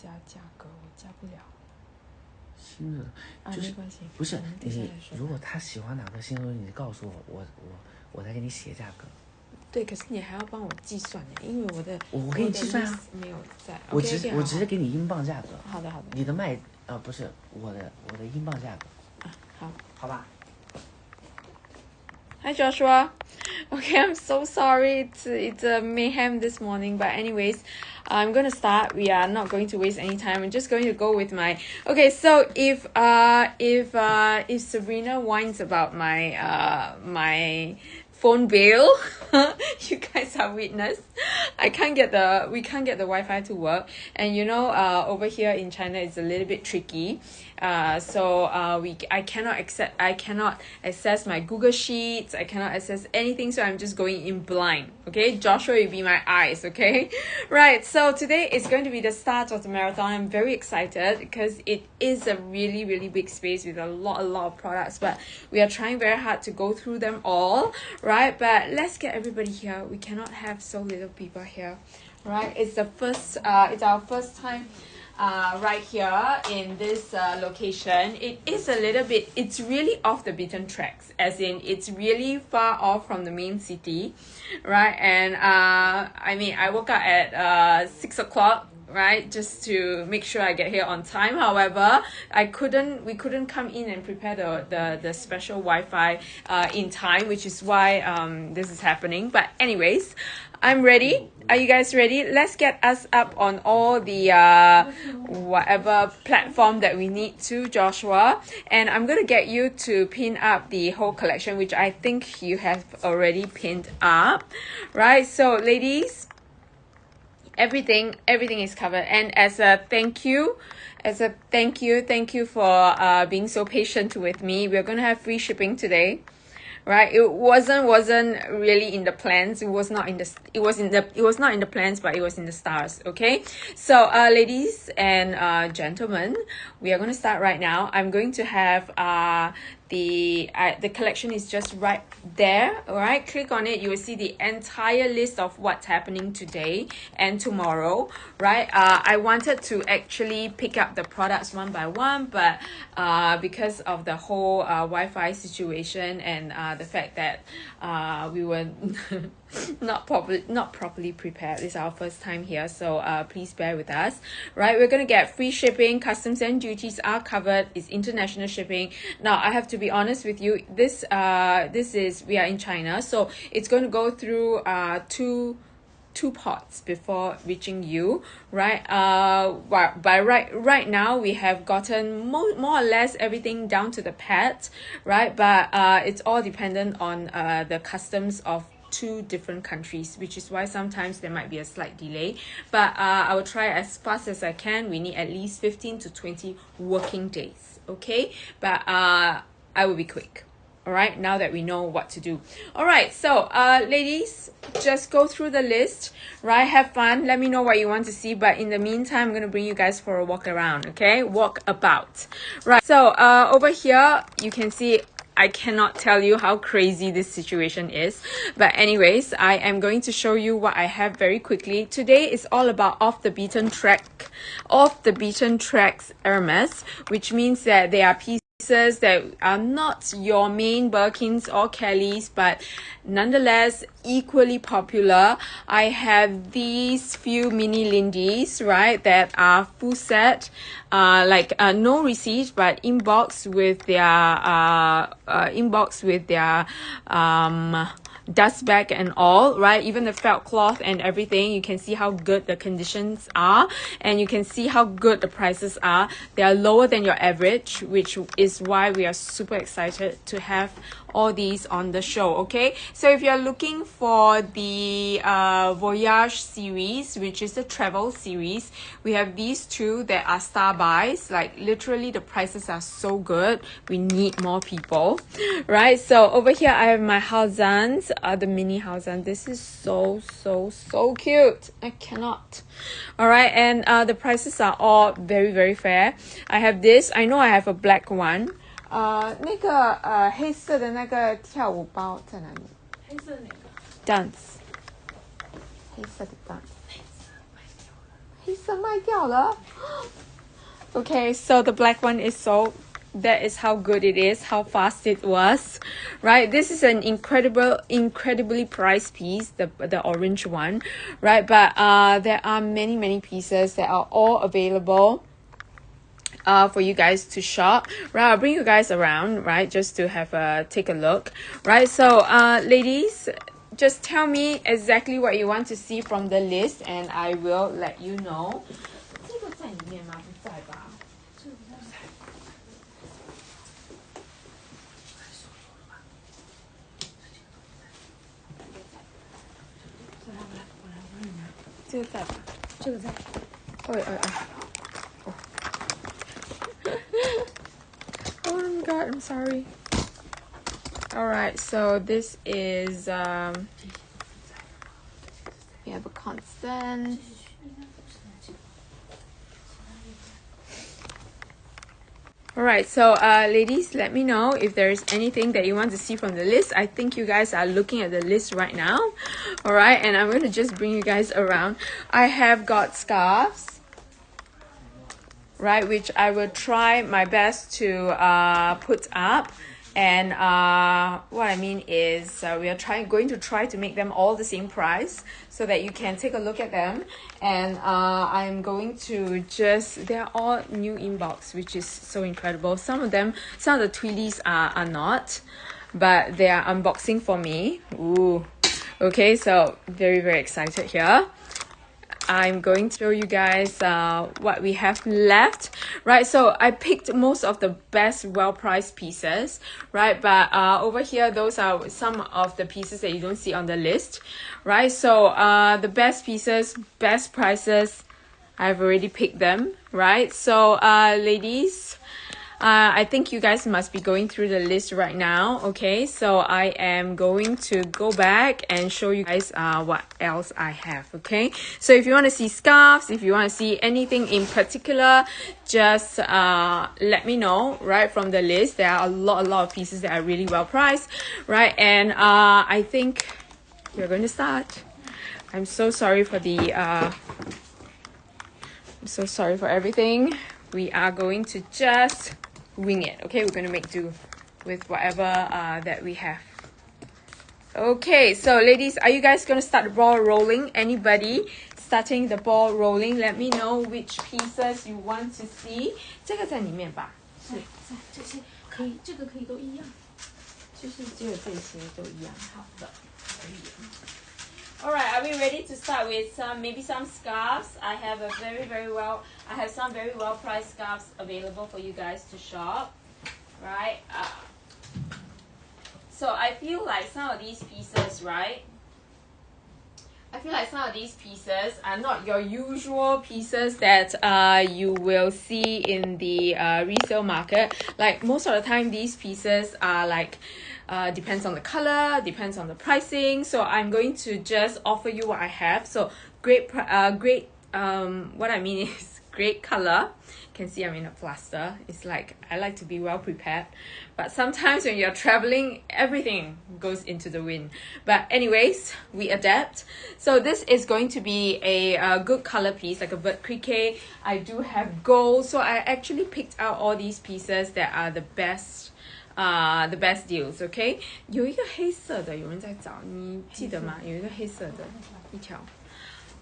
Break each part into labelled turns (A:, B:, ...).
A: 加价格，我加不了。
B: 新的就是
A: 没关系，
B: 不是你，如果他喜欢哪个新的东西，你告诉我再给你写价格。
A: 对，可是你还要帮我计算呢，因为
B: 我给你计算啊，
A: 没有在。
B: 我直接给你英镑价格。
A: 好的。
B: 你的不是我的英镑价格。好吧。
A: Hi Joshua. Okay, I'm so sorry. It's a mayhem this morning, but anyways, I'm gonna start. We are not going to waste any time. I'm just going to go with my. Okay, so if Sabrina whines about my phone bill, you guys are witness. We can't get the Wi-Fi to work, and over here in China it's a little bit tricky. So I cannot access my Google Sheets. I cannot access anything, so I'm just going in blind. Okay, Joshua will be my eyes. Okay, right. So today is going to be the start of the marathon. I'm very excited because it is a really, really big space with a lot of products, but we are trying very hard to go through them all, right? But let's get everybody here. We cannot have so little people here, right? It's our first time right here in this location. It's really off the beaten tracks, as in it's really far off from the main city, right? And I woke up at 6 o'clock, right, just to make sure I get here on time. However, we couldn't come in and prepare the special Wi-Fi in time, which is why this is happening. But anyways, I'm ready. Are you guys ready? Let's get us up on all the whatever platform that we need to, Joshua. And I'm going to get you to pin up the whole collection, which I think you have already pinned up, right? So ladies, everything is covered. And as a thank you for being so patient with me, we're going to have free shipping today. Right, it wasn't really in the plans. It was not in the plans, but it was in the stars. Okay, so ladies and gentlemen, we are going to start right now. I'm going to have the collection is just right there. All right, click on it. You will see the entire list of what's happening today and tomorrow, right? I wanted to actually pick up the products one by one, but because of the whole Wi-Fi situation and the fact that we were not properly prepared. It's our first time here, so please bear with us. Right, we're gonna get free shipping. Customs and duties are covered. It's international shipping. Now I have to be honest with you, we are in China, so it's going to go through two pots before reaching you, right? Right now we have gotten more or less everything down to the pad, right? But it's all dependent on the customs of two different countries, which is why sometimes there might be a slight delay, but I will try as fast as I can. We need at least 15 to 20 working days, okay? But I will be quick. All right, now that we know what to do. All right, so ladies, just go through the list, right? Have fun. Let me know what you want to see, but in the meantime, I'm going to bring you guys for a walk around, okay? Walk about. Right, so over here, you can see I cannot tell you how crazy this situation is. But anyways, I am going to show you what I have very quickly. Today is all about off the beaten tracks Hermès, which means that they are pieces that are not your main Birkins or Kellys, but nonetheless equally popular. I have these few mini Lindies, right, that are full set, no receipt, but inbox with their dust bag and all, right? Even the felt cloth and everything. You can see how good the conditions are, and you can see how good the prices are. They are lower than your average, which is why we are super excited to have all these on the show. Okay, so if you're looking for the Voyage series, which is the travel series, we have these two that are star buys. Like literally the prices are so good, we need more people, right? So over here I have my Haozans, the mini Haozan. This is so cute. I cannot. All right, and the prices are all very, very fair. I have this. I know I have a black one. 那个黑色的那个跳舞包在哪里？黑色哪个 ？Dance。黑色的 dance。黑色卖掉了。Okay, so the black one is sold. That is how good it is, how fast it was, right? This is an incredibly priced piece, the orange one, right? But there are many pieces that are all available for you guys to shop, right? I'll bring you guys around, right, just to have take a look, right? So ladies, just tell me exactly what you want to see from the list and I will let you know. 这个在里面吗？不在吧？这个不在。这个在吧？这个在。Oh my god, I'm sorry. Alright, so this is we have a constant. Alright, so ladies, let me know if there's anything that you want to see from the list. I think you guys are looking at the list right now. Alright, and I'm going to just bring you guys around. I have got scarves, right, which I will try my best to put up. And what I mean is we are going to try to make them all the same price so that you can take a look at them. And I'm going to they're all new inbox, which is so incredible. Some of the Twillies are not, but they are unboxing for me. Ooh. Okay, so very excited here. I'm going to show you guys what we have left, right? So I picked most of the best well-priced pieces, right? But over here, those are some of the pieces that you don't see on the list, right? So the best pieces, best prices, I've already picked them, right? So ladies, I think you guys must be going through the list right now. Okay, so I am going to go back and show you guys what else I have. Okay, so if you want to see scarves, if you want to see anything in particular, just let me know, right, from the list. There are a lot of pieces that are really well priced, right? And I think we're going to start. I'm so sorry for I'm so sorry for everything. We are going to just wing it. Okay, we're going to make do with whatever that we have. Okay, so ladies, are you guys going to start the ball rolling? Anybody starting the ball rolling? Let me know which pieces you want to see. 这个在里面吧？是，这些可以，这个可以都一样，就是只有这些都一样。好的，可以。Alright, are we ready to start with maybe some scarves? I have some very well priced scarves available for you guys to shop, right? So I feel like some of these pieces, right? I feel like some of these pieces are not your usual pieces that you will see in the resale market. Like most of the time, these pieces are like depends on the color, depends on the pricing. So I'm going to just offer you what I have. So what I mean is great color. You can see I'm in a plaster. It's like I like to be well prepared, but sometimes when you're traveling, everything goes into the wind. But anyways, we adapt. So this is going to be a good color piece, like a vert criquet. I do have gold, so I actually picked out all these pieces that are the best deals. Okay, 有一个黑色的，有人在找，你记得吗？有一个黑色的一条。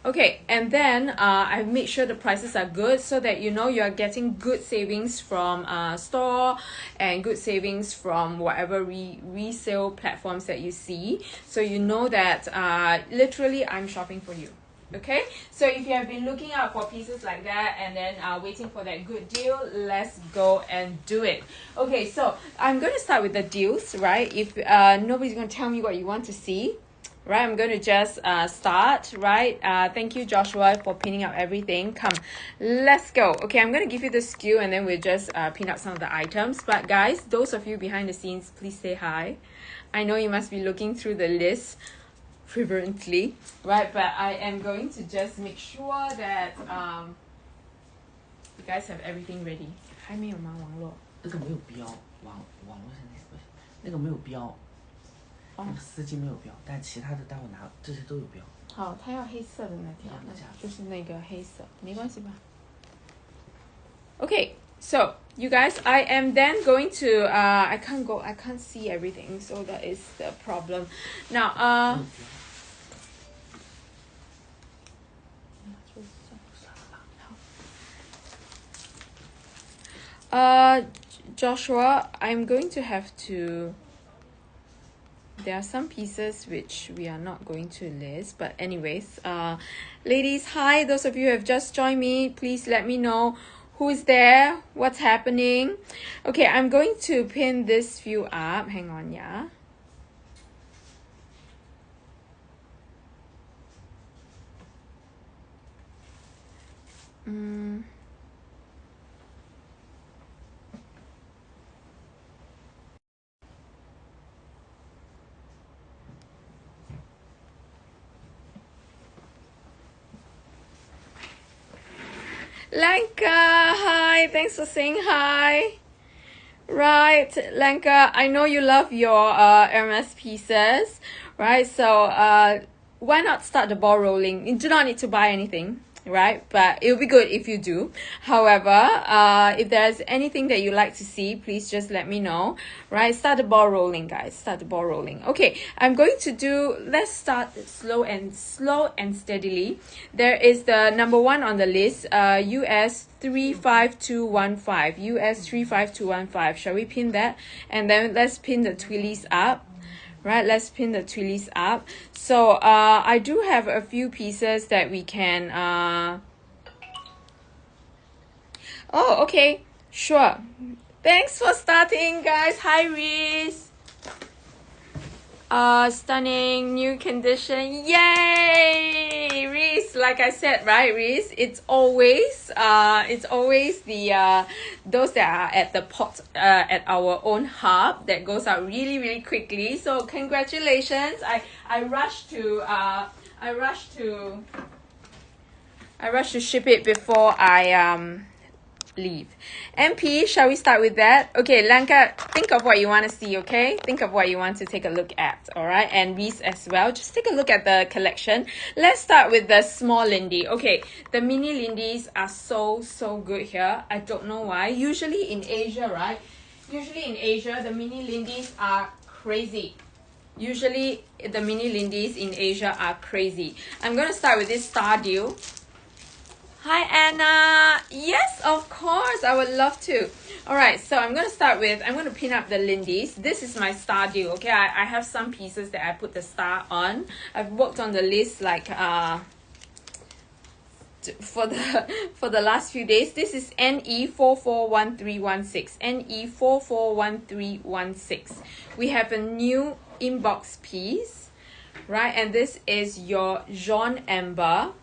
A: Okay, and then I made sure the prices are good so that you know you're getting good savings from store and good savings from whatever resale platforms that you see. So you know that literally I'm shopping for you. Okay, so if you have been looking out for pieces like that and then waiting for that good deal, let's go and do it. Okay, so I'm going to start with the deals, right? If nobody's going to tell me what you want to see, right, I'm going to just start, right? Thank you, Joshua, for pinning out everything. Come, let's go. Okay, I'm going to give you the SKU and then we'll just pin out some of the items. But guys, those of you behind the scenes, please say hi. I know you must be looking through the list fervently, right? But I am going to just make sure that you guys have everything ready. 还没有吗？网络？
B: 那个没有标，网络上那个没有标。那个丝巾没有标，但其他的待会拿这些都有标。
A: 好，他要黑色的那条，就是那个黑色，没关系吧 Okay, so you guys, I am then going to I can't see everything, so that is the problem. Now Joshua, I'm going to have to, there are some pieces which we are not going to list, but anyways, ladies, hi, those of you who have just joined me, please let me know who's there, what's happening. Okay, I'm going to pin this few up. Hang on, yeah. Lanka, hi, thanks for saying hi. Right, Lanka, I know you love your Hermès pieces, right? So why not start the ball rolling? You do not need to buy anything, right? But it will be good if you do. However, if there's anything that you like to see, please just let me know, right? Start the ball rolling, guys. Start the ball rolling. Okay, I'm going to do, let's start slow and steadily. There is the number one on the list, US 35215. US 35215. Shall we pin that? And then let's pin the twillies up. Right, let's pin the twillies up. So I do have a few pieces that we can oh, okay, sure. Thanks for starting, guys. Hi, Reese. Stunning new condition. Yay, Reese. Like I said, right, Reese, it's always the those that are at the pot at our own hub that goes out really quickly. So congratulations. I rushed to ship it before I leave. MP, shall we start with that? Okay, Lanka, think of what you want to see, okay? Think of what you want to take a look at, all right? And Reese as well. Just take a look at the collection. Let's start with the small Lindy. Okay, the mini Lindies are so good here. I don't know why. Usually in Asia, right? Usually in Asia, the mini Lindies are crazy. Usually the mini Lindies in Asia are crazy. I'm going to start with this Star Deal. Hi, Anna. Yes, of course. I would love to. All right, so I'm going to pin up the Lindies. This is my star deal, okay? I have some pieces that I put the star on. I've worked on the list like for the last few days. This is NE441316. NE441316. We have a new inbox piece, right? And this is your Jaune Amber.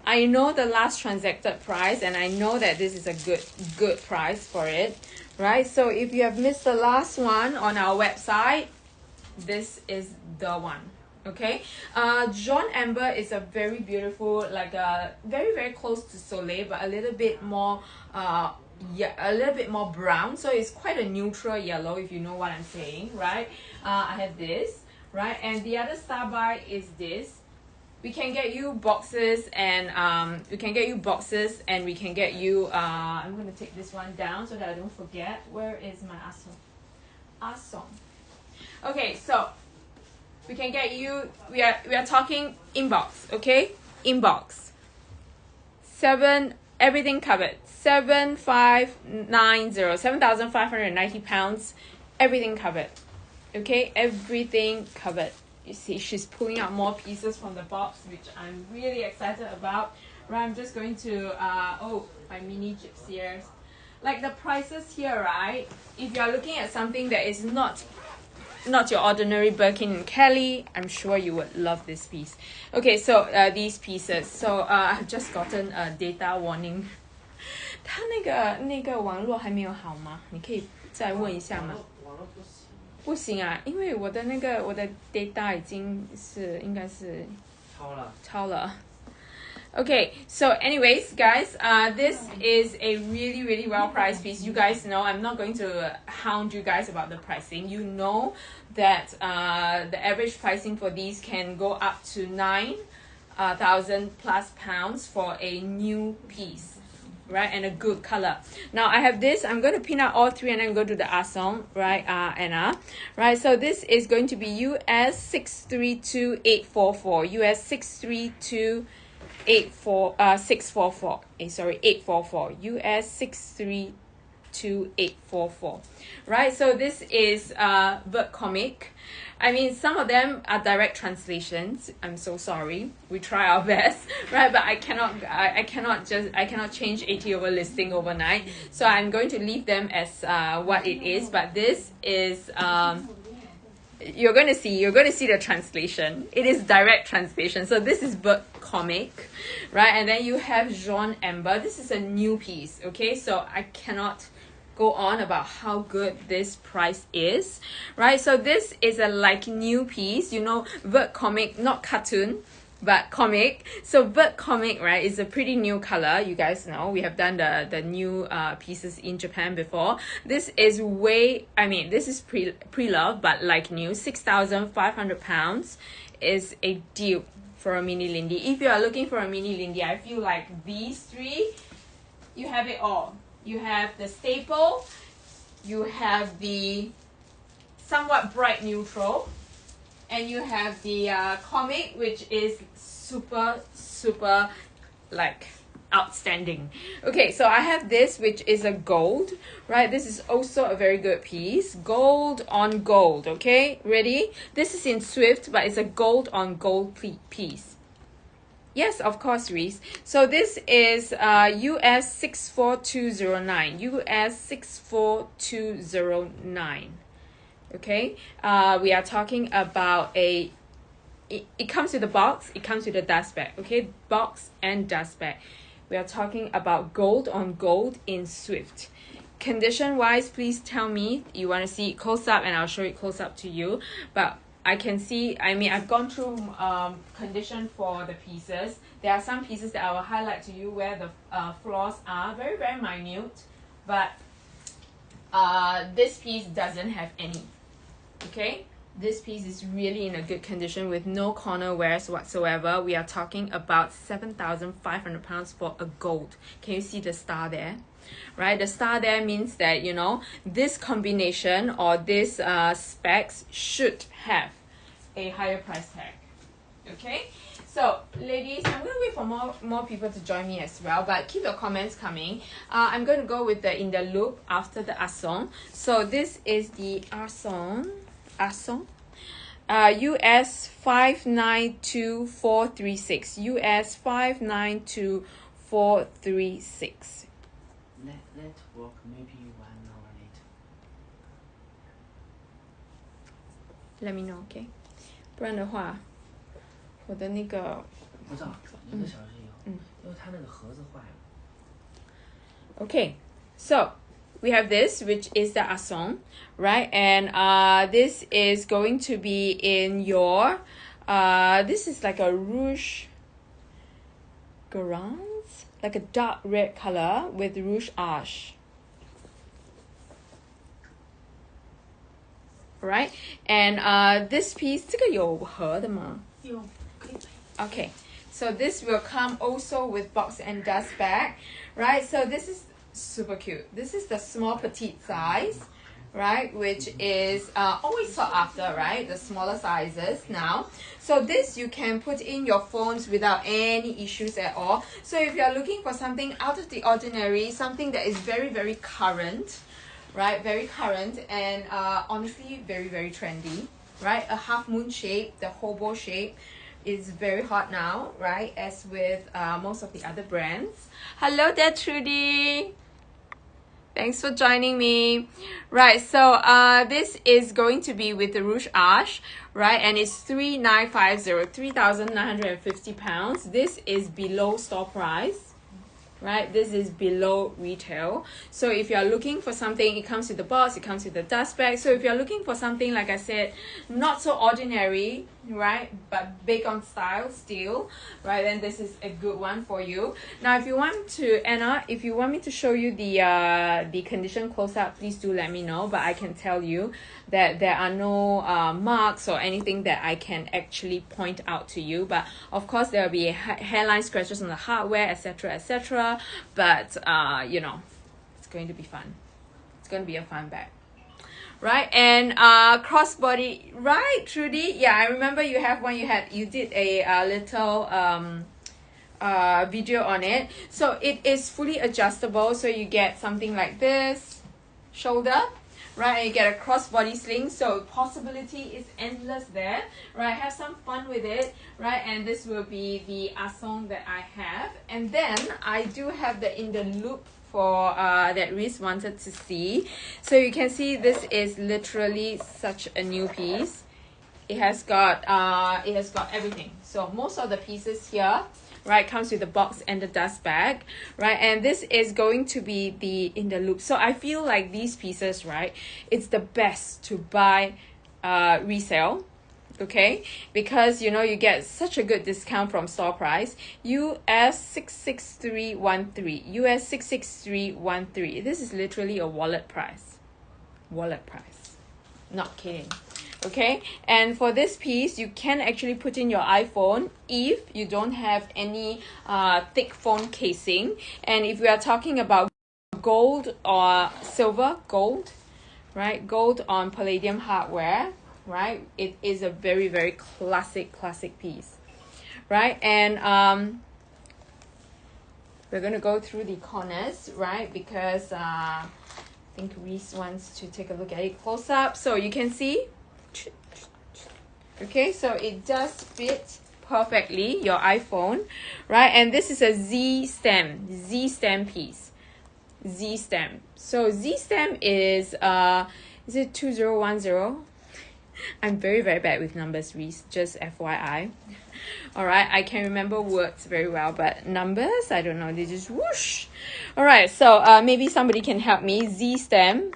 A: I know the last transacted price, and I know that this is a good price for it, right? So if you have missed the last one on our website, this is the one, okay? Jaune Amber is a very beautiful, like a very close to Soleil, but a little bit more yeah, a little bit more brown. So it's quite a neutral yellow, if you know what I'm saying, right? I have this, right? And the other star buy is this. We can get you boxes, and we can get you I'm going to take this one down so that I don't forget. Where is my Asong? Okay, so we can get you, we are talking inbox, okay? Inbox. Everything covered. 7,590 pounds. Everything covered. Okay, everything covered. You see, she's pulling out more pieces from the box, which I'm really excited about. Right, I'm just going to, oh, my mini gypsiers. Like the prices here, right? If you're looking at something that is not your ordinary Birkin and Kelly, I'm sure you would love this piece. Okay, so these pieces. So I've just gotten a data warning. 它那个网络还没有好吗？你可以再问一下吗？不行啊，因为我的 data 应该是超了。Okay, so anyways, guys, this is a really well priced piece. You guys know I'm not going to hound you guys about the pricing. You know that the average pricing for these can go up to 9,000 plus pounds for a new piece. right, and a good color. Now I have this. I'm going to pin out all three and then go to the Asong, right, Anna, right. So this is going to be US 632844. US 644. Sorry, 844. US 632 right? So this is Bird Comic. I mean, some of them are direct translations. I'm so sorry. We try our best, right? But I cannot change 80 over listing overnight. So I'm going to leave them as what it is. But this is you're going to see the translation. It is direct translation. So this is Bird Comic, right? And then you have Jaune Amber. This is a new piece, okay? So I cannot go on about how good this price is, right? So this is a like new piece, you know, Bird Comic, not cartoon, but comic. So Bird Comic, right, is a pretty new color. You guys know we have done the new pieces in Japan before. This is this is pre-love, but like new. 6,500 pounds is a deal for a mini Lindy. If you are looking for a mini Lindy, I feel like these three, you have it all. You have the staple, you have the somewhat bright neutral, and you have the comic, which is super like outstanding. Okay, so I have this, which is a gold, right? This is also a very good piece. Gold on gold, okay? Ready? This is in Swift, but it's a gold on gold piece. Yes, of course, Reese. So this is US 64209. US 64209. Okay. We are talking about it comes with a box. It comes with a dust bag. Okay, box and dust bag. We are talking about gold on gold in Swift. Condition wise, please tell me you want to see it close up, and I'll show it close up to you. But I can see, I've gone through condition for the pieces. There are some pieces that I will highlight to you where the flaws are very, very minute, but this piece doesn't have any, okay? This piece is really in a good condition with no corner wears whatsoever. We are talking about 7,500 pounds for a gold. Can you see the star there? Right, the star there means that, you know, this combination or this specs should have a higher price tag. Okay, so ladies, I'm going to wait for more people to join me as well, but keep your comments coming. I'm going to go with the in the loop after the Asong. So this is the Asong US 592436. US 592436.
B: Let's work maybe 1 hour later.
A: Let me know, okay? 不然的话，我的那个
B: 不知道1个小时以后，因为它那个盒子坏了。
A: Okay, so we have this, which is the Asong, right? And this is going to be in your this is like a rouge garance, like a dark red color with rouge ash, right? And this piece 这个有盒的吗？
B: 有，可以。
A: Okay, so this will come also with box and dust bag, right? So this is super cute. This is the small petite size, right? Which is always sought after, right? The smaller sizes now. So this you can put in your phones without any issues at all. So if you're looking for something out of the ordinary, something that is very, very current, right? Very current and honestly very, very trendy, right? A half moon shape, the hobo shape is very hot now, right? As with most of the other brands. Hello there, Trudy. Thanks for joining me. Right, so this is going to be with the Rouge Ash, right? And it's 3,950, 3,950 pounds. This is below store price, right? This is below retail. So if you're looking for something, it comes with the box, it comes with the dust bag. So if you're looking for something, like I said, not so ordinary, right, but bacon style still, right? Then this is a good one for you. Now if you want to, Anna, if you want me to show you the condition close up, please do let me know. But I can tell you that there are no marks or anything that I can actually point out to you, but of course there will be hairline scratches on the hardware, etc, etc. But you know, it's going to be fun. It's going to be a fun bag. Right, and crossbody, right, Trudy? Yeah, I remember you have one. You did a little video on it. So it is fully adjustable. So you get something like this, shoulder, right? And you get a crossbody sling. So possibility is endless there, right? Have some fun with it, right? And this will be the asong that I have. And then I do have the in the loop for that Reese wanted to see. So you can see this is literally such a new piece. It has got everything. So most of the pieces here, right, comes with the box and the dust bag, right? And this is going to be the in the loop. So I feel like these pieces, right, it's the best to buy resale, okay, because you know you get such a good discount from store price. US 66313, US 66313. This is literally a wallet price, not kidding. Okay, and for this piece you can actually put in your iPhone if you don't have any thick phone casing. And if we are talking about gold or silver, gold, right, gold on palladium hardware, right, it is a very, very classic piece, right? And we're going to go through the corners, right, because I think Reese wants to take a look at it close up. So you can see, okay, so it does fit perfectly your iPhone, right? And this is a Z stem piece, Z stem. So Z stem is it 2010? I'm very, very bad with numbers, Reese, just FYI. All right, I can remember words very well, but numbers, I don't know, they just whoosh. All right, so maybe somebody can help me. Z stem,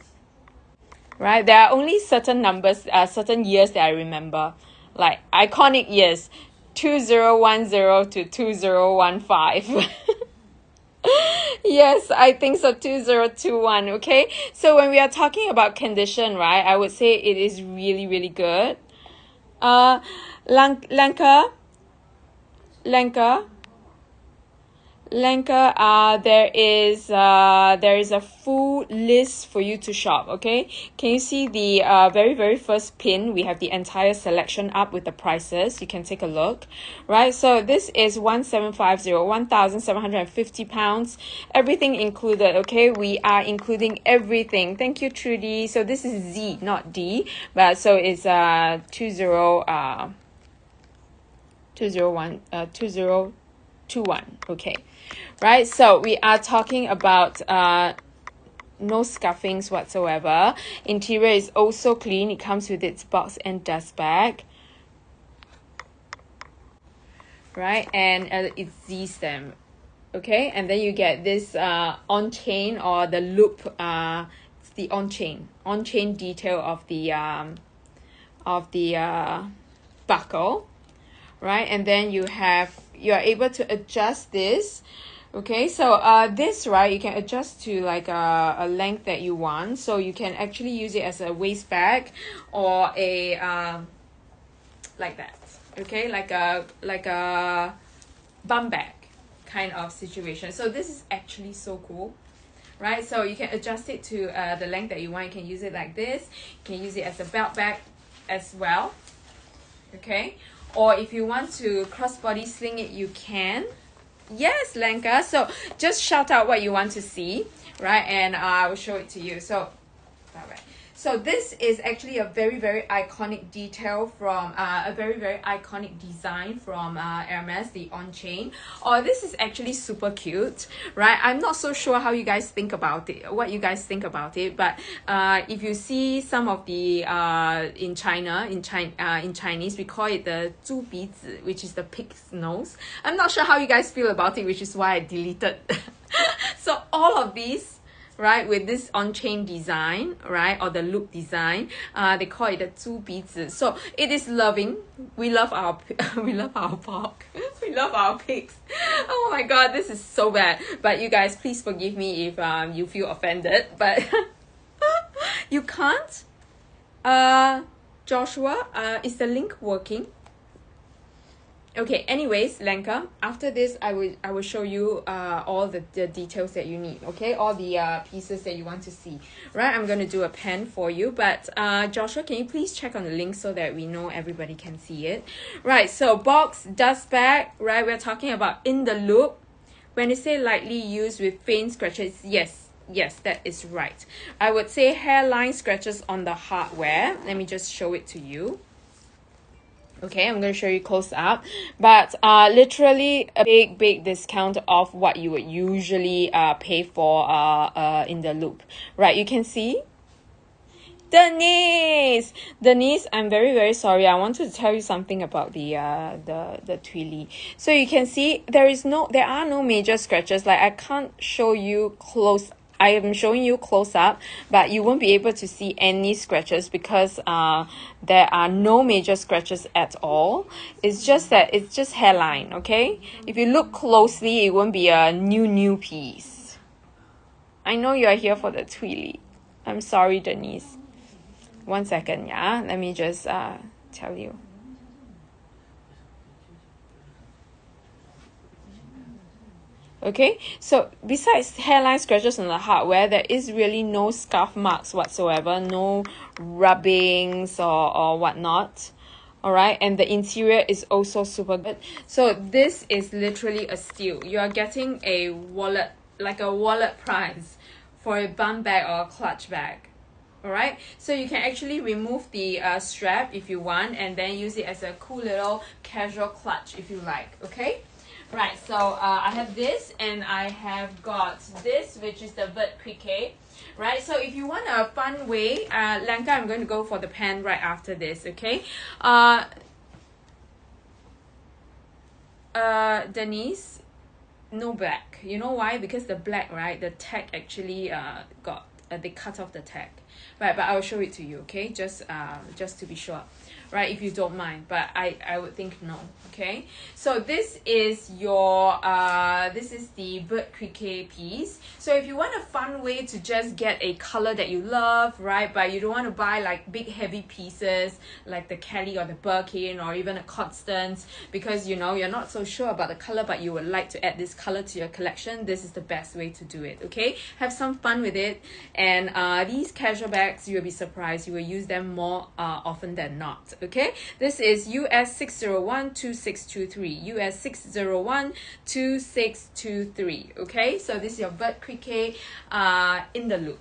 A: right? There are only certain numbers, certain years that I remember, like iconic years, 2010 to 2015. Yes, I think so, 2021. Okay, so when we are talking about condition, right, I would say it is really, really good. Lanka, there is a full list for you to shop. Okay, can you see the very, very first pin? We have the entire selection up with the prices. You can take a look, right? So this is 1750 pounds, everything included. Okay, we are including everything. Thank you, Trudy. So this is Z, not D, but so it's 2021. Okay, right? So we are talking about no scuffings whatsoever. Interior is also clean. It comes with its box and dust bag, right? And it's Z stem, okay? And then you get this on chain or the loop. It's the on chain detail of the buckle, right? And then you are able to adjust this. Okay, so this, right, you can adjust to like a length that you want. So you can actually use it as a waist bag or a like that. Okay, like a bum bag kind of situation. So this is actually so cool, right? So you can adjust it to the length that you want. You can use it like this. You can use it as a belt bag as well. Okay, or if you want to crossbody sling it, you can. Yes, Lenka. So just shout out what you want to see, right? And I will show it to you. So, all right. So this is actually a very, very iconic detail from a very, very iconic design from Hermès, the on-chain. Oh, this is actually super cute, right? I'm not so sure how you guys think about it, what you guys think about it, but if you see some of the in Chinese, we call it the 猪鼻子, which is the pig's nose. I'm not sure how you guys feel about it, which is why I deleted. So all of these right, with this on-chain design, right, or the loop design. They call it the 猪鼻子. So it is loving. We love our we love our pork. We love our pigs. Oh my god, this is so bad. But you guys, please forgive me if you feel offended. But you can't. Joshua, is the link working? Okay, anyways, Lenka, after this I will show you all the details that you need, okay, all the pieces that you want to see, right? I'm going to do a pen for you, but Joshua, can you please check on the link so that we know everybody can see it, right? So box, dust bag, right? We're talking about in the loop. When you say lightly used with faint scratches, yes, that is right. I would say hairline scratches on the hardware. Let me just show it to you. Okay, I'm going to show you close up, but literally a big discount of what you would usually pay for in the loop, right? You can see Denise, I'm very sorry. I wanted to tell you something about the Tweely. So you can see there are no major scratches. Like, I can't show you close. I am showing you close up, but you won't be able to see any scratches because there are no major scratches at all. It's just hairline, okay? If you look closely, it won't be a new piece. I know you are here for the Tweely. I'm sorry, Denise. 1 second, yeah? Let me just tell you. Okay, so besides hairline scratches on the hardware, there is really no scuff marks whatsoever, no rubbings or whatnot. All right, and the interior is also super good. So this is literally a steal. You are getting a wallet, like a wallet price for a bum bag or a clutch bag. All right, so you can actually remove the strap if you want, and then use it as a cool little casual clutch if you like. Okay. Right, so I have this, and I have got this, which is the Vert Criquet. Right, so if you want a fun way, Lanka, I'm going to go for the pen right after this, okay? Denise, no black. You know why? Because the black, right, the tag actually they cut off the tag. Right, but I'll show it to you, okay? Just to be sure. Right, if you don't mind, but I would think no. Okay, so this is your this is the Vert Criquet piece. So if you want a fun way to just get a color that you love, right, but you don't want to buy like big heavy pieces like the Kelly or the Birkin or even a Constance, because you know you're not so sure about the color but you would like to add this color to your collection, this is the best way to do it. Okay, have some fun with it. And these casual bags, you'll be surprised, you will use them more often than not. Okay, this is US 6012623, US 6012623. Okay, so this is your Vert Criquet in the loop.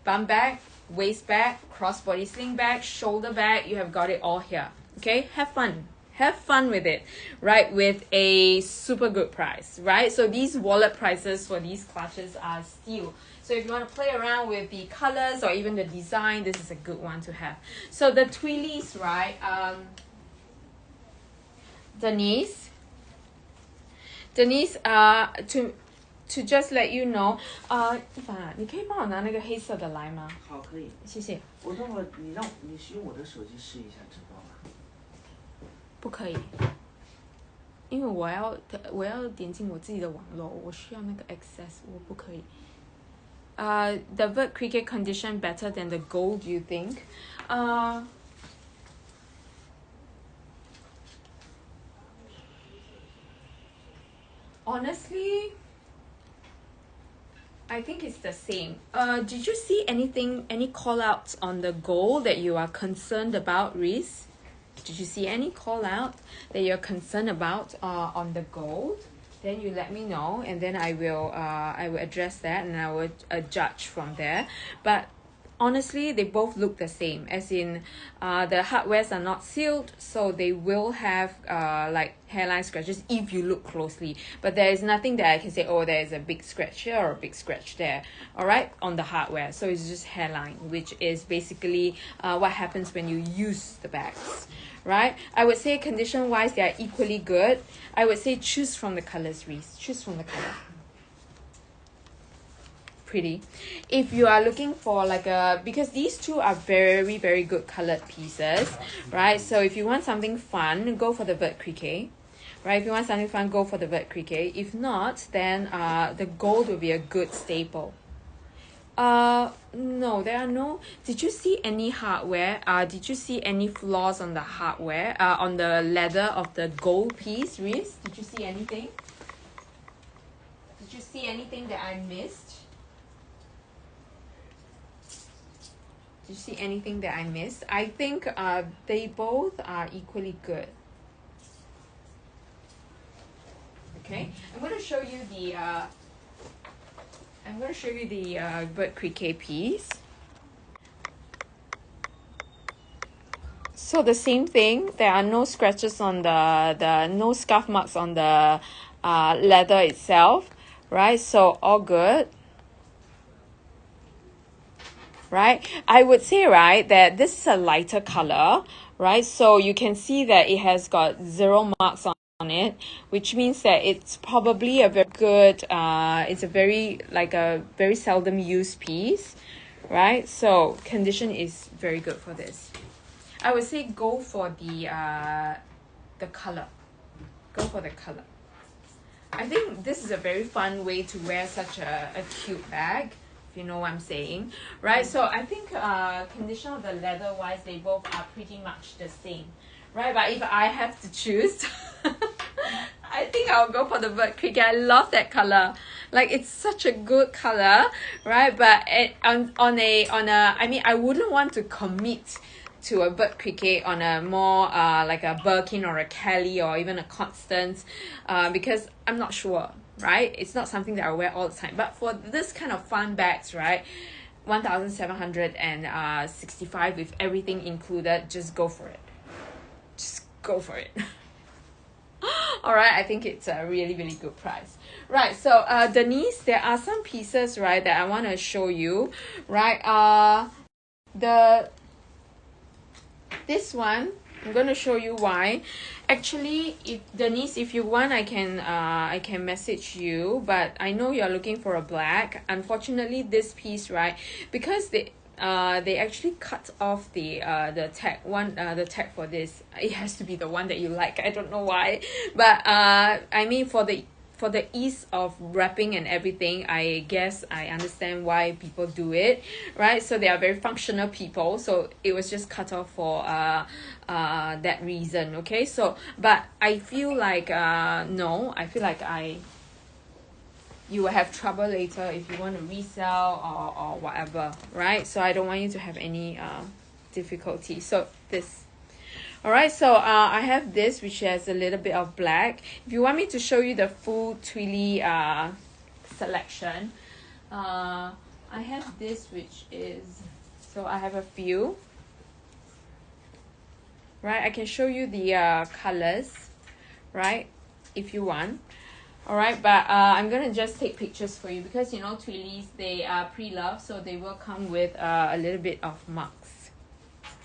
A: Bum bag, waist bag, crossbody sling bag, shoulder bag, you have got it all here. Okay, have fun with it, right, with a super good price, right? So these wallet prices for these clutches are steal. So if you want to play around with the colors or even the design, this is a good one to have. So the Tweelies, right, Denise, to just let you know, 你可以帮我拿那个黑色的来吗？
B: 好，可以。
A: 谢谢。
B: 我等会你用我的手机试一下直播吧。
A: 不可以，因为我要点进我自己的网络，我需要那个 access， 我不可以。The Vert Criquet condition better than the gold, you think? Honestly, I think it's the same. Did you see any call outs on the gold that you are concerned about, Reese? Did you see any call out that you're concerned about on the gold? Then you let me know, and then I will address that, and I will judge from there. But honestly, they both look the same, as in the hardwares are not sealed, so they will have like hairline scratches if you look closely, but there is nothing that I can say, oh, there is a big scratch here or a big scratch there, all right, on the hardware. So it's just hairline, which is basically what happens when you use the bags, right? I would say condition wise they are equally good. I would say choose from the colors, Reese. Choose from the color. pretty. If you are looking for like a, because these two are very, very good colored pieces, right? So if you want something fun, go for the vert criquet. Right, if you want something fun, go for the vert criquet. If not, then the gold will be a good staple. No, there are no. Did you see any hardware? Did you see any flaws on the hardware? On the leather of the gold piece, Reese? Did you see anything? Did you see anything that I missed? Did you see anything that I missed? I think they both are equally good. Okay, I'm going to show you the vert criquet piece. So the same thing, there are no scratches on the no scuff marks on the leather itself, right? So all good. Right, I would say, right, that this is a lighter color, right? So you can see that it has got 0 marks on it, which means that it's probably a very good it's a very seldom used piece, right? So condition is very good for this. I would say go for the color. Go for the color. I think this is a very fun way to wear such a cute bag, if you know what I'm saying, right? So I think condition of the leather wise, they both are pretty much the same, right? But if I have to choose, I think I'll go for the vert criquet. I love that color. Like, it's such a good color, right? But I mean, I wouldn't want to commit to a vert criquet on a more like a Birkin or a Kelly or even a Constance, because I'm not sure, right? It's not something that I wear all the time. But for this kind of fun bags, right, 1,765 with everything included, just go for it. Just go for it. All right, I think it's a really, really good price. Right, so Denise, there are some pieces, right, that I want to show you, right? This one, I'm going to show you why. Actually, if Denise, if you want, I can message you, but I know you're looking for a black. Unfortunately, this piece, right, because they actually cut off the tag the tag for this. It has to be the one that you like. I don't know why, but I mean, for the ease of wrapping and everything, I guess I understand why people do it, right? So they are very functional people, so it was just cut off for that reason. Okay, so but I feel like no, I feel like you will have trouble later if you want to resell or whatever, right? So I don't want you to have any difficulty. So this, all right, so I have this which has a little bit of black. If you want me to show you the full Twilly selection, I have this which is, so I have a few, right? I can show you the colors, right, if you want. All right, but I'm gonna just take pictures for you because, you know, Twillies, they are pre-loved, so they will come with a little bit of marks.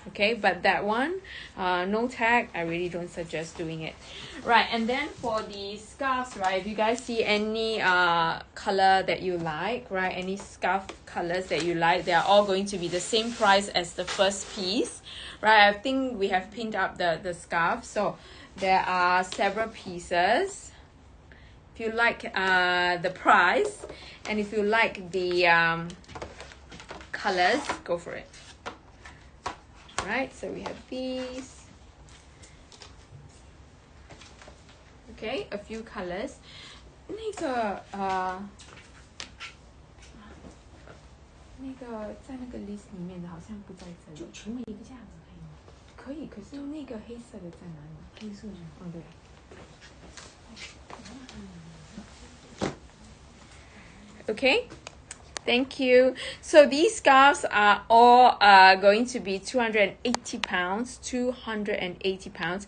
A: Okay, but that one, no tag, I really don't suggest doing it. Right, and then for the scarves, right, if you guys see any color that you like, right, any scarf colors that you like, they are all going to be the same price as the first piece, right? I think we have pinned up the scarf, so there are several pieces. If you like the price and if you like the colors, go for it. Right, so we have these. Okay, a few colors. 那个在那个 list 里面的好像不在这里。就全部一个架子可以吗？可以，可是那个黑色的在哪里？黑色的。嗯，对。Okay, thank you. So these scarves are all going to be £280. £280.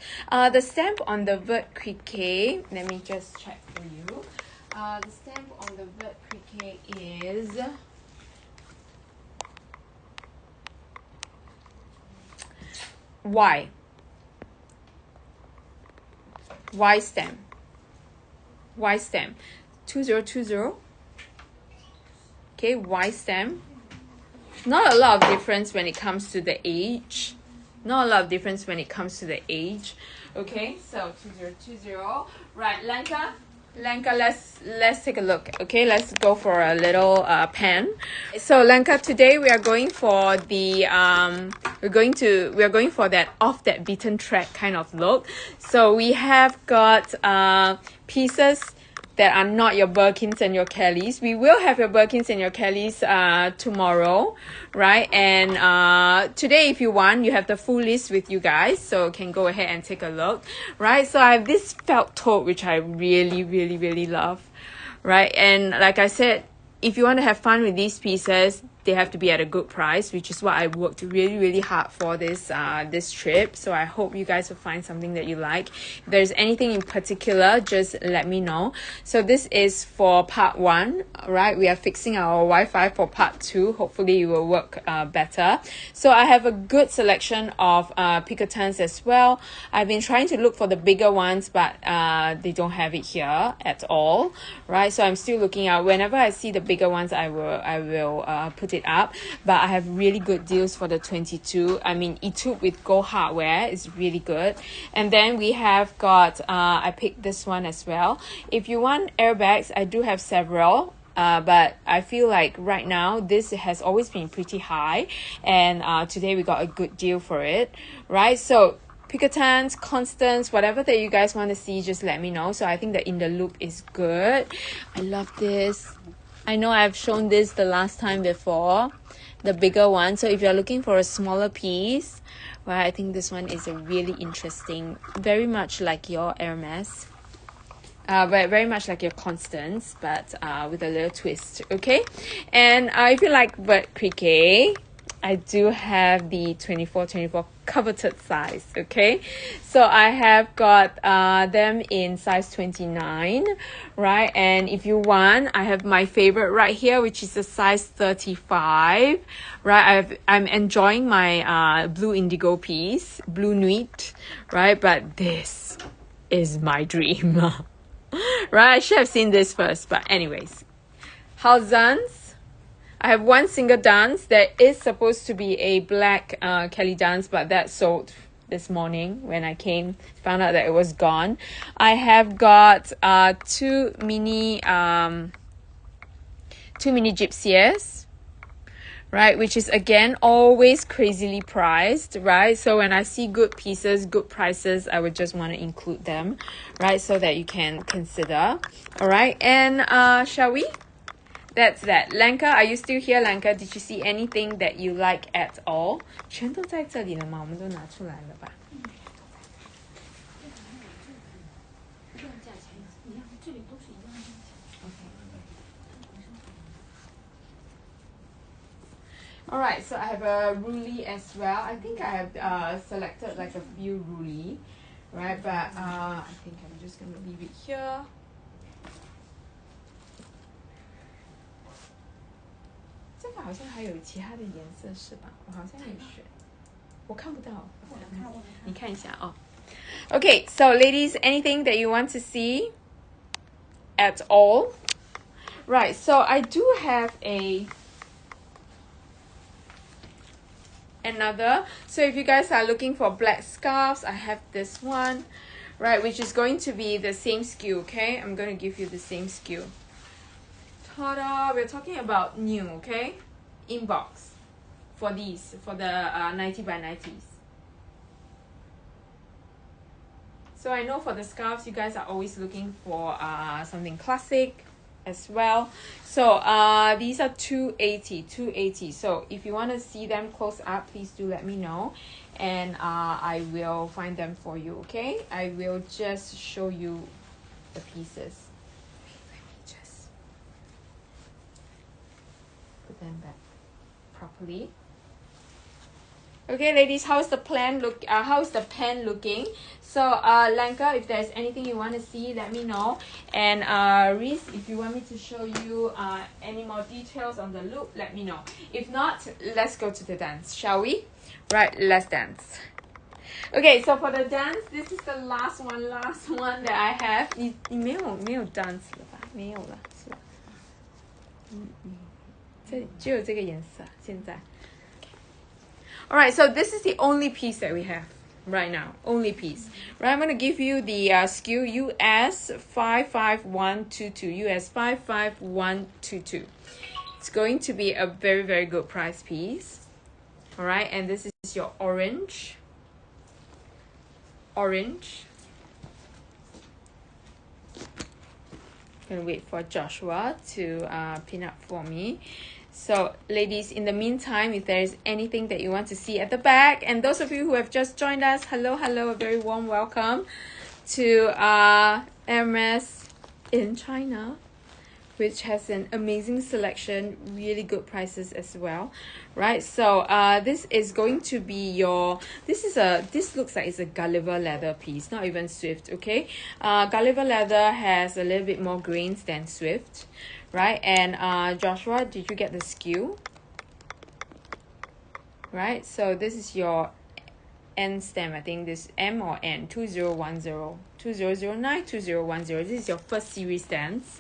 A: The stamp on the vert criquet, let me just check for you. The stamp on the vert criquet is Y. Y stamp. Y stamp. 2020. Okay, Y stem. Not a lot of difference when it comes to the age. Not a lot of difference when it comes to the age. Okay, so 2020. Right, Lenka, let's take a look. Okay, let's go for a little pen. So Lenka, today we are going for the we are going for that off that beaten track kind of look. So we have got pieces that are not your Birkins and your Kellys. We will have your Birkins and your Kellys tomorrow, right? And today, if you want, you have the full list with you guys, so can go ahead and take a look, right? So I have this felt tote, which I really love, right? And like I said, if you want to have fun with these pieces, they have to be at a good price, which is what I worked really hard for this trip. So I hope you guys will find something that you like. If there's anything in particular, just let me know. So this is for part 1, right? We are fixing our Wi-Fi for part 2. Hopefully it will work better. So I have a good selection of Picotins as well. I've been trying to look for the bigger ones, but they don't have it here at all, right? So I'm still looking out. Whenever I see the bigger ones, I will put it up. But I have really good deals for the 22. I mean, eTube with gold hardware is really good. And then we have got I picked this one as well. If you want airbags, I do have several. But I feel like right now this has always been pretty high, and today we got a good deal for it, right? So Picotins, Constants, whatever that you guys want to see, just let me know. So I think the In the Loop is good. I love this. I know I've shown this the last time before, the bigger one. So if you're looking for a smaller piece, well, I think this one is a really interesting, very much like your Hermès. But very much like your Constance, but with a little twist, okay? And if you like bird cricket, I do have the 24 coveted size, okay? So I have got them in size 29, right? And if you want, I have my favorite right here, which is a size 35, right? I'm enjoying my blue indigo piece, blue nude, right? But this is my dream. Right, I should have seen this first, but anyways. House dance. I have one single dance. There is supposed to be a black Kelly dance, but that sold this morning when I came. Found out that it was gone. I have got two mini gypsies, right, which is again always crazily priced, right? So when I see good pieces, good prices, I would just want to include them, right, so that you can consider. All right, and shall we? That's that. Lanka, are you still here? Lanka, did you see anything that you like at all? 全都在这里了吗？我们都拿出来了吧？ Alright, so I have a Ruly as well. I think I have selected like a few Ruly, right? But I think I'm just going to leave it here. This 好像还有其他的颜色是吧？我好像有选，我看不到。你看一下哦。Okay, so ladies, anything that you want to see at all? Right, so I do have another. So if you guys are looking for black scarves, I have this one, right, which is going to be the same SKU, okay? I'm going to give you the same SKU. Ta-da! We're talking about new, okay? Inbox for these, for the 90 by 90s. So I know for the scarves, you guys are always looking for something classic as well. So these are 280. So if you want to see them close up, please do let me know, and I will find them for you, okay? I will just show you the pieces. Let me just put them back properly. Okay, ladies, how's the pen looking? So Lanka, if there's anything you want to see, let me know. And Reese, if you want me to show you any more details on the loop, let me know. If not, let's go to the dance, shall we? Right, let's dance. Okay, so for the dance, this is the last one that I have. 你没有 dance 了吧？没有了，是吧？只有这个颜色现在。Alright, so this is the only piece that we have right now. Only piece. Right, I'm going to give you the SKU US 55122. US 55122. It's going to be a very, very good price piece. Alright, and this is your orange. Orange. Gonna wait for Joshua to pin up for me. So ladies, in the meantime, if there is anything that you want to see at the back, and those of you who have just joined us, hello, a very warm welcome to Hermès in China, which has an amazing selection, really good prices as well, right? So this is going to be your, this looks like it's a Gulliver leather piece, not even Swift, okay? Gulliver leather has a little bit more grains than Swift, right? And Joshua, did you get the SKU? Right, so this is your N stem, I think this M or N, 2010, 2009, 2010. This is your first series stems,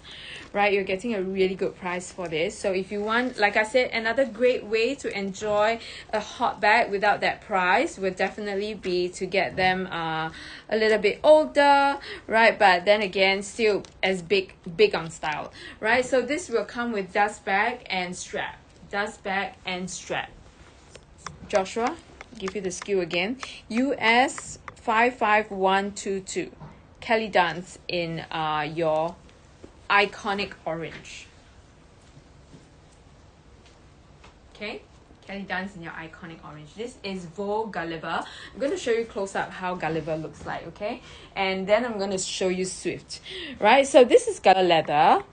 A: right? You're getting a really good price for this. So if you want, like I said, another great way to enjoy a hot bag without that price would definitely be to get them a little bit older, right? But then again, still as big on style, right? So this will come with dust bag and strap. Dust bag and strap. Joshua, give you the SKU again. US 55122. Kelly Dance in your iconic orange. Okay, Kelly Dance in your iconic orange. This is Vogue Gulliver. I'm going to show you close up how Gulliver looks like, okay? And then I'm going to show you Swift, right? So this is Gulliver leather.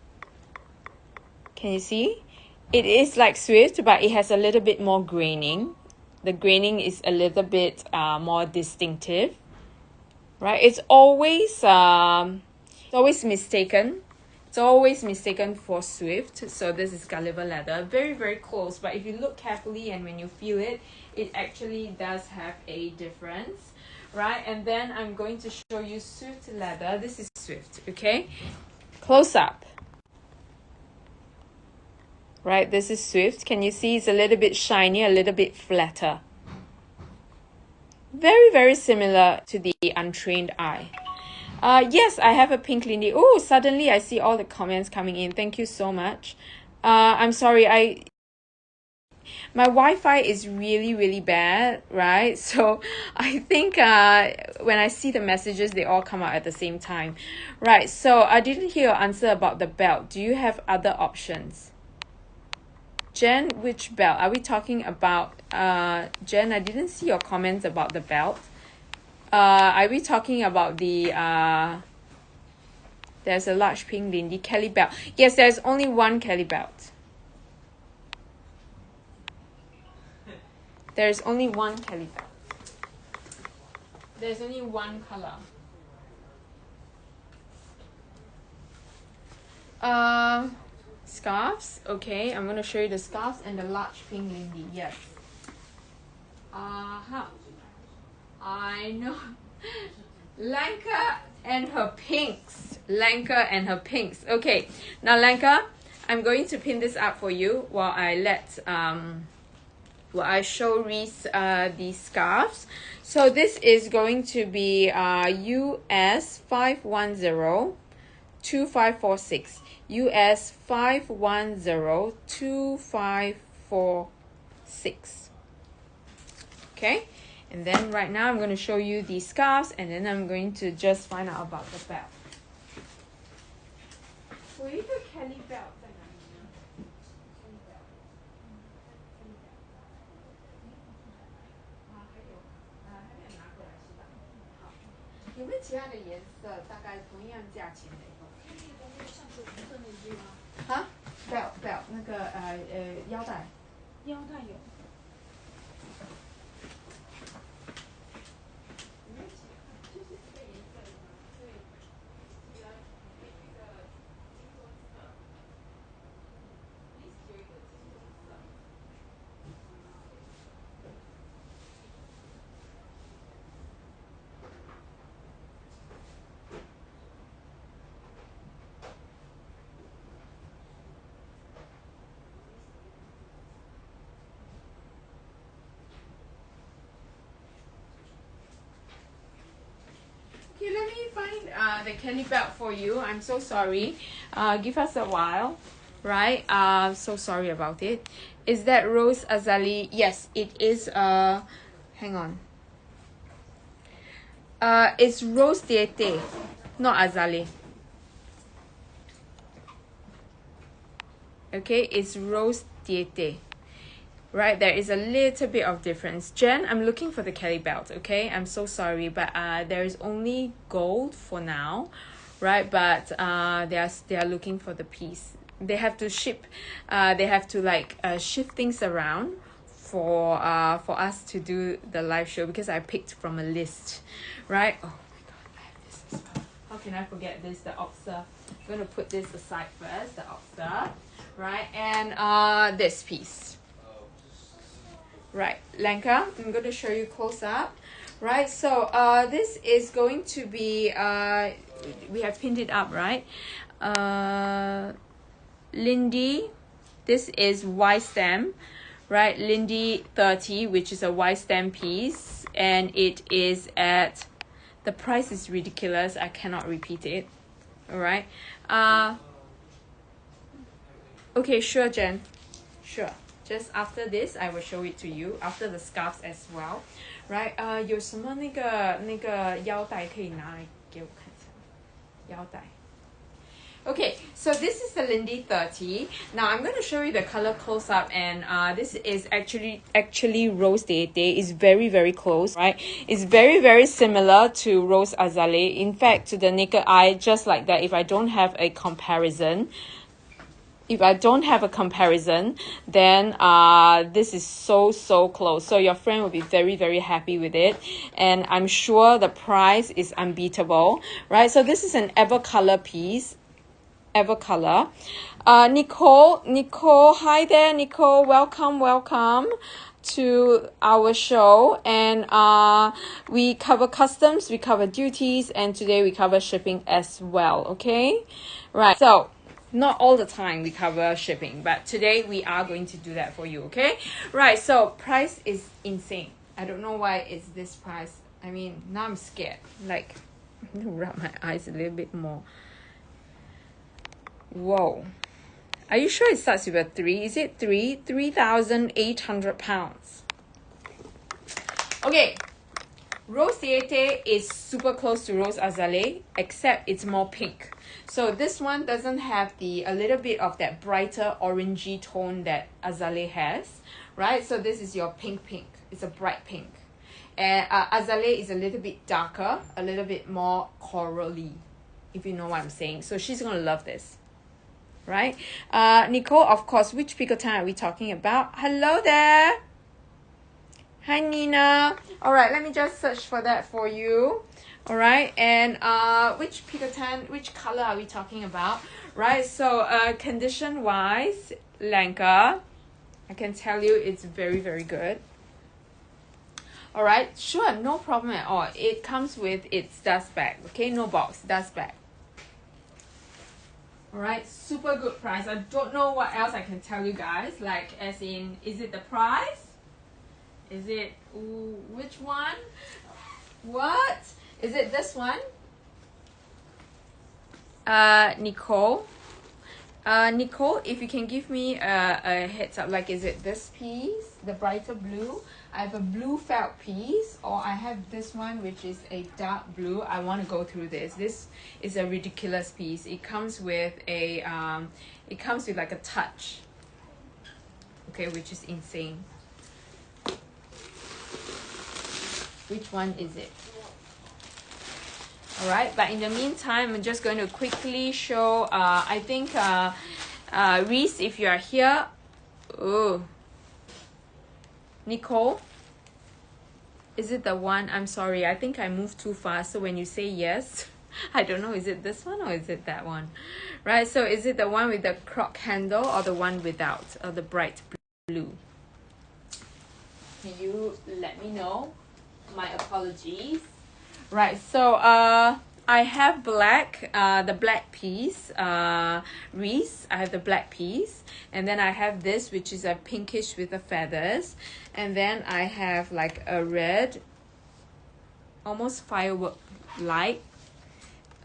A: Can you see? It is like Swift, but it has a little bit more graining. The graining is a little bit more distinctive, right? It's always mistaken. It's always mistaken for Swift. So this is Gulliver leather. Very, very close. But if you look carefully and when you feel it, it actually does have a difference, right? And then I'm going to show you Swift leather. This is Swift, okay? Close up. Right, this is Swift. Can you see it's a little bit shiny, a little bit flatter? Very, very similar to the untrained eye. Yes, I have a pink Lindy. Oh, suddenly I see all the comments coming in. Thank you so much. I'm sorry, my Wi-Fi is really, really bad, right? So I think when I see the messages, they all come out at the same time. Right, so I didn't hear your answer about the belt. Do you have other options? Jen, which belt? Are we talking about, Jen, I didn't see your comments about the belt. Are we talking about the, there's a large pink Lindy Kelly belt. Yes, there's only one Kelly belt. There's only one Kelly belt. There's only one color. Scarves. Okay, I'm going to show you the scarves and the large pink Lindy. Yes. I know. Lanka and her pinks. Lanka and her pinks. Okay, now Lanka, I'm going to pin this up for you while I show Reese these scarves. So this is going to be US 5102546. US 5102546. Okay, and then right now I'm going to show you the scarves, and then I'm going to just find out about the belt. 我一个 Kelly belt 在哪里呢？ Kelly belt， 还有还没有拿过来是吧？好，有没有其他的颜色？大概同样价钱的？上次红色那件吗？啊 ，belt 那个腰带。腰带有。let me find the Kelly belt for you. I'm so sorry. Give us a while, right? So sorry about it. Is that Rose Azali? Yes, it is. Hang on. It's Rose Diete, not Azali. Okay, it's Rose Diete. Right, there is a little bit of difference. Jen, I'm looking for the Kelly belt, okay? I'm so sorry, but there is only gold for now, right? But they are looking for the piece. They have to ship, they have to like shift things around for us to do the live show, because I picked from a list, right? Oh my god, I have this as well. How can I forget this? The Oxer. I'm gonna put this aside first, the Oxer, right? And this piece. Right, Lanka, I'm going to show you close up. Right, so this is going to be, we have pinned it up, right? Lindy, this is Y stem, right? Lindy 30, which is a Y stem piece, and it is at, the price is ridiculous. I cannot repeat it. All right. Okay, sure, Jen. Sure. Just after this, I will show it to you. After the scarves as well, right? 有什么那个腰带可以拿来给我看一下？腰带。Okay, so this is the Lindy 30. Now I'm going to show you the color close up, and this is actually Rose Diete. It's very close, right? It's very similar to Rose Azale. In fact, to the naked eye, just like that. If I don't have a comparison, then this is so close. So your friend will be very happy with it, and I'm sure the price is unbeatable, right? So this is an Evercolor piece. Evercolor. Nicole, hi there, Nicole. Welcome to our show. And we cover customs, we cover duties, and today we cover shipping as well. Okay, right? So not all the time we cover shipping, but today we are going to do that for you. Okay, right? So price is insane. I don't know why it's this price. I mean, now I'm scared. Like, I'm gonna rub my eyes a little bit more. Whoa, are you sure it starts with a 3? Is it 3,800 pounds? Okay, Rose Diete is super close to Rose Azale, except it's more pink. So this one doesn't have a little bit of that brighter orangey tone that Azale has, right? So this is your pink. It's a bright pink. And Azale is a little bit darker, a little bit more corally, if you know what I'm saying. So she's gonna love this. Right? Nicole, of course, which picotin are we talking about? Hello there. Hi, Nina. All right, let me just search for that for you. All right, and which picotin, which color are we talking about? Right, so condition-wise, Lanka, I can tell you it's very good. All right, sure, no problem at all. It comes with its dust bag, okay? No box, dust bag. Alright, super good price. I don't know what else I can tell you guys. Like, as in, is it the price? Is it, which one? What? Is it this one? Nicole? Nicole, if you can give me a heads up, like, is it this piece, the brighter blue? I have a blue felt piece, or I have this one, which is a dark blue. I want to go through this. This is a ridiculous piece. It comes with a, it comes with like a touch, okay, which is insane. Which one is it? All right, but in the meantime, I'm just going to quickly show, I think, Reese, if you are here, oh, Nicole, is it the one? I'm sorry, I think I moved too fast, so when you say yes, I don't know, is it this one or is it that one? Right, so is it the one with the croc handle or the one without, or the bright blue? Can you let me know? My apologies. Right, so I have black, the black piece, Reese, I have the black piece, and then I have this, which is a pinkish with the feathers, and then I have like a red, almost firework light,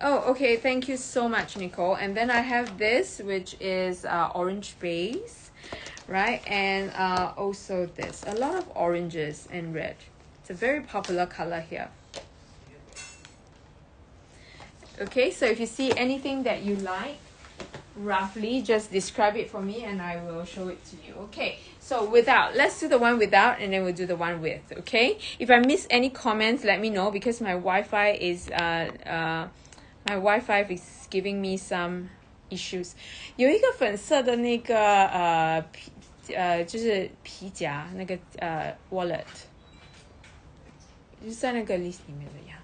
A: Oh, okay. Thank you so much, Nicole. And then I have this, which is orange base, right? And also this. A lot of oranges and red. It's a very popular color here. Okay, so if you see anything that you like, roughly just describe it for me and I will show it to you. Okay, so without, let's do the one without and then we'll do the one with. Okay, if I miss any comments, let me know, because my Wi-Fi is giving me some issues. 有一个粉色的那个就是皮夹那个wallet， 就是在那个 list 里面的呀。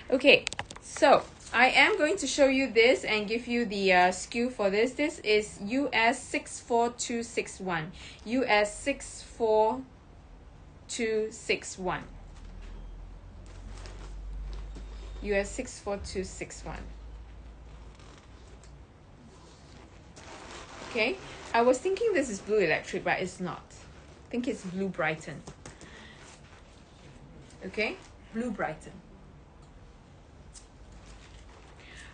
A: Okay, so I am going to show you this and give you the SKU for this. This is US 64261. US 64261. US 64261. Okay, I was thinking this is Blue Electric, but it's not. I think it's Blue Brighton. Okay, Blue Brighton.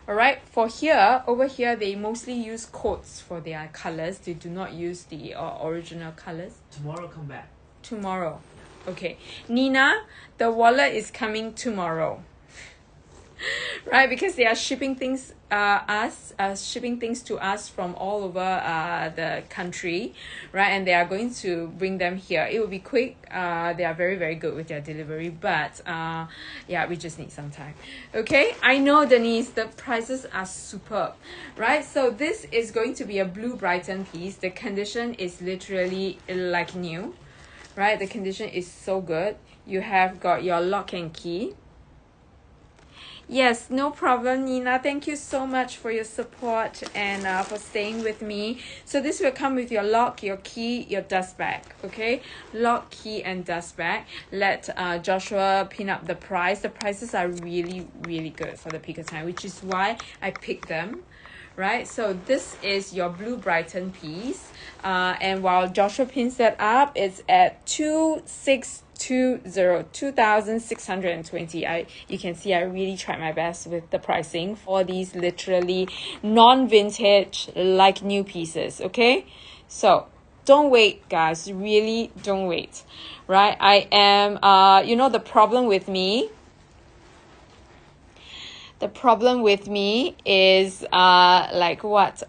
A: Alright, for here, over here, they mostly use coats for their colors. They do not use the original colors.
B: Tomorrow come back.
A: Tomorrow. Okay. Nina, the wallet is coming tomorrow. Right, because they are shipping things shipping things to us from all over the country, right? And they are going to bring them here. It will be quick. They are very, very good with their delivery, but yeah, we just need some time. Okay, I know, Denise, the prices are superb, right? So this is going to be a Blue Brighton piece. The condition is literally like new, right? The condition is so good. You have got your lock and key. Yes, no problem, Nina. Thank you so much for your support and for staying with me. So this will come with your lock, your key, your dust bag, okay? Lock, key, and dust bag. Let Joshua pin up the price. The prices are really, really good for the Picotin, which is why I picked them. Right, so this is your Blue Brighton piece, and while Joshua pins that up, it's at 2620. You can see I really tried my best with the pricing for these literally non-vintage, like new pieces. Okay, so don't wait, guys. Really, don't wait. Right, I am. You know, the problem with me. The problem with me is like what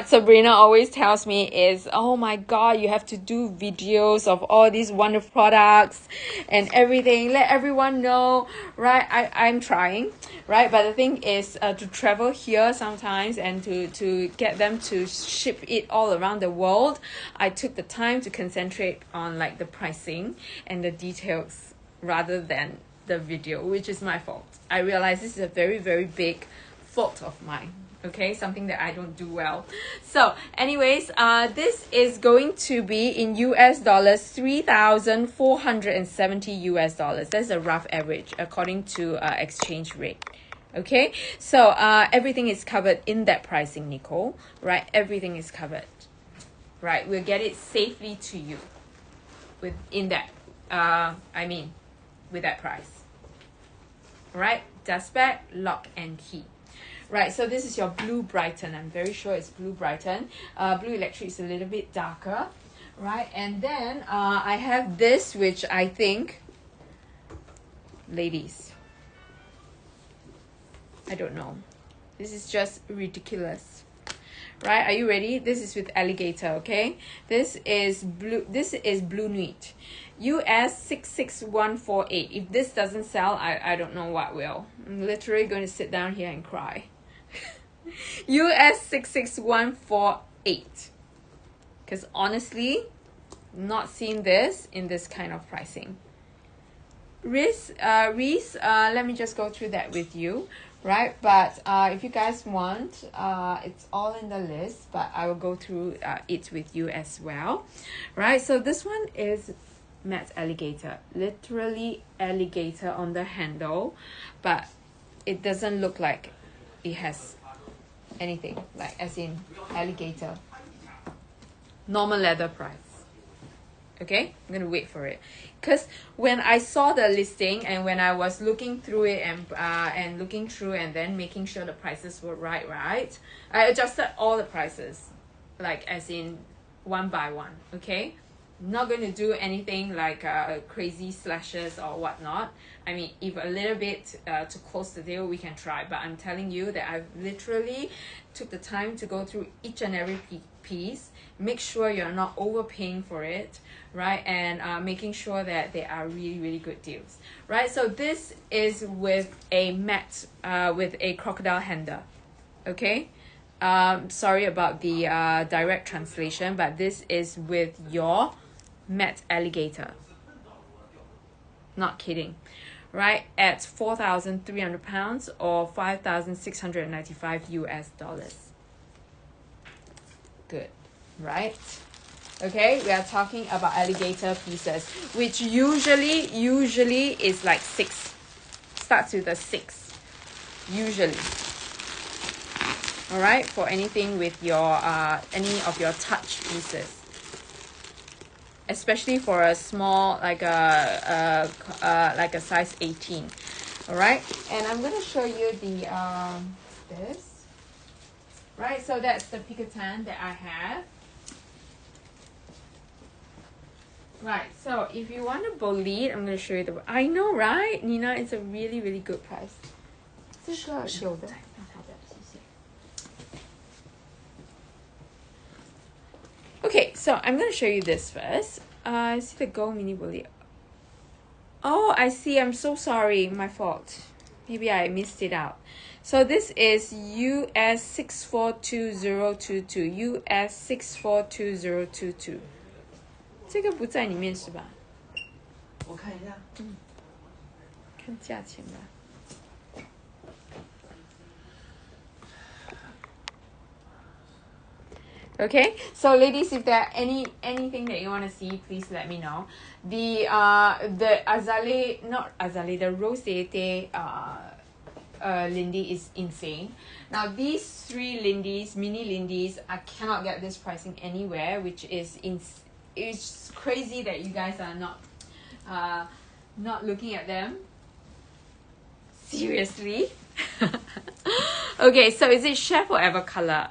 A: Sabrina always tells me is, oh my god, you have to do videos of all these wonderful products and everything, let everyone know, right? I'm trying, right? But the thing is to travel here sometimes and to get them to ship it all around the world, I took the time to concentrate on like the pricing and the details rather than the video, which is my fault. I realize this is a very, very big fault of mine. Okay, something that I don't do well. So anyways, this is going to be in US dollars, 3,470 US dollars. That's a rough average according to exchange rate. Okay, so everything is covered in that pricing, Nicole, right? Everything is covered, right? We'll get it safely to you within that with that price. Right, dust bag, lock and key. Right, so this is your Blue Brighton. I'm very sure it's Blue Brighton. Blue Electric is a little bit darker, right? And then I have this, which I think, ladies, I don't know. This is just ridiculous. Right, are you ready? This is with alligator, okay? This is Blue Nuit. US 66148. If this doesn't sell, I don't know what will. I'm literally going to sit down here and cry. US 66148. Because honestly, not seen this in this kind of pricing. Reese, let me just go through that with you. Right, but if you guys want, it's all in the list, but I will go through it with you as well. Right, so this one is matte alligator, literally alligator on the handle, but it doesn't look like it has anything, like as in alligator. Normal leather price. Okay, I'm gonna wait for it, because when I saw the listing and when I was looking through it and looking through and then making sure the prices were right, I adjusted all the prices, like as in one by one. Okay, not going to do anything like crazy slashes or whatnot. I mean, if a little bit to close the deal, we can try, but I'm telling you that I've literally took the time to go through each and every piece, make sure you're not overpaying for it, right? And making sure that they are really, really good deals, right? So this is with a matte, with a crocodile handle, okay? Sorry about the direct translation, but this is with your matte alligator. Not kidding, right? At 4,300 pounds or 5,695 US dollars. Good, right? Okay, we are talking about alligator pieces, which usually is like 6, starts with a 6, usually. All right, for anything with your any of your touch pieces, especially for a small, like a size 18. All right, and I'm gonna show you the this. Right, so that's the Picotan that I have. Right, so if you want to believe, I'm going to show you the... I know, right? Nina, it's a really, really good price. 这个有的。Okay, so I'm going to show you this first. See the gold mini bully. Oh, I see. I'm so sorry. My fault. Maybe I missed it out. So this is US 642022. US 642022. 这个不在里面是吧？
B: 我看一下。
A: 看价钱吧。Okay, so ladies, if there are anything that you want to see, please let me know. The azale, not azale, the rose d'ete Lindy is insane. Now these 3 Lindies, mini Lindies, I cannot get this pricing anywhere, which is it's crazy that you guys are not looking at them. Seriously. Okay, so is it chef or ever color?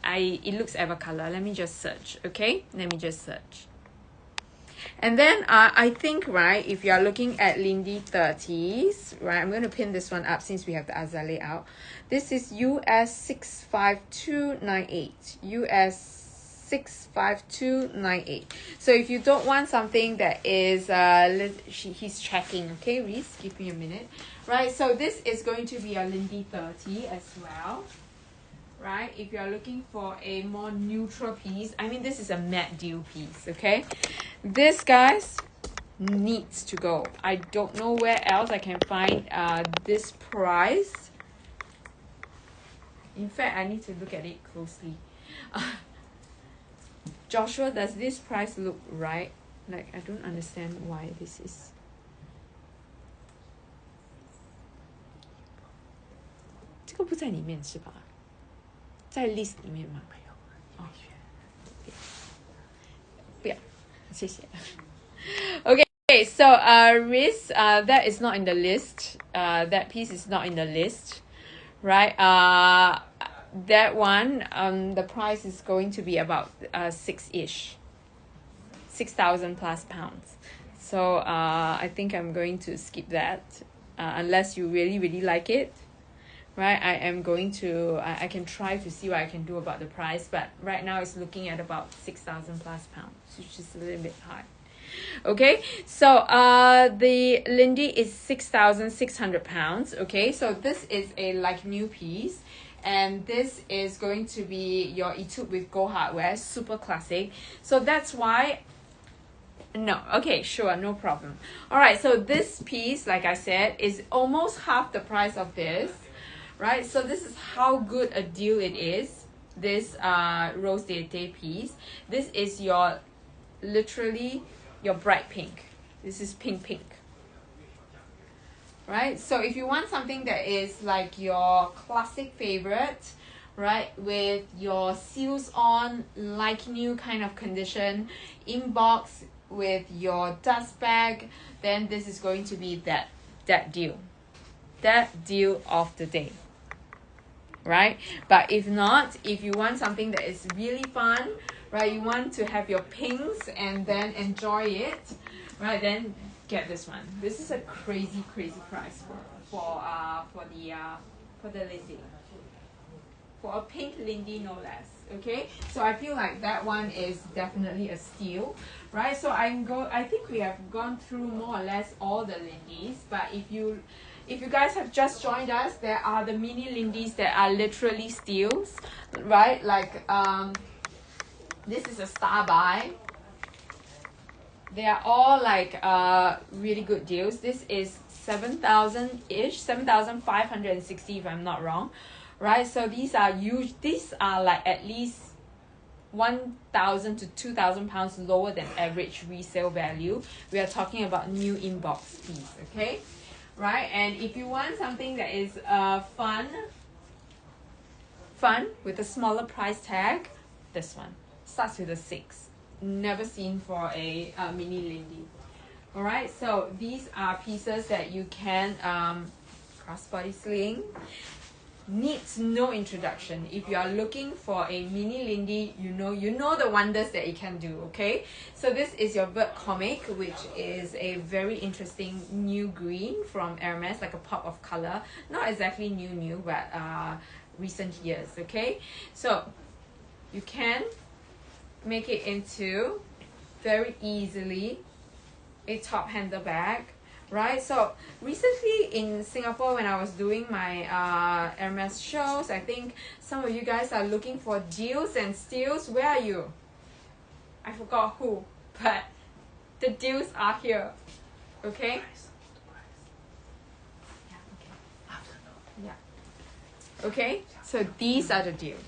A: It looks ever color. Let me just search. Okay, let me just search. And then I think, right, if you are looking at Lindy 30s, right, I'm going to pin this one up since we have the azale out. This is US 65298. US 65298. So if you don't want something that is he's checking, okay, Reese, give me a minute. Right, so this is going to be a Lindy 30 as well, right? If you're looking for a more neutral piece, I mean, this is a matte deal piece, okay? This, guys, needs to go. I don't know where else I can find this price. In fact, I need to look at it closely. Joshua, does this price look right? Like, I don't understand why this is. This 不在里面是吧？在 list 里面吗？哦，不要，谢谢。Okay, so Riz, that is not in the list. That piece is not in the list, right? That one, the price is going to be about 6-ish, 6,000 plus pounds. So I think I'm going to skip that, unless you really like it, right? I am going to, I can try to see what I can do about the price, but right now it's looking at about 6,000 plus pounds, which is a little bit high. Okay, so the Lindy is 6,600 pounds. Okay, so this is a like new piece. And this is going to be your etude with gold hardware, super classic. So that's why, no, okay, sure, no problem. All right, so this piece, like I said, is almost half the price of this, right? So this is how good a deal it is, this Rose d'Ete piece. This is your, literally, your bright pink. This is pink. Right, so if you want something that is like your classic favorite, right, with your seals on, like new kind of condition, inbox, with your dust bag, then this is going to be that deal of the day, right? But if not, if you want something that is really fun, right, you want to have your pinks and then enjoy it, right, then get this one. This is a crazy price for the Lindy, for a pink Lindy no less. Okay, so I feel like that one is definitely a steal, right? So I think we have gone through more or less all the Lindies, but if you guys have just joined us, there are the mini Lindies that are literally steals, right? Like this is a star buy. They are all like really good deals. This is 7,000-ish, 7,560 if I'm not wrong, right? So these are like at least 1,000 to 2,000 pounds lower than average resale value. We are talking about new inbox piece, okay? Right? And if you want something that is fun with a smaller price tag, this one starts with a 6. Never seen for a mini Lindy. All right, so these are pieces that you can crossbody sling. Needs no introduction. If you are looking for a mini Lindy, you know the wonders that it can do. Okay, so this is your bird comic, which is a very interesting new green from Hermès, like a pop of color. Not exactly new, but recent years. Okay, so you can make it into very easily a top handle bag, right? So recently in Singapore, when I was doing my Hermès shows, I think some of you guys are looking for deals and steals. Where are you? I forgot who, but the deals are here. Okay? Yeah. Okay, so these are the deals.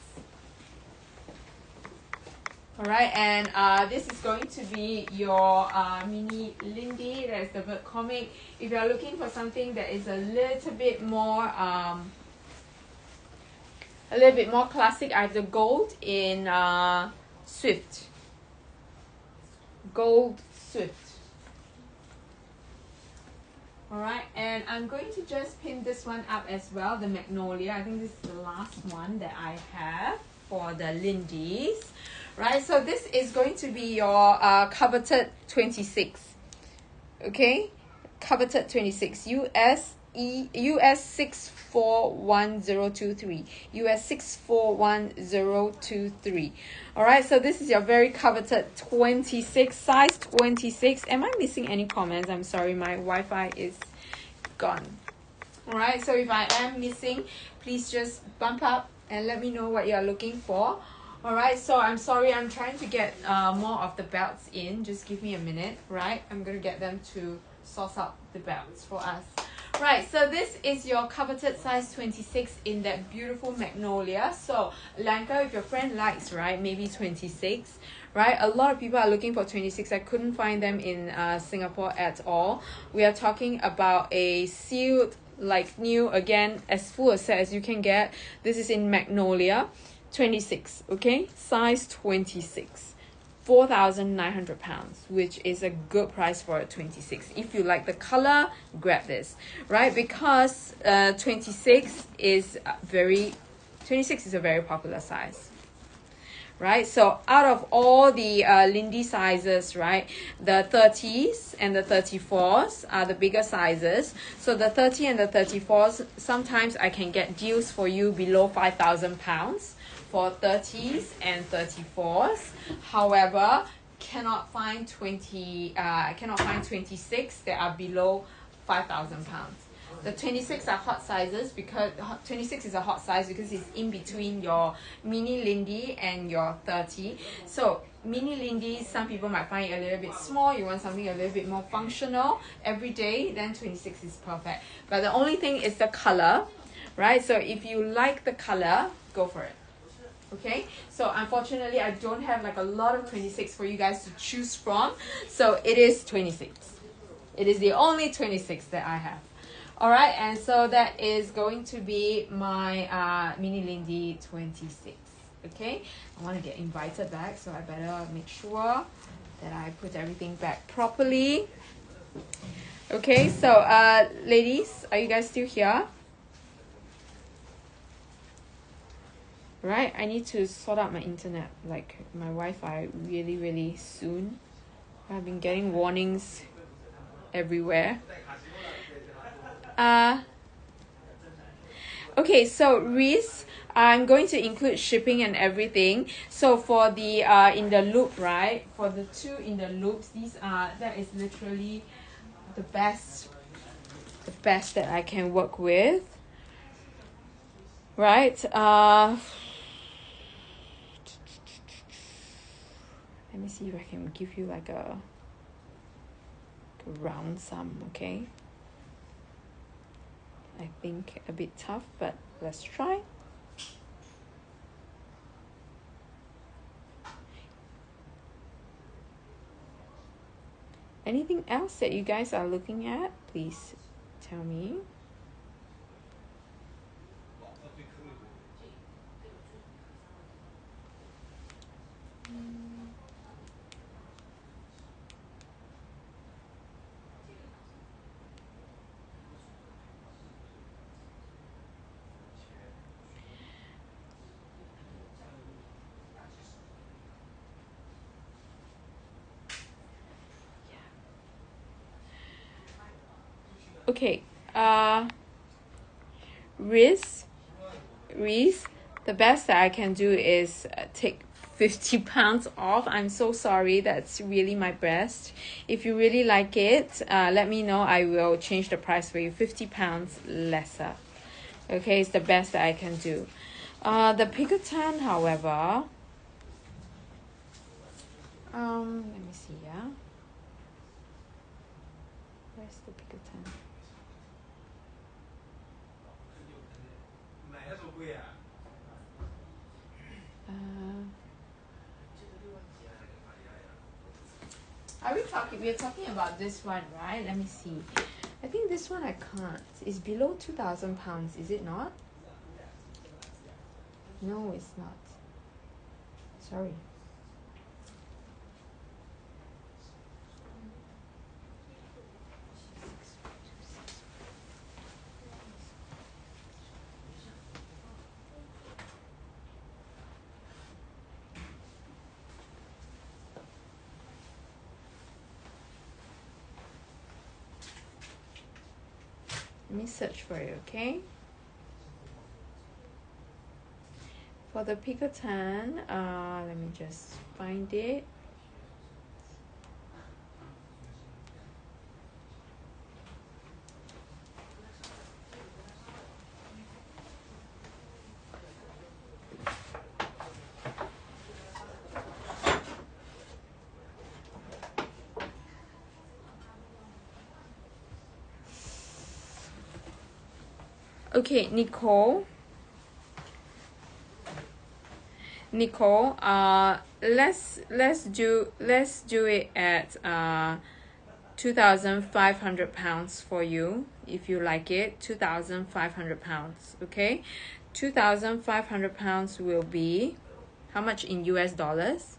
A: Alright, and this is going to be your mini Lindy. That's the bird comic. If you're looking for something that is a little bit more classic, I have the gold in Swift. Gold Swift. Alright, and I'm going to just pin this one up as well, the Magnolia. I think this is the last one that I have for the Lindies. Right, so this is going to be your coveted 26. Okay, coveted 26 US 641023, US 641023. All right, so this is your very coveted 26, size 26. Am I missing any comments? I'm sorry, my Wi-Fi is gone. All right, so if I am missing, please just bump up and let me know what you are looking for. Alright, so I'm sorry, I'm trying to get more of the belts in. Just give me a minute, right? I'm going to get them to source out the belts for us. Right, so this is your coveted size 26 in that beautiful Magnolia. So, Lanka, if your friend likes, right, maybe 26, right? A lot of people are looking for 26. I couldn't find them in Singapore at all. We are talking about a sealed, like new, again, as full a set as you can get. This is in Magnolia. 26, okay, size 26, 4,900 pounds, which is a good price for a 26. If you like the color, grab this, right? Because 26 is a very popular size, right? So out of all the Lindy sizes, right, the 30s and the 34s are the bigger sizes. So the 30 and the 34s, sometimes I can get deals for you below 5,000 pounds for 30s and 34s. However, cannot find 26 that are below 5,000 pounds. The 26 are hot sizes because 26 is a hot size because it's in between your mini Lindy and your 30. So mini Lindy, some people might find it a little bit small. You want something a little bit more functional every day, then 26 is perfect. But the only thing is the color, right? So if you like the color, go for it. Okay, so unfortunately I don't have like a lot of 26 for you guys to choose from, so it is 26. It is the only 26 that I have. All right, and so that is going to be my mini Lindy 26. Okay, I want to get invited back, so I better make sure that I put everything back properly. Okay, so ladies, are you guys still here? Right, I need to sort out my internet, like my Wi-Fi, really soon. I've been getting warnings everywhere. Okay, so Reese, I'm going to include shipping and everything. So for the in the loop, right? For the 2 in the loops, that is literally the best that I can work with. Right? Let me see if I can give you like a round sum, okay? I think a bit tough, but let's try. Anything else that you guys are looking at? Please tell me. Okay, Reese, the best that I can do is take 50 pounds off. I'm so sorry, that's really my best. If you really like it, let me know. I will change the price for you, 50 pounds lesser. Okay, it's the best that I can do. The Pinkerton, however, let me see, yeah. Where's the Pinkerton? We're talking about this one, right? Let me see. I think this one I can't. It's below 2,000 pounds, is it not? No, it's not. Sorry. Let me search for it, okay? For the Pinkerton, let me just find it. Okay, Nicole, let's do it at 2,500 pounds for you, if you like it. 2,500 pounds, okay? 2,500 pounds will be how much in US dollars?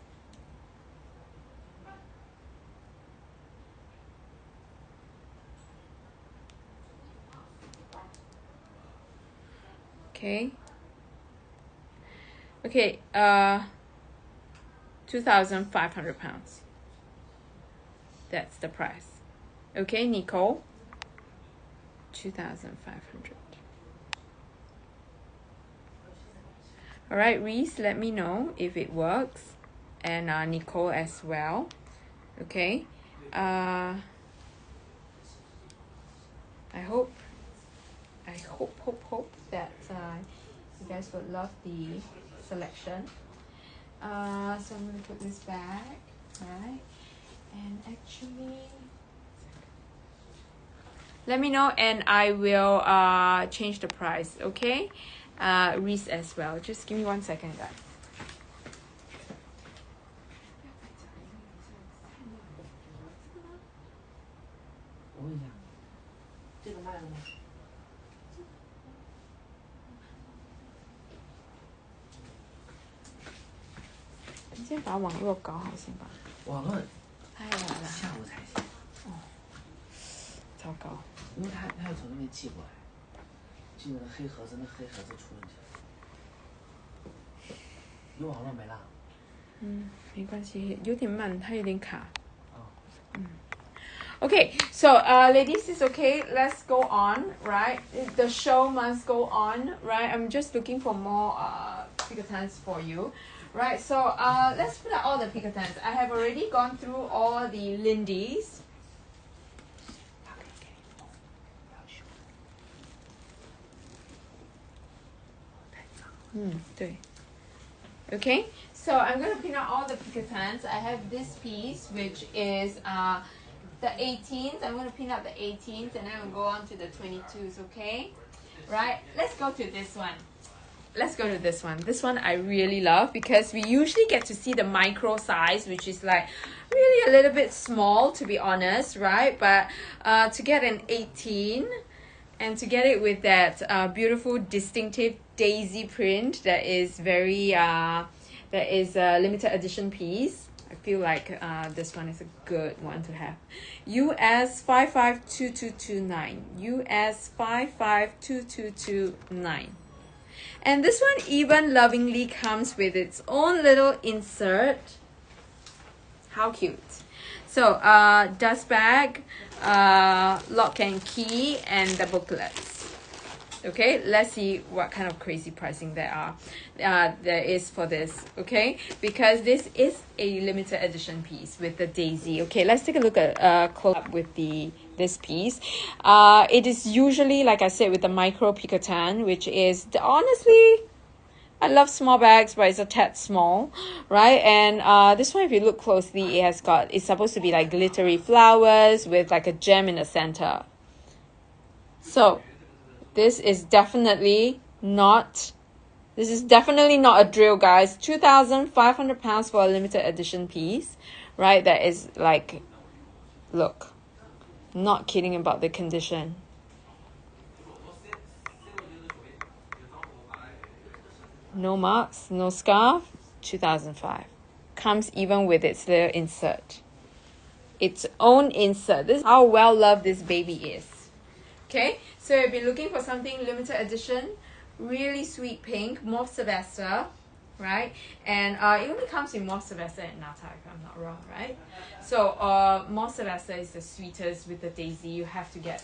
A: Okay. Okay, 2,500 pounds. That's the price. Okay, Nicole? 2,500. All right, Reese, let me know if it works. And Nicole as well. Okay. I hope that you guys would love the selection. So I'm gonna put this back, right? And actually, let me know and I will change the price, okay? Reese as well. Just give me 1 second, guys.
B: 我问一下，这个卖了吗？
A: 你先把网络搞好先吧。
B: 网络
A: 了。
B: 下午才行。
A: 糟糕。
B: 因为他要从那边寄过来，寄那个黑盒子，那黑盒子出问题了。有网络没啦？
A: 没关系，有点慢，它有点卡。
B: 哦。
A: Okay, so ladies, it's okay. Let's go on, right? The show must go on, right? I'm just looking for more picotens for you, right? So let's put out all the picotens. I have already gone through all the Lindies. 对。Okay, so I'm going to pin out all the picotens. I have this piece, which is the 18th. I'm going to pin out the 18th, and then we'll go on to the 22s, okay? Right, let's go to this one. Let's go to this one. This one I really love because we usually get to see the micro size, which is like really a little bit small, to be honest, right? But to get an 18 and to get it with that beautiful distinctive daisy print that is very that is a limited edition piece, I feel like this one is a good one to have. US 552229. US 552229. And this one even lovingly comes with its own little insert. How cute. So dust bag, lock and key, and the booklets. Okay, let's see what kind of crazy pricing there is for this. Okay, because this is a limited edition piece with the daisy. Okay, let's take a look at close up with this piece. It is usually, like I said, with the micro picotin, which is honestly, I love small bags, but it's a tad small, right? And this one, if you look closely, it's supposed to be like glittery flowers with like a gem in the center. So this is definitely not a drill, guys. 2,500 pounds for a limited edition piece, right? That is like, look, not kidding about the condition. No marks, no scarf, 2005. Comes even with its little insert. Its own insert. This is how well loved this baby is. Okay, so if you're looking for something limited edition, really sweet pink, Mauve Sylvester, right? And it only comes in Mauve Sylvester and Nata, if I'm not wrong, right? So Mauve Sylvester is the sweetest with the daisy. You have to get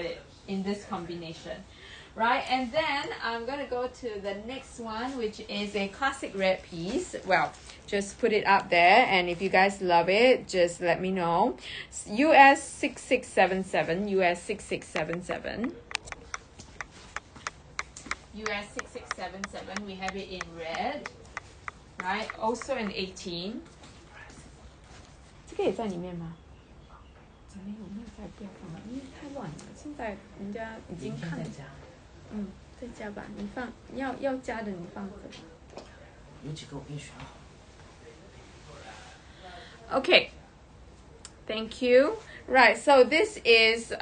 A: it in this combination. Right, and then I'm going to go to the next one, which is a classic red piece. Well, just put it up there, and if you guys love it, just let me know. US 6677, US 6677. US 6677, we have it in red, right? Also in 18. 这个也在里面吗？没有在，不要放了，因为太乱了。现在人家已经看了。再加吧，你放要加的你放着。
B: 有几个我给你选好。
A: Okay, thank you. Right, so this is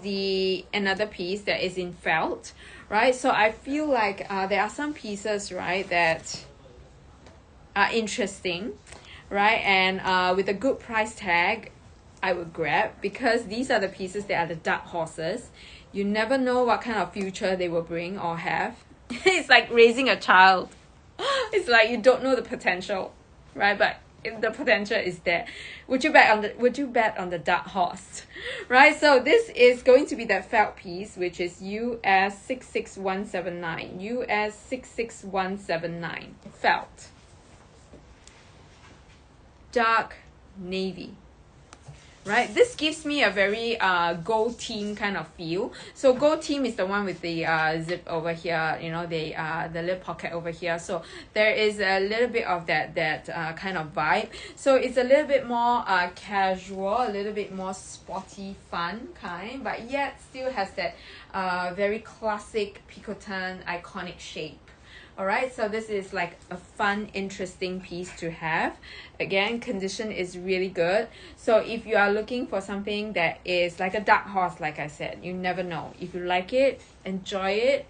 A: the another piece that is in felt, right? So I feel like there are some pieces, right, that are interesting, right? And with a good price tag, I would grab, because these are the pieces that are the dark horses. You never know what kind of future they will bring or have. It's like raising a child. It's like you don't know the potential, right? But if the potential is there. Would you bet on the dark horse? Right? So this is going to be that felt piece, which is US 66179. US 66179. Felt. Dark navy. Right, this gives me a very gold team kind of feel. So gold team is the one with the zip over here, you know, the little pocket over here. So there is a little bit of that kind of vibe. So it's a little bit more casual, a little bit more sporty, fun kind, but yet still has that very classic picotin iconic shape. Alright, so this is like a fun, interesting piece to have. Again, condition is really good. So if you are looking for something that is like a dark horse, like I said, you never know. If you like it, enjoy it,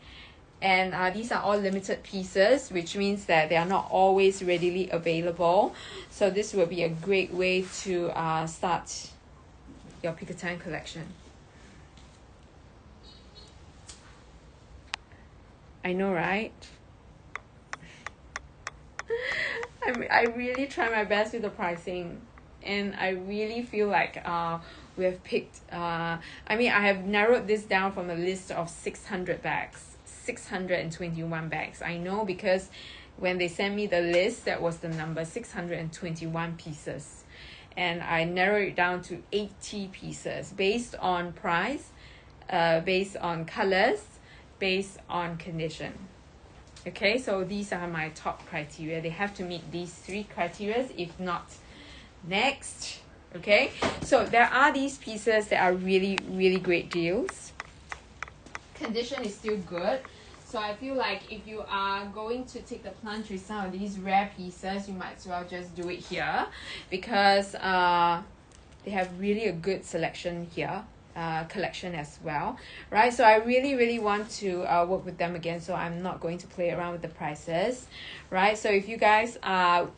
A: And these are all limited pieces, which means that they are not always readily available. So this will be a great way to start your Picotin collection. I know, right? I really try my best with the pricing, and I really feel like we have picked I have narrowed this down from a list of 600 bags, 621 bags. I know, because when they sent me the list, that was the number 621 pieces, and I narrowed it down to 80 pieces based on price, based on colors, based on condition. Okay, so these are my top criteria. They have to meet these 3 criteria. If not, next. Okay, so there are these pieces that are really, really great deals. Condition is still good. So I feel like if you are going to take the plunge with some of these rare pieces, you might as well just do it here, because they have really a good selection here. Collection as well, right? So I really want to work with them again, so I'm not going to play around with the prices, right? So if you guys are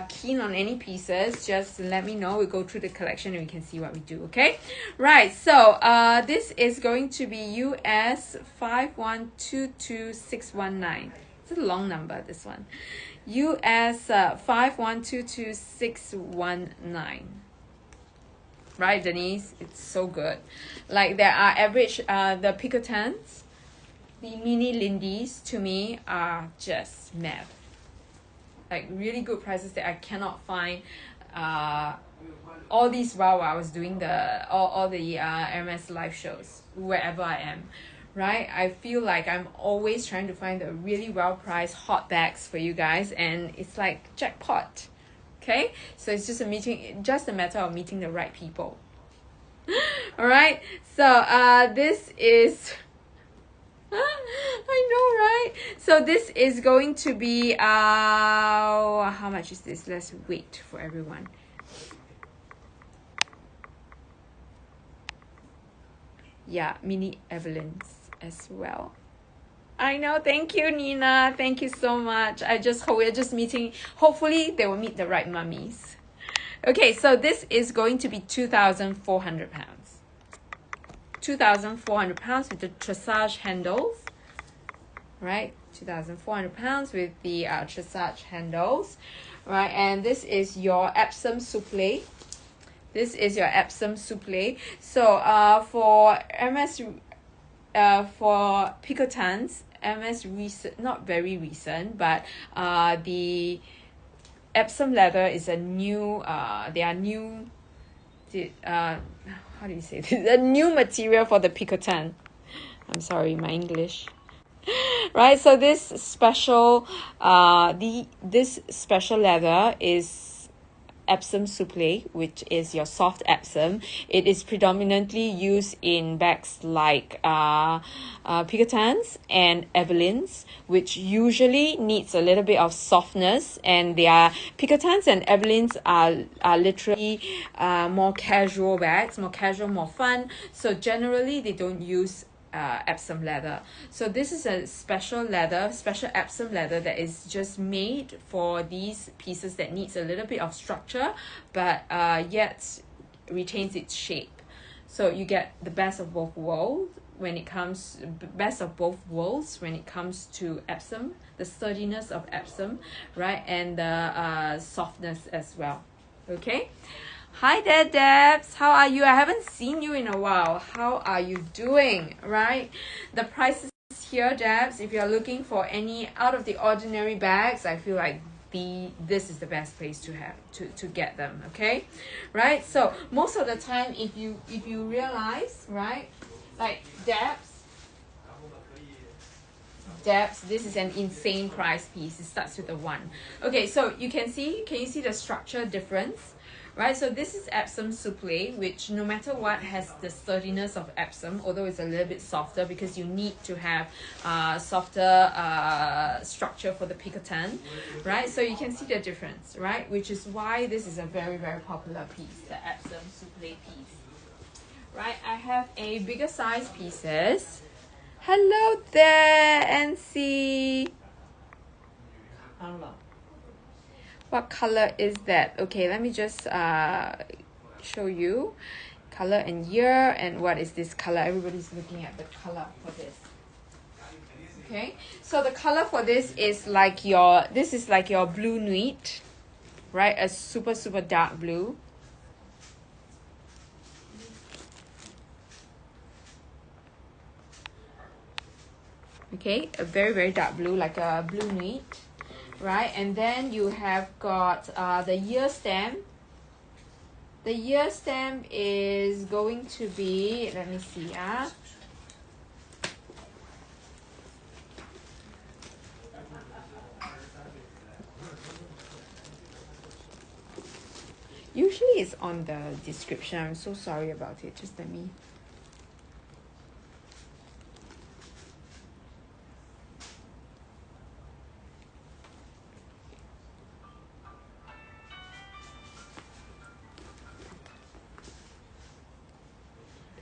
A: keen on any pieces, just let me know. We'll go through the collection and we can see what we do. Okay, right? So this is going to be US 5122619. It's a long number, this one. US 5122619. Right, Denise? It's so good. Like, there are average, the Picotins, the mini Lindies, to me, are just math. Like, really good prices that I cannot find all these while I was doing all the Hermès live shows, wherever I am. Right? I feel like I'm always trying to find the really well-priced hot bags for you guys, and it's like jackpot. Okay, so it's just a matter of meeting the right people. All right, so this is I know, right? So this is going to be how much is this? Let's wait for everyone. Yeah, mini Evelyn's as well. I know. Thank you, Nina. Thank you so much. We're just meeting. Hopefully, they will meet the right mummies. Okay, so this is going to be £2,400. £2,400 with the tressage handles. Right, £2,400 with the tressage handles. Right, and this is your Epsom souffle. This is your Epsom souffle. So for Hermès, for Picotins, Hermès recent, not very recent, but the Epsom leather is a new how do you say this? A new material for the Picotin. I'm sorry, my English. Right, so this special this special leather is Epsom souffle, which is your soft Epsom. It is predominantly used in bags like Picotins and Evelyn's, which usually needs a little bit of softness, and their Picotins and Evelyn's are literally more casual bags, more casual, more fun. So generally they don't use Epsom leather. So this is a special Epsom leather that is just made for these pieces that needs a little bit of structure, but yet retains its shape. So you get the best of both worlds when it comes to Epsom, the sturdiness of Epsom, right, and the softness as well. Okay. Hi there, Debs. How are you? I haven't seen you in a while. How are you doing? Right? The prices here, Debs, if you're looking for any out of the ordinary bags, I feel like this is the best place to have to get them. Okay, right? So most of the time, if you realize, right, like Debs, this is an insane price piece. It starts with a 1. Okay, so can you see the structure difference? Right, so this is Epsom souffle, which no matter what has the sturdiness of Epsom, although it's a little bit softer because you need to have softer structure for the Picotin, right? So you can see the difference, right? Which is why this is a very, very popular piece, the Epsom souffle piece. Right, I have a bigger size pieces. Hello there, NC.
B: Hello.
A: What color is that? Okay, let me just show you color and year. And what is this color? Everybody's looking at the color for this. Okay, so the color for this is like your blue nude, right? A super dark blue. Okay, a very dark blue, like a blue nude, right? And then you have got the year stamp. The year stamp is going to be, let me see, usually it's on the description. I'm so sorry about it. Just let me.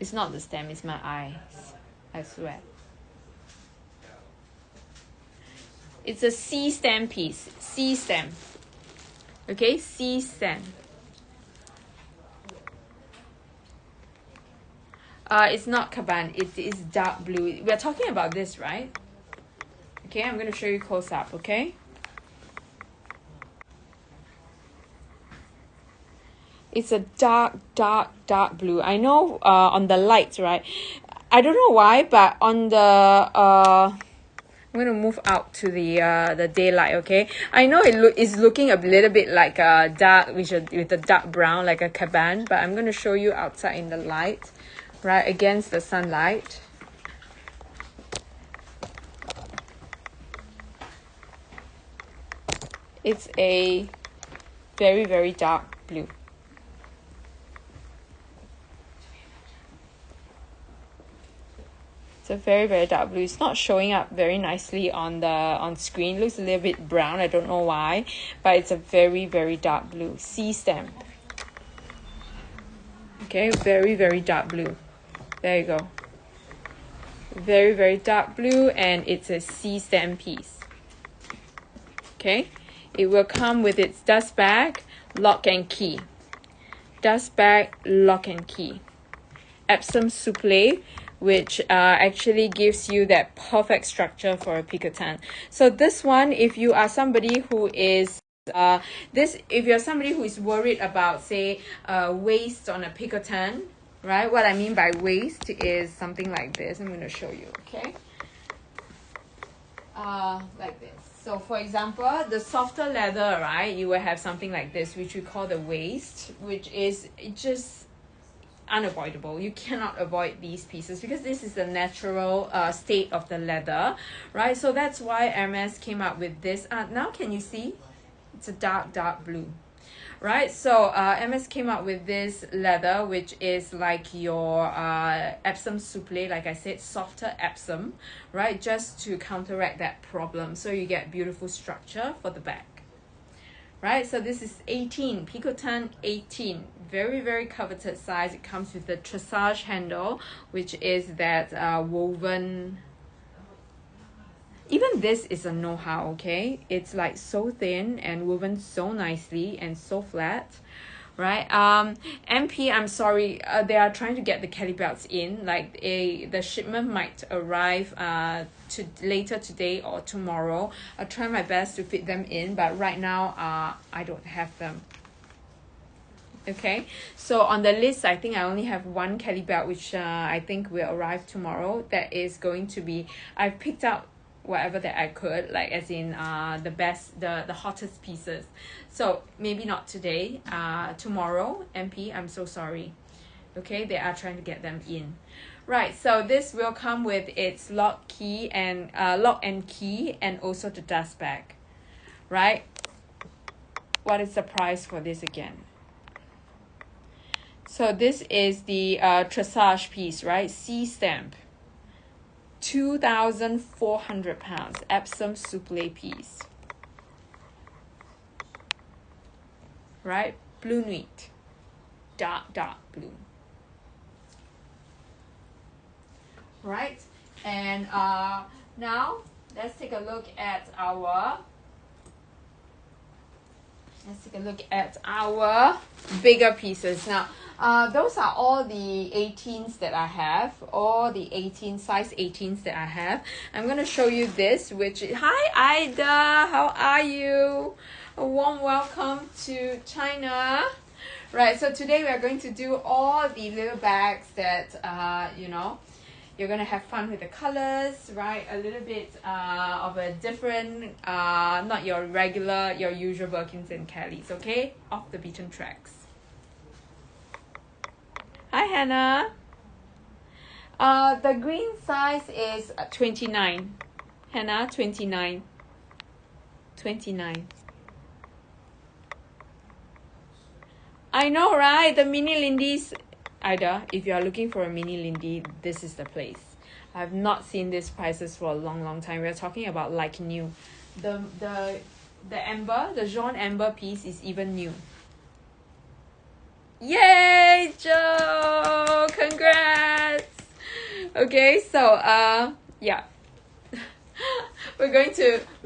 A: It's not the stamp, it's my eyes. I swear. It's a C stamp piece. C stamp. Okay, C stamp. It's not Kaban. It is dark blue. We're talking about this, right? Okay, I'm going to show you close up, okay? It's a dark blue. I know on the lights, right? I don't know why, but on the I'm gonna move out to the daylight, okay? I know it's looking a little bit like a dark with a dark brown, like a caban, but I'm gonna show you outside in the light, right against the sunlight. It's a very dark blue. It's a very dark blue. It's not showing up very nicely on screen. It looks a little bit brown. I don't know why, but it's a very dark blue. C stamp. Okay, very dark blue. There you go. Very dark blue, and it's a C stamp piece. Okay, it will come with its dust bag, lock and key. Dust bag, lock and key. Epsom souffle, which actually gives you that perfect structure for a picotin. So this one, if you are somebody who is if you're somebody who is worried about, say, waist on a picotin, right? What I mean by waist is something like this. I'm going to show you, okay? Like this. So for example, the softer leather, right? You will have something like this, which we call the waist, which is just unavoidable. You cannot avoid these pieces because this is the natural state of the leather, right? So that's why Hermès came up with this. Now can you see? It's a dark blue, right? So Hermès came up with this leather, which is like your Epsom souffle, like I said, softer Epsom, right? Just to counteract that problem, so you get beautiful structure for the back. Right, so this is 18, picotin 18, very coveted size. It comes with the tressage handle, which is that woven. Even this is a know-how, okay? It's like so thin and woven so nicely and so flat, right? MP, I'm sorry, they are trying to get the Kelly belts in. Like the shipment might arrive later today or tomorrow. I'll try my best to fit them in, but right now I don't have them. Okay, so on the list, I think I only have one Kelly belt, which I think will arrive tomorrow. That is going to be, I've picked out whatever that I could, like as in the best, the hottest pieces. So maybe not today, tomorrow. MP, I'm so sorry. Okay, they are trying to get them in. Right, so this will come with its lock and key, and also the dust bag. Right, what is the price for this again? So this is the tressage piece, right? C stamp. 2,400 pounds. Epsom souffle piece. Right? Blue nude. Dark blue. Right? And now let's take a look at our bigger pieces. Now those are all the 18s that I have, all the 18 size 18s that I have. I'm going to show you this, which is, hi Ida, how are you? A warm welcome to China. Right, so today we are going to do all the little bags that you know, you're gonna have fun with the colors, right? A little bit of a different, not your regular, your usual Birkins and Kellys, okay? Off the beaten tracks. Hi, Hannah. The green size is 29. Hannah, 29. 29. I know, right? The mini Lindy's. Ida, if you are looking for a mini Lindy, this is the place. I have not seen these prices for a long time. We're talking about like new. The amber, the jaune amber piece is even new. Yay, Joe! Congrats! Okay, so yeah. We're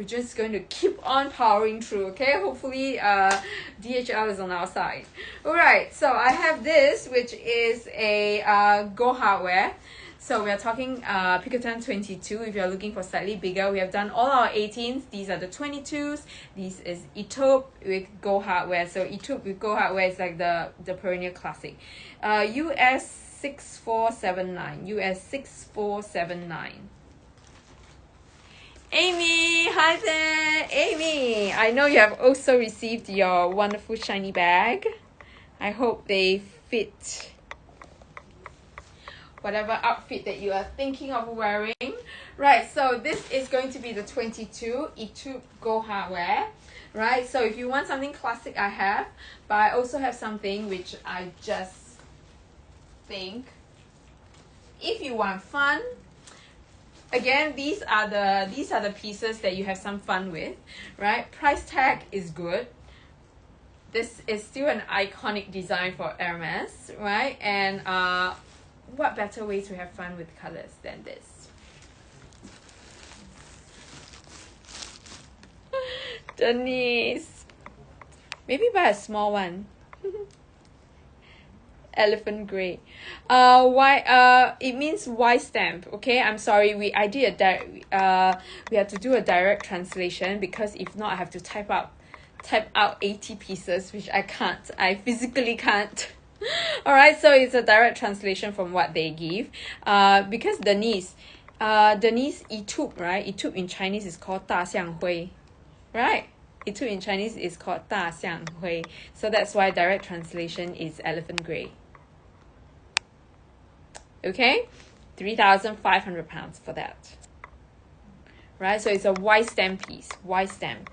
A: just going to keep on powering through, okay? Hopefully DHL is on our side. Alright, so I have this, which is a Go Hardware. So we are talking Picotan 22. If you're looking for slightly bigger, we have done all our 18s. These are the 22s. This is Ethiop with Go Hardware. So Ethiop with Go Hardware is like the perennial classic. US 6479. US 6479. Amy, hi there, Amy. I know you have also received your wonderful shiny bag. I hope they fit whatever outfit that you are thinking of wearing. Right, so this is going to be the 22 Ethiop Go Hardware. Right, so if you want something classic, I have, but I also have something which I just think, if you want fun. Again, these are the pieces that you have some fun with, right? Price tag is good. This is still an iconic design for Hermès, right? And what better way to have fun with colors than this? Denise, maybe buy a small one. Elephant gray. Why? It means Y stamp. Okay, I'm sorry. We had to do a direct translation, because if not, I have to type out 80 pieces, which I can't. I physically can't. All right, so it's a direct translation from what they give. Because Denise, Ethiop, right? Ethiop in Chinese is called 大象灰, right? Ethiop in Chinese is called 大象灰, so that's why direct translation is elephant gray. Okay, 3,500 pounds for that. Right, so it's a Y stamp piece. Y stamp.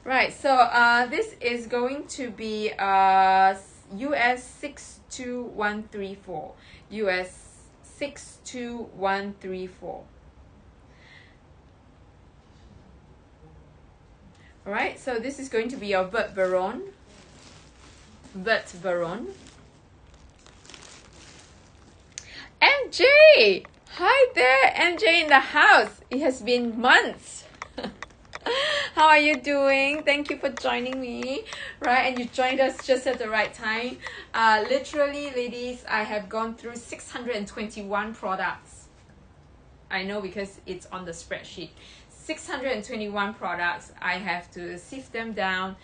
A: Right, so this is going to be US 62134. US 62134. Alright, so this is going to be your Vert Baron. Vert Baron. MJ! Hi there, MJ in the house. It has been months. How are you doing? Thank you for joining me. Right, and you joined us just at the right time. Literally, ladies, I have gone through 621 products. I know, because it's on the spreadsheet. 621 products. I have to sift them down,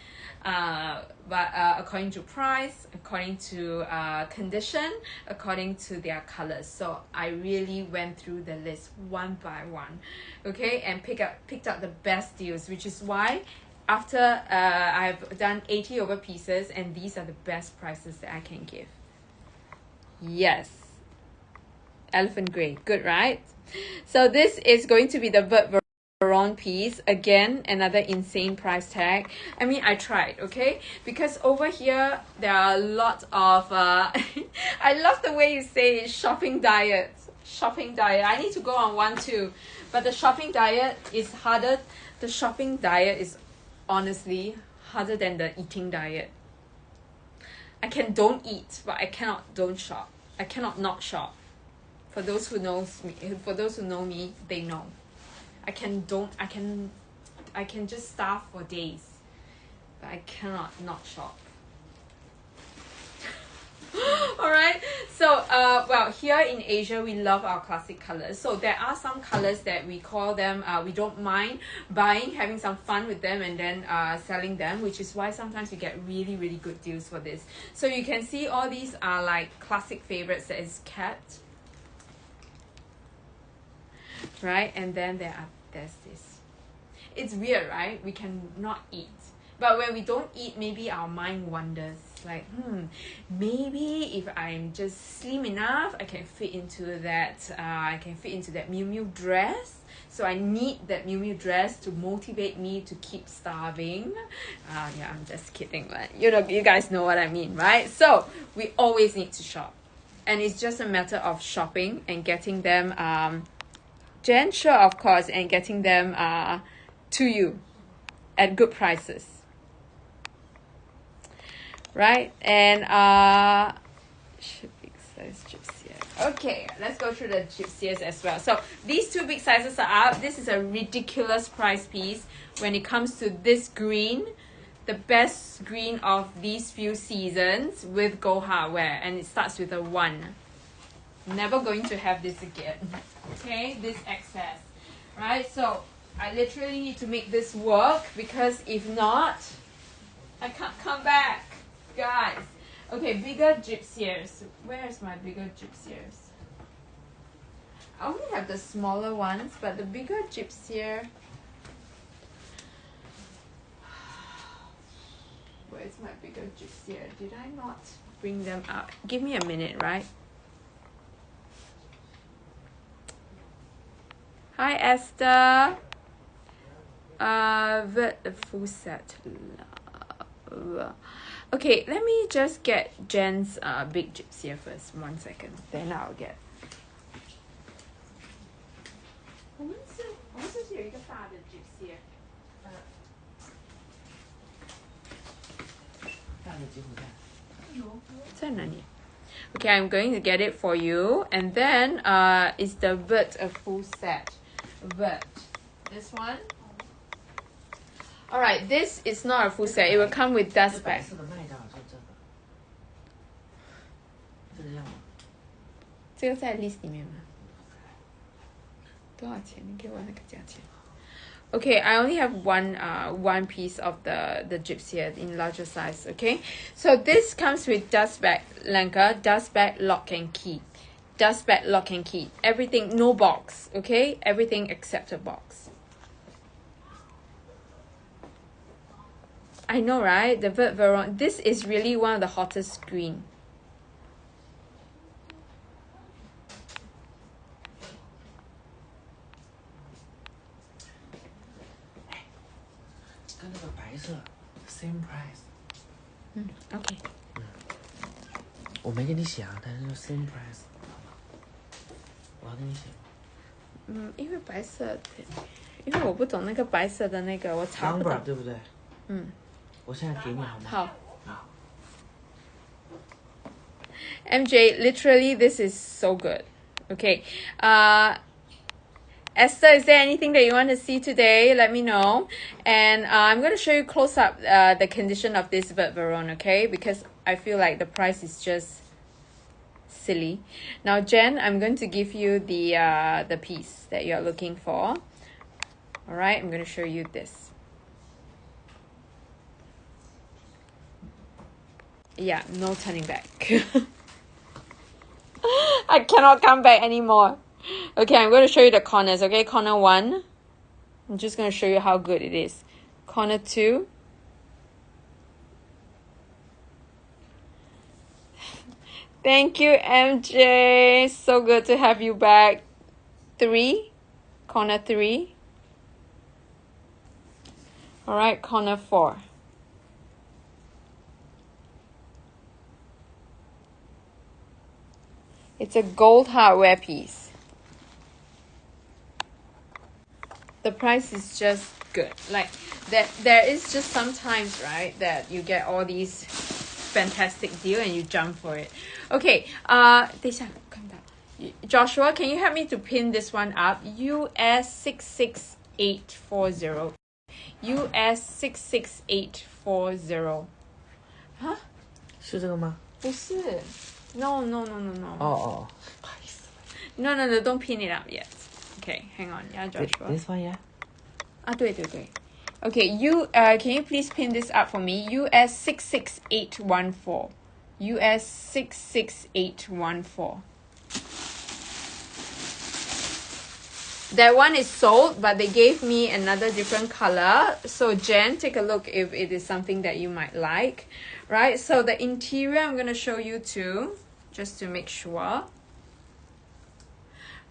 A: but according to price, according to condition, according to their colors. So I really went through the list one by one, okay, and picked out the best deals, which is why after I've done 80 over pieces, and these are the best prices that I can give. Yes, elephant gray, good, right? So this is going to be the Vert Baron piece. Again, another insane price tag. I mean, I tried, okay, because over here there are a lot of I love the way you say it, shopping diet. I need to go on one too, but the shopping diet is harder. The shopping diet is honestly harder than the eating diet. I can don't eat, but I cannot don't shop. I cannot not shop For those who know me, they know. I can just starve for days, but I cannot not shop. All right, so well, here in Asia we love our classic colors. So there are some colors that we call them, we don't mind buying, having some fun with them, and then selling them, which is why sometimes we get really good deals for this. So you can see all these are like classic favorites that is kept, right? And then there's this. It's weird, right? We cannot eat, but when we don't eat, maybe our mind wanders, like, maybe if I'm just slim enough, I can fit into that Miu Miu dress. So I need that Miu Miu dress to motivate me to keep starving. Yeah, I'm just kidding, but you guys know what I mean, right? So we always need to shop, and it's just a matter of shopping and getting them, Jen, sure, of course, and getting them to you at good prices. Right? And big size gypsy. Okay, let's go through the gypsies as well. So these two big sizes are out. This is a ridiculous price piece when it comes to this green, the best green of these few seasons with gold hardware, and it starts with a 1. Never going to have this again. Okay, this excess. Right? So I literally need to make this work, because if not, I can't come back. Guys, okay, bigger gypsies. Where's my bigger gypsies? I only have the smaller ones, but the bigger gypsy. Where's my bigger gypsy? Did I not bring them out? Give me a minute, right? Hi, Esther. The full set. Love. Okay, let me just get Jen's big gypsy first. 1 second, then I'll get. 我们是不是有一个大的 gypsy？
B: 大的吉普赛。
A: 在哪里？ Okay, I'm going to get it for you, and then is the vert a full set? Vert, this one. Alright, this is not a full set. It will come with dust bag. 这个在 list 里面吗？多少钱？你给我那个价钱。Okay, I only have one piece of the gypsy in larger size. Okay, so this comes with dust bag lacquer, dust bag lock and key, dust bag lock and key. Everything, no box. Okay, everything except a box. I know, right? The Vert Veron. This is really one of the hottest green.
B: Same price.
A: Okay.
B: 我没给你写啊，但是 same price。我要给你写。
A: 因为白色，因为我不懂那个白色的那个，我查不懂。
B: Number 对不对？我现在给你好吗？
A: 好。MJ, literally, this is so good. Okay. Esther, is there anything that you want to see today? Let me know. And I'm going to show you close up the condition of this Vert Veron, okay? Because I feel like the price is just silly. Now, Jen, I'm going to give you the piece that you're looking for. All right, I'm going to show you this. Yeah, no turning back. I cannot come back anymore. Okay, I'm going to show you the corners, okay? Corner 1. I'm just going to show you how good it is. Corner 2. Thank you, MJ. So good to have you back. 3. Corner 3. Alright, corner 4. It's a gold hardware piece. The price is just good. Like that, there is just sometimes, right, that you get all these fantastic deal and you jump for it. Okay, 等一下，看不到。Joshua, can you help me to pin this one up? US 66840. US 66840. Huh?
B: 是这个吗？
A: 不是 No. No, don't pin it up yet. Okay, hang on. Yeah, Joshua.
B: This one, yeah?
A: 对。Okay, can you please pin this up for me? US 66814. US 66814. That one is sold, but they gave me another different color. So Jen, take a look if it is something that you might like. Right, so the interior I'm going to show you too, just to make sure.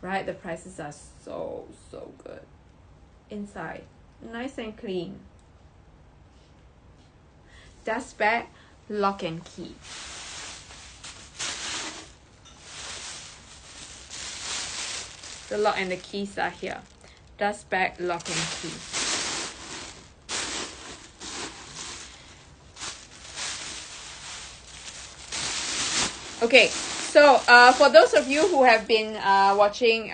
A: Right, the prices are so good. Inside, nice and clean. Dust bag, lock and key. The lock and the keys are here. Dust bag, lock and key. Okay, so for those of you who have been watching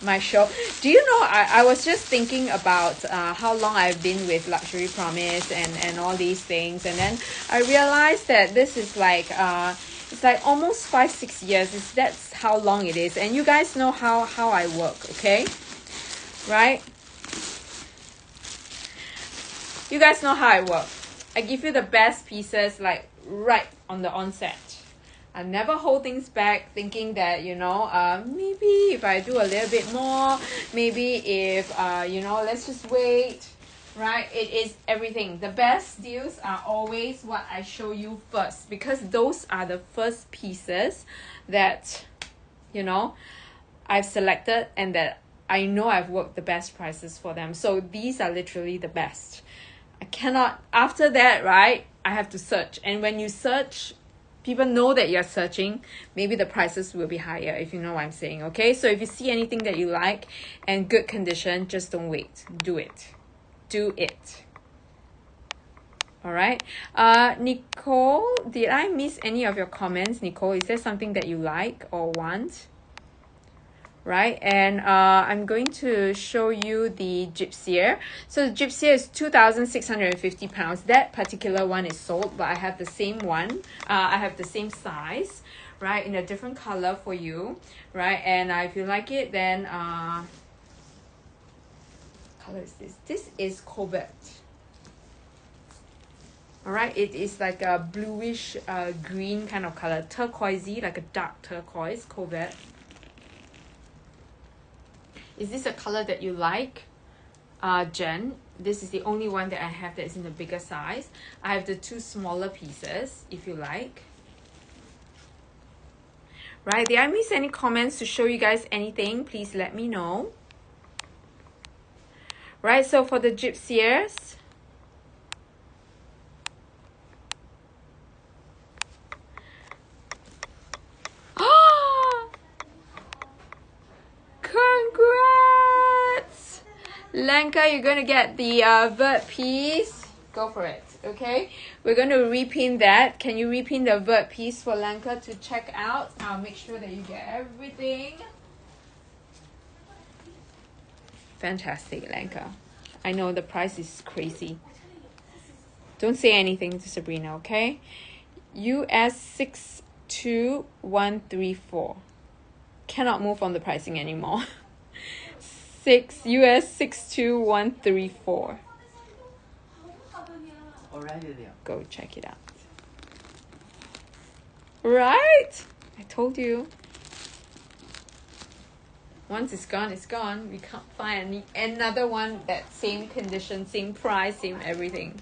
A: my show, do you know, I was just thinking about how long I've been with Luxury Promise and all these things, and then I realized that this is like it's like almost 5-6 years. That's how long it is, and you guys know how I work, okay? Right? You guys know how I work. I give you the best pieces like right on the onset. I never hold things back, thinking that, you know, maybe if I do a little bit more, maybe if, you know, let's just wait, right? It is everything. The best deals are always what I show you first, because those are the first pieces that, you know, I've selected and that I know I've worked the best prices for them. So these are literally the best. I cannot, after that, right, I have to search. And when you search, people know that you're searching, maybe the prices will be higher, if you know what I'm saying, okay? So if you see anything that you like and good condition, just don't wait. Do it. All right. Nicole, did I miss any of your comments? Nicole, is there something that you like or want? Right, and I'm going to show you the gypsier. So the gypsier is 2,650 pounds. That particular one is sold, but I have the same one. I have the same size, right, in a different color for you, right? And if you like it, then what color is this? This is cobalt. All right, it is like a bluish green kind of color, turquoisey, like a dark turquoise cobalt. Is this a color that you like? Jen, this is the only one that I have that is in the bigger size. I have the two smaller pieces, if you like. Right, did I miss any comments to show you guys anything? Please let me know. Right, so for the gypsiers, congrats! Lenka, you're going to get the vert piece. Go for it, okay? We're going to repin that. Can you repin the vert piece for Lenka to check out? I'll make sure that you get everything. Fantastic, Lenka. I know the price is crazy. Don't say anything to Sabrina, okay? US 62134. Cannot move on the pricing anymore. US 62134.
B: Already there.
A: Go check it out. Right? I told you. Once it's gone, it's gone. We can't find another one that same condition, same price, same everything.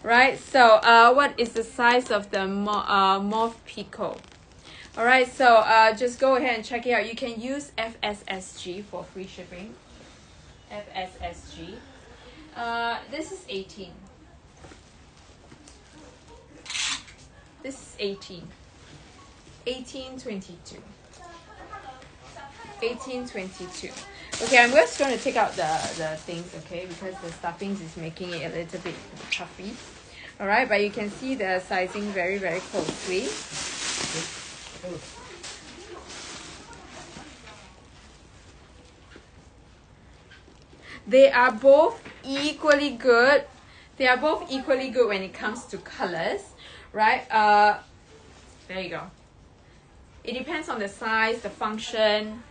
A: Right? So, what is the size of the mauve picot? All right, so just go ahead and check it out. You can use FSSG for free shipping. FSSG. This is 18. This is 18. 1822. 1822. Okay, I'm just going to take out the things, okay, because the stuffings is making it a little bit puffy. All right, but you can see the sizing very, very closely. They are both equally good. They are both equally good when it comes to colors, right? There you go. It depends on the size, the function.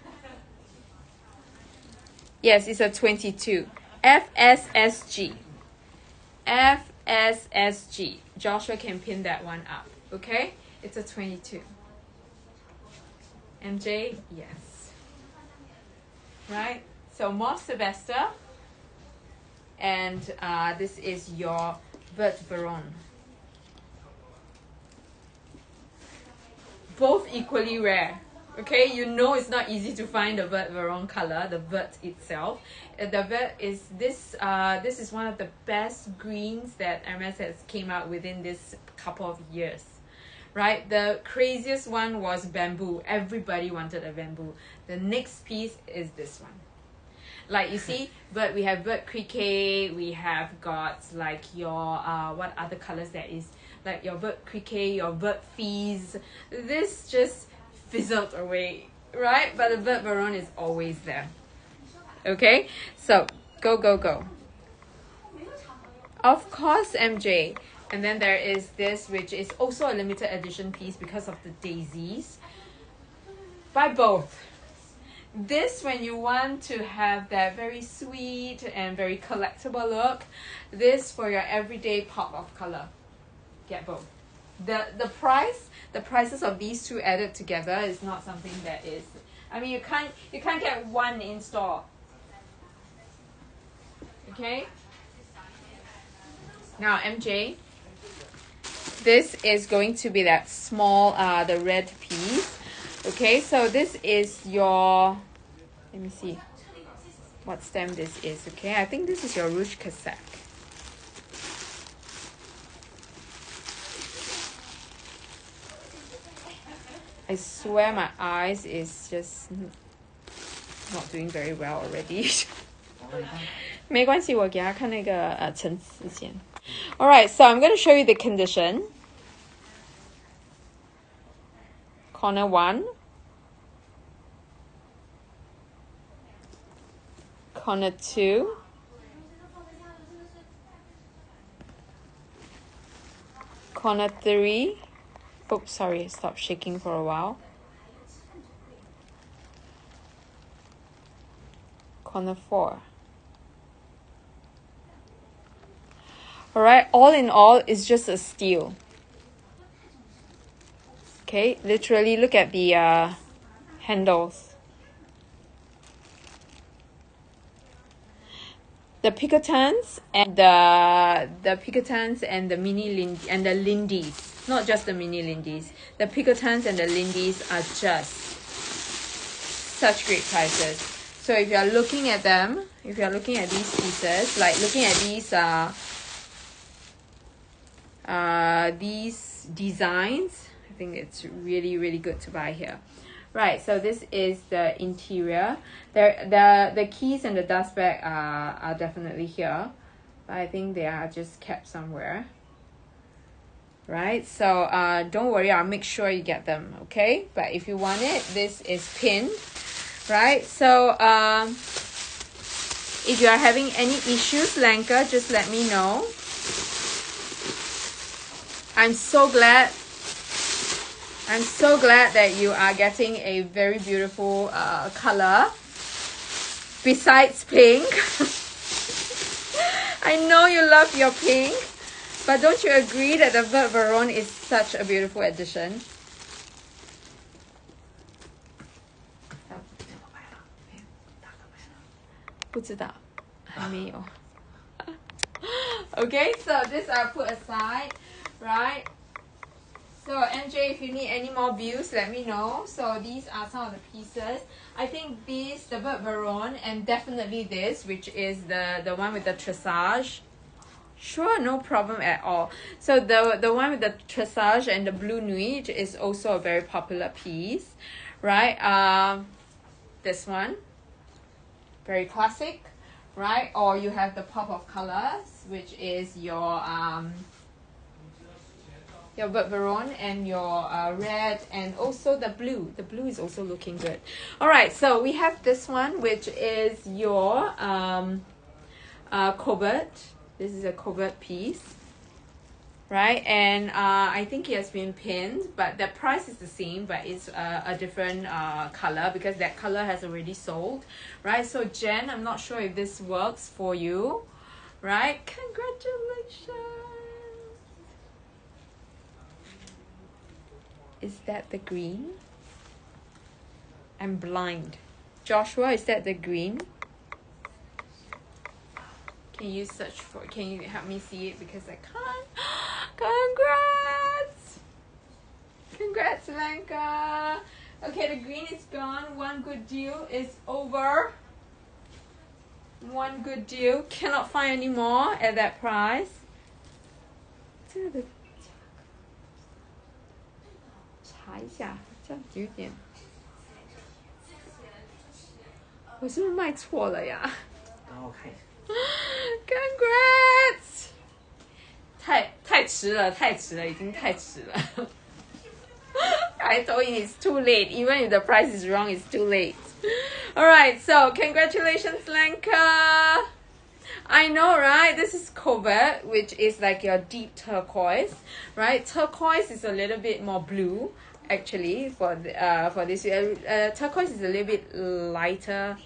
A: Yes, it's a 22. FSSG. FSSG. Joshua can pin that one up, okay? It's a 22. MJ, yes. Right? So Mauve Sylvester. And this is your Vert Veron. Both equally rare. Okay, you know it's not easy to find the Vert Veron color, the Vert itself. The Vert is this is one of the best greens that Hermès has came out within this couple of years. Right? The craziest one was bamboo. Everybody wanted a bamboo. The next piece is this one. Like you see, but we have Vert Criquet, we have got like your what other colors there is, like your Vert Criquet, your Vert Fizz. This just fizzled away, right? But the Vert Veron is always there. Okay, so go, go, go. Of course, MJ. And then there is this, which is also a limited edition piece because of the daisies. Buy both. This, when you want to have that very sweet and very collectible look, this for your everyday pop of color. Get both. The prices of these two added together is not something that is, I mean, you can't get one in store. Okay? Now MJ, this is going to be that small the red piece. Okay, so this is your, let me see what stem this is. Okay, I think this is your Rouge Cassac. I swear my eyes is just not doing very well already. 没关系，我给他看那个层次先。Alright, so I'm going to show you the condition. Corner 1. Corner 2. Corner 3. Oops, sorry, stop shaking for a while. Corner 4. Alright, all in all, it's just a steal. Okay, literally look at the handles. The picotans and the picotans and the mini lindies, not just the mini lindies. The picotans and the lindies are just such great prices. So if you are looking at them, if you are looking at these pieces, like looking at these designs, I think it's really, really good to buy here. Right, so this is the interior. The keys and the dust bag are definitely here, but I think they are just kept somewhere. Right, so don't worry, I'll make sure you get them, okay? But if you want it, this is pinned. Right, so if you are having any issues, Lanka, just let me know. I'm so glad that you are getting a very beautiful color besides pink. I know you love your pink, but don't you agree that the Vert Veron is such a beautiful addition? Okay, so this I'll put aside, right? So MJ, if you need any more views, let me know. So these are some of the pieces. I think these, the Vert Veron, and definitely this, which is the one with the tressage. Sure, no problem at all. So the one with the tressage and the blue nuit is also a very popular piece, right? This one, very classic, right? Or you have the pop of colors, which is your Vert Veron and your red, and also the blue. The blue is also looking good. All right, so we have this one, which is your covert. This is a covert piece, right? And I think it has been pinned, but the price is the same, but it's a different color because that color has already sold, right? So Jen, I'm not sure if this works for you, right? Congratulations. Is that the green? I'm blind. Joshua, is that the green? Can you search for, can you help me see it because I can't? Congrats! Congrats, Lenka! Okay, the green is gone. One good deal is over. One good deal. Cannot find any more at that price. 这个查一下，这样有点，我是不是卖错了呀？
B: 等我看一下。
A: Congrats！ 太迟了，太迟了，已经太迟了。I told you it's too late. Even if the price is wrong, it's too late. Alright, so congratulations, Lenka. I know, right? This is covert, which is like your deep turquoise, right? Turquoise is a little bit more blue, actually, for this. Turquoise is a little bit lighter.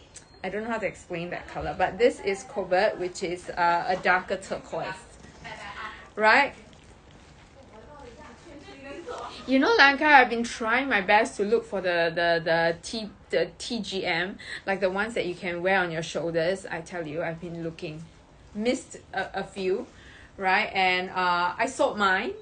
A: I don't know how to explain that color, but this is covert, which is a darker turquoise, right? You know, Lanka, I've been trying my best to look for the TGM, like the ones that you can wear on your shoulders. I tell you, I've been looking. Missed a few, right? And I sold mine.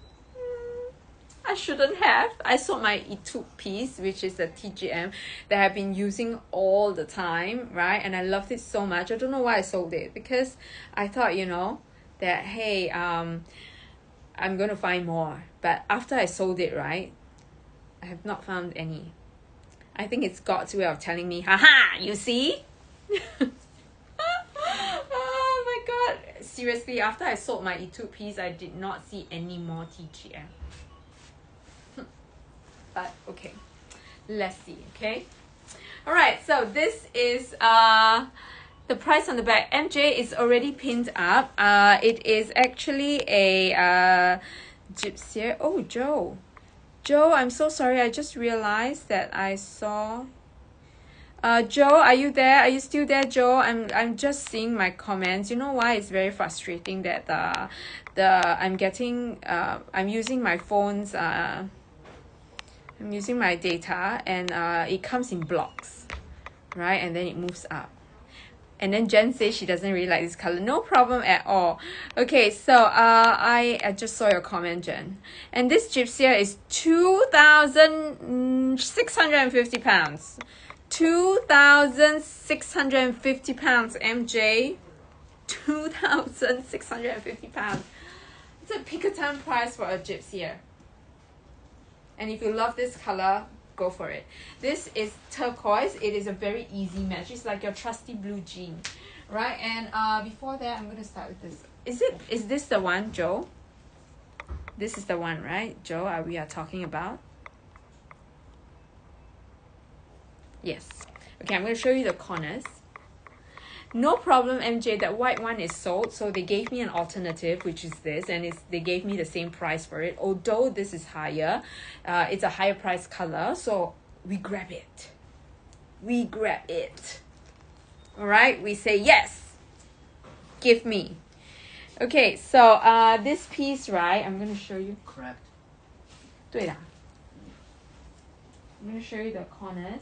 A: I shouldn't have. I sold my Etude piece, which is a TGM that I've been using all the time, right? And I loved it so much. I don't know why I sold it, because I thought, you know, that, hey, I'm going to find more. But after I sold it, right, I have not found any. I think it's God's way of telling me, haha, you see? Oh my God. Seriously, after I sold my Etude piece, I did not see any more TGM. But okay, let's see. Okay, all right, so this is the price on the back. MJ is already pinned up. It is actually a gypsy. Oh, Joe, I'm so sorry, I just realized that I saw Joe, are you there? Are you still there, Joe? I'm just seeing my comments. You know why it's very frustrating that I'm using my phone's I'm using my data, and it comes in blocks, right? And then it moves up. And then Jen says she doesn't really like this color. No problem at all. Okay, so I just saw your comment, Jen. And this gypsy is 2,650 pounds. 2,650 pounds, MJ. 2,650 pounds. It's a Pinkerton price for a gypsy. And if you love this color, go for it. This is turquoise. It is a very easy match. It's like your trusty blue jean, right? And before that, I'm gonna start with this. Is this the one, Joe? This is the one, right, Joe? We are talking about. Yes. Okay, I'm gonna show you the corners. No problem, MJ. That white one is sold, so they gave me an alternative, which is this, and they gave me the same price for it. Although this is higher, it's a higher price color, so we grab it. We grab it. All right, we say yes. Give me. Okay, so this piece, right? I'm gonna show you.
B: Correct.
A: 对啦. I'm gonna show you the corners.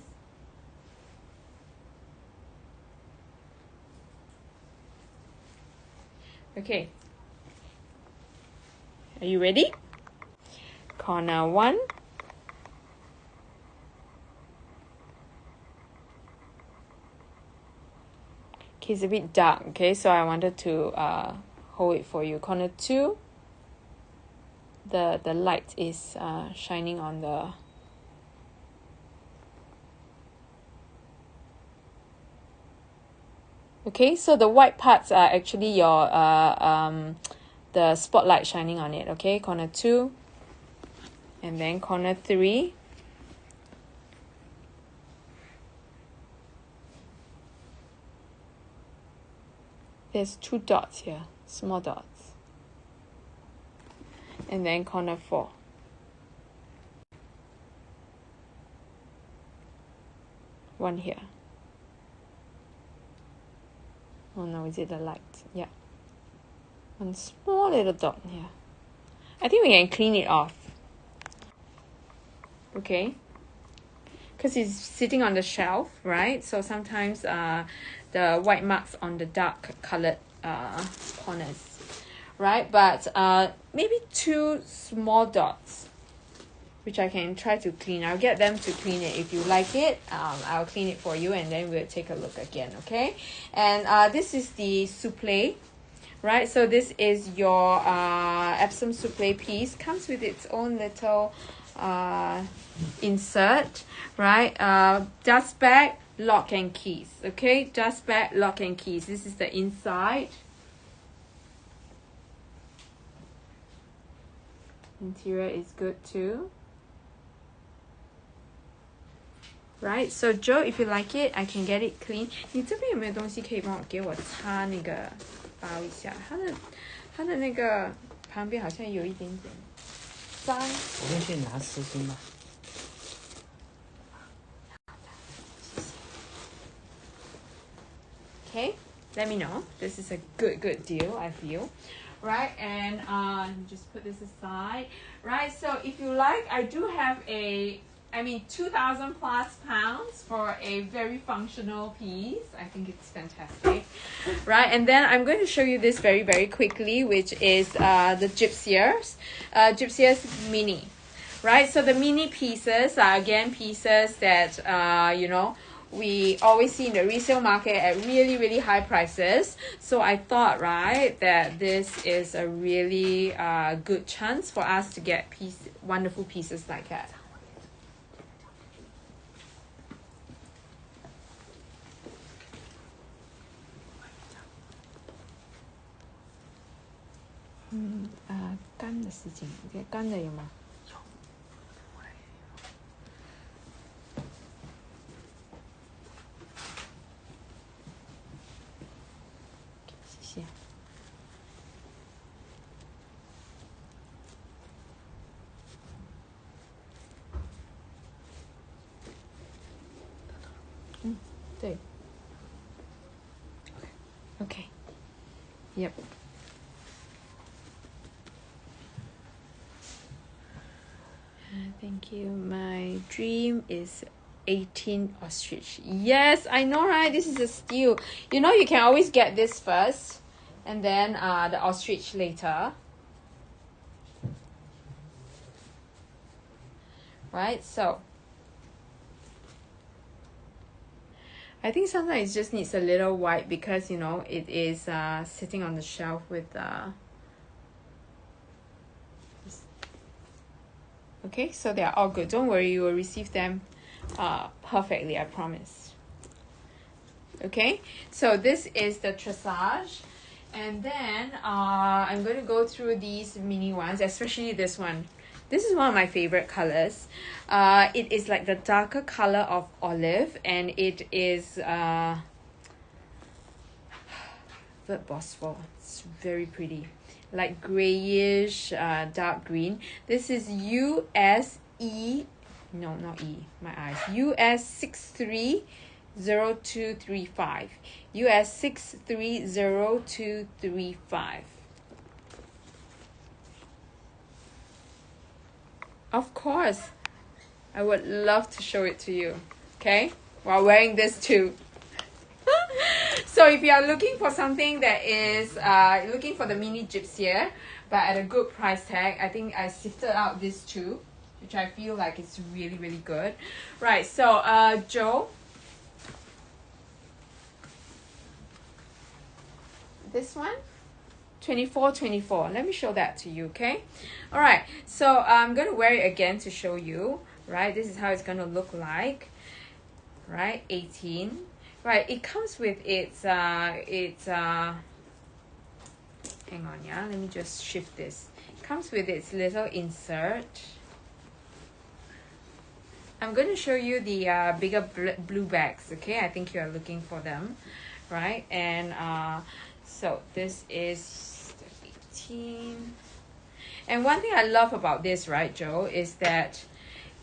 A: Okay, are you ready? Corner 1. Okay, it's a bit dark, okay, so I wanted to hold it for you. Corner 2, the light is shining on the okay, so the white parts are actually your the spotlight shining on it. Okay, corner 2, and then corner 3. There's 2 dots here, small dots. And then corner 4. One here. Oh no, is it the light? Yeah. One small little dot here. I think we can clean it off. Okay. Because it's sitting on the shelf, right? So sometimes the white marks on the dark colored corners, right? But maybe 2 small dots, which I can try to clean. I'll get them to clean it. If you like it, I'll clean it for you, and then we'll take a look again, okay? And this is the souffle, right? So this is your Epsom souffle piece. Comes with its own little insert, right? Dust bag, lock and keys, okay? Dust bag, lock and keys. This is the inside. Interior is good too. Right, so Joe, if you like it, I can get it clean. 你这边有没有东西可以帮我给我擦那个包一下？它的那个旁边好像有一点点脏。
B: 我先去拿湿巾吧。
A: Okay, let me know. This is a good deal, I feel. Right, and just put this aside. Right, so if you like, I do have 2,000 plus pounds for a very functional piece. I think it's fantastic. Right, and then I'm going to show you this very quickly, which is the Gypsiers Mini. Right, so the mini pieces are again pieces that, we always see in the resale market at really high prices. So I thought, right, that this is a really good chance for us to get wonderful pieces like that. Mm, 干的事情，干的有吗？谢谢。对。Okay. Yep. Thank you. My dream is 18 ostrich. Yes, I know, right? This is a steal. You know, you can always get this first and then the ostrich later. Right? So I think sometimes it just needs a little white because, it is sitting on the shelf with okay, so they are all good. Don't worry, you will receive them perfectly, I promise. Okay, so this is the tressage. And then I'm going to go through these mini ones, especially this one. This is one of my favorite colors. It is like the darker color of olive, and it is Vert Bosphor. It's very pretty, like grayish, dark green. This is USE. No, not E. My eyes. US 630235. US 630235. Of course, I would love to show it to you, okay? While wearing this too. So if you are looking for something that is looking for the mini gypsier, but at a good price tag, I think I sifted out this two, which I feel like it's really good. Right, so Joe, this one, 24. Let me show that to you, okay? All right, so I'm gonna wear it again to show you. Right, this is how it's gonna look like. Right, 18. Right, it comes with its hang on, yeah, let me just shift this. It comes with its little insert. I'm going to show you the bigger blue bags, okay? I think you are looking for them, right? And So this is the 18. And one thing I love about this, right, Joe, is that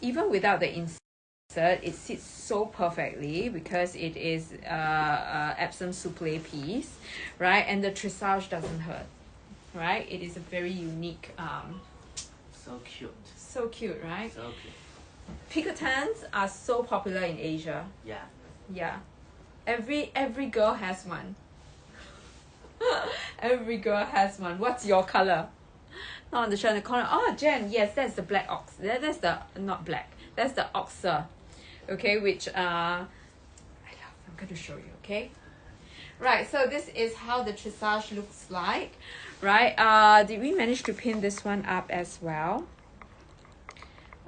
A: even without the insert, it sits so perfectly because it is Epsom souffle piece, right? And the tressage doesn't hurt, right? It is a very unique.
B: So cute.
A: So cute, right?
B: So cute.
A: Picotans are so popular in Asia.
B: Yeah.
A: Yeah, every girl has one. Every girl has one. What's your color? Not on the shirt in the corner. Oh, Jen, yes, that's the black ox. That's the not black. That's the oxer. Okay, which I love. I'm going to show you. Okay. Right. So this is how the tressage looks like. Right. Did we manage to pin this one up as well?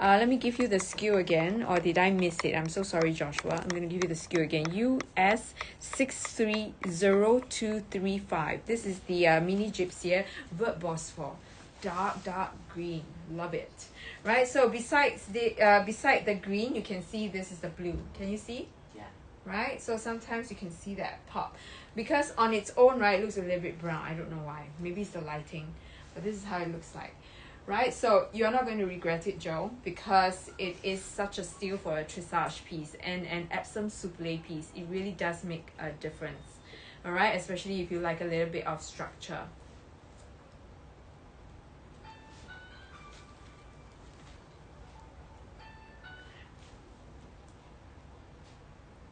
A: Let me give you the SKU again, or did I miss it? I'm so sorry, Joshua. I'm going to give you the SKU again. US630235. This is the mini gypsy vert Bosphore. Dark green. Love it. Right, so besides the beside the green, you can see this is the blue. Can you see?
B: Yeah.
A: Right, so sometimes you can see that pop. Because on its own, right, it looks a little bit brown. I don't know why. Maybe it's the lighting. But this is how it looks like. Right, so you're not going to regret it, Joe, because it is such a steal for a tressage piece and an Epsom souffle piece. It really does make a difference. Alright, especially if you like a little bit of structure.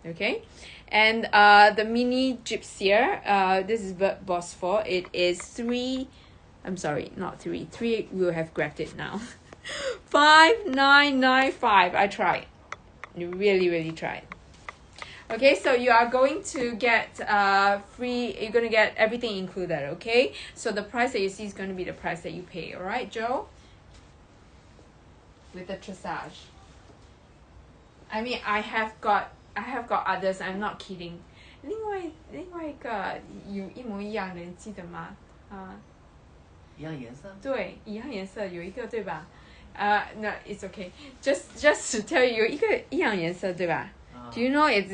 A: Okay, and the mini gypsier, this is Bosphore. It is 3 we'll have grabbed it now. 5995. I tried, really tried. Okay, so you are going to get free, you're going to get everything included. Okay, so the price that you see is going to be the price that you pay. All right, Joe, with the tressage. I mean, I have got others. I'm not kidding. 另外一个有一模一样的，你记得吗？
B: 一样颜色。
A: 对，一样颜色有一个对吧？No, it's okay. Just to tell you, 有一个一样颜色对吧？Do you know it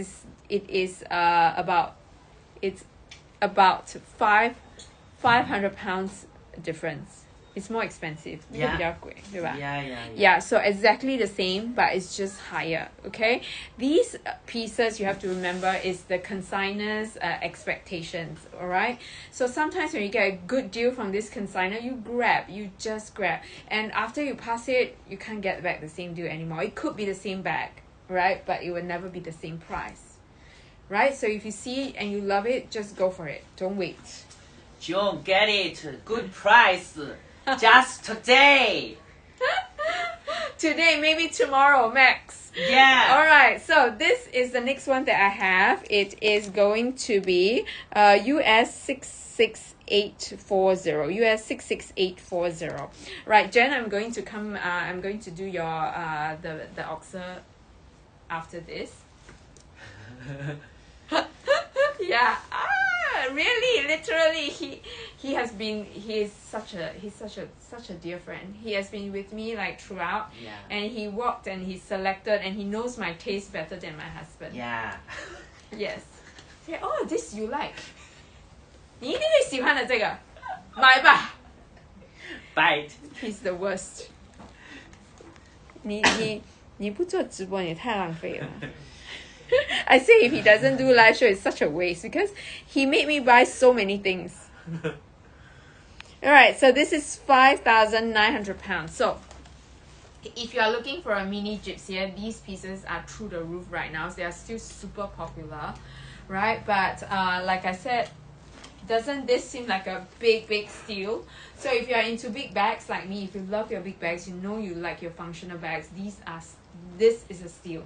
A: is about 500 pounds difference. It's more expensive.
B: Yeah.
A: 比较贵，对吧？
B: Yeah.
A: So exactly the same, but it's just higher. Okay, these pieces you have to remember is the consignor's expectations. All right. So sometimes when you get a good deal from this consignor, you just grab, and after you pass it, you can't get back the same deal anymore. It could be the same bag, right? But it will never be the same price, right? So if you see it and you love it, just go for it. Don't wait.
B: John, get it. Good price. Just today.
A: Today, maybe tomorrow, max.
B: Yeah.
A: All right. So this is the next one that I have. It is going to be US 66840. US 66840. Right, Jen. I'm going to come. I'm going to do your the oxer after this. Yeah. Really, literally, he's such a dear friend. He has been with me like throughout.
B: Yeah.
A: And he walked and he selected and he knows my taste better than my husband.
B: Yeah.
A: Yes. Say, oh, this you like. 你一定会喜欢的这个，买吧。
B: Bite.
A: He's the worst. 你不做直播，你太浪费了。I say if he doesn't do live show, it's such a waste because he made me buy so many things. Alright, so this is 5,900 pounds. So if you are looking for a mini gypsy, these pieces are through the roof right now. So they are still super popular, right? But like I said, doesn't this seem like a big steal? So if you are into big bags like me, if you love your big bags, you know you like your functional bags, this is a steal.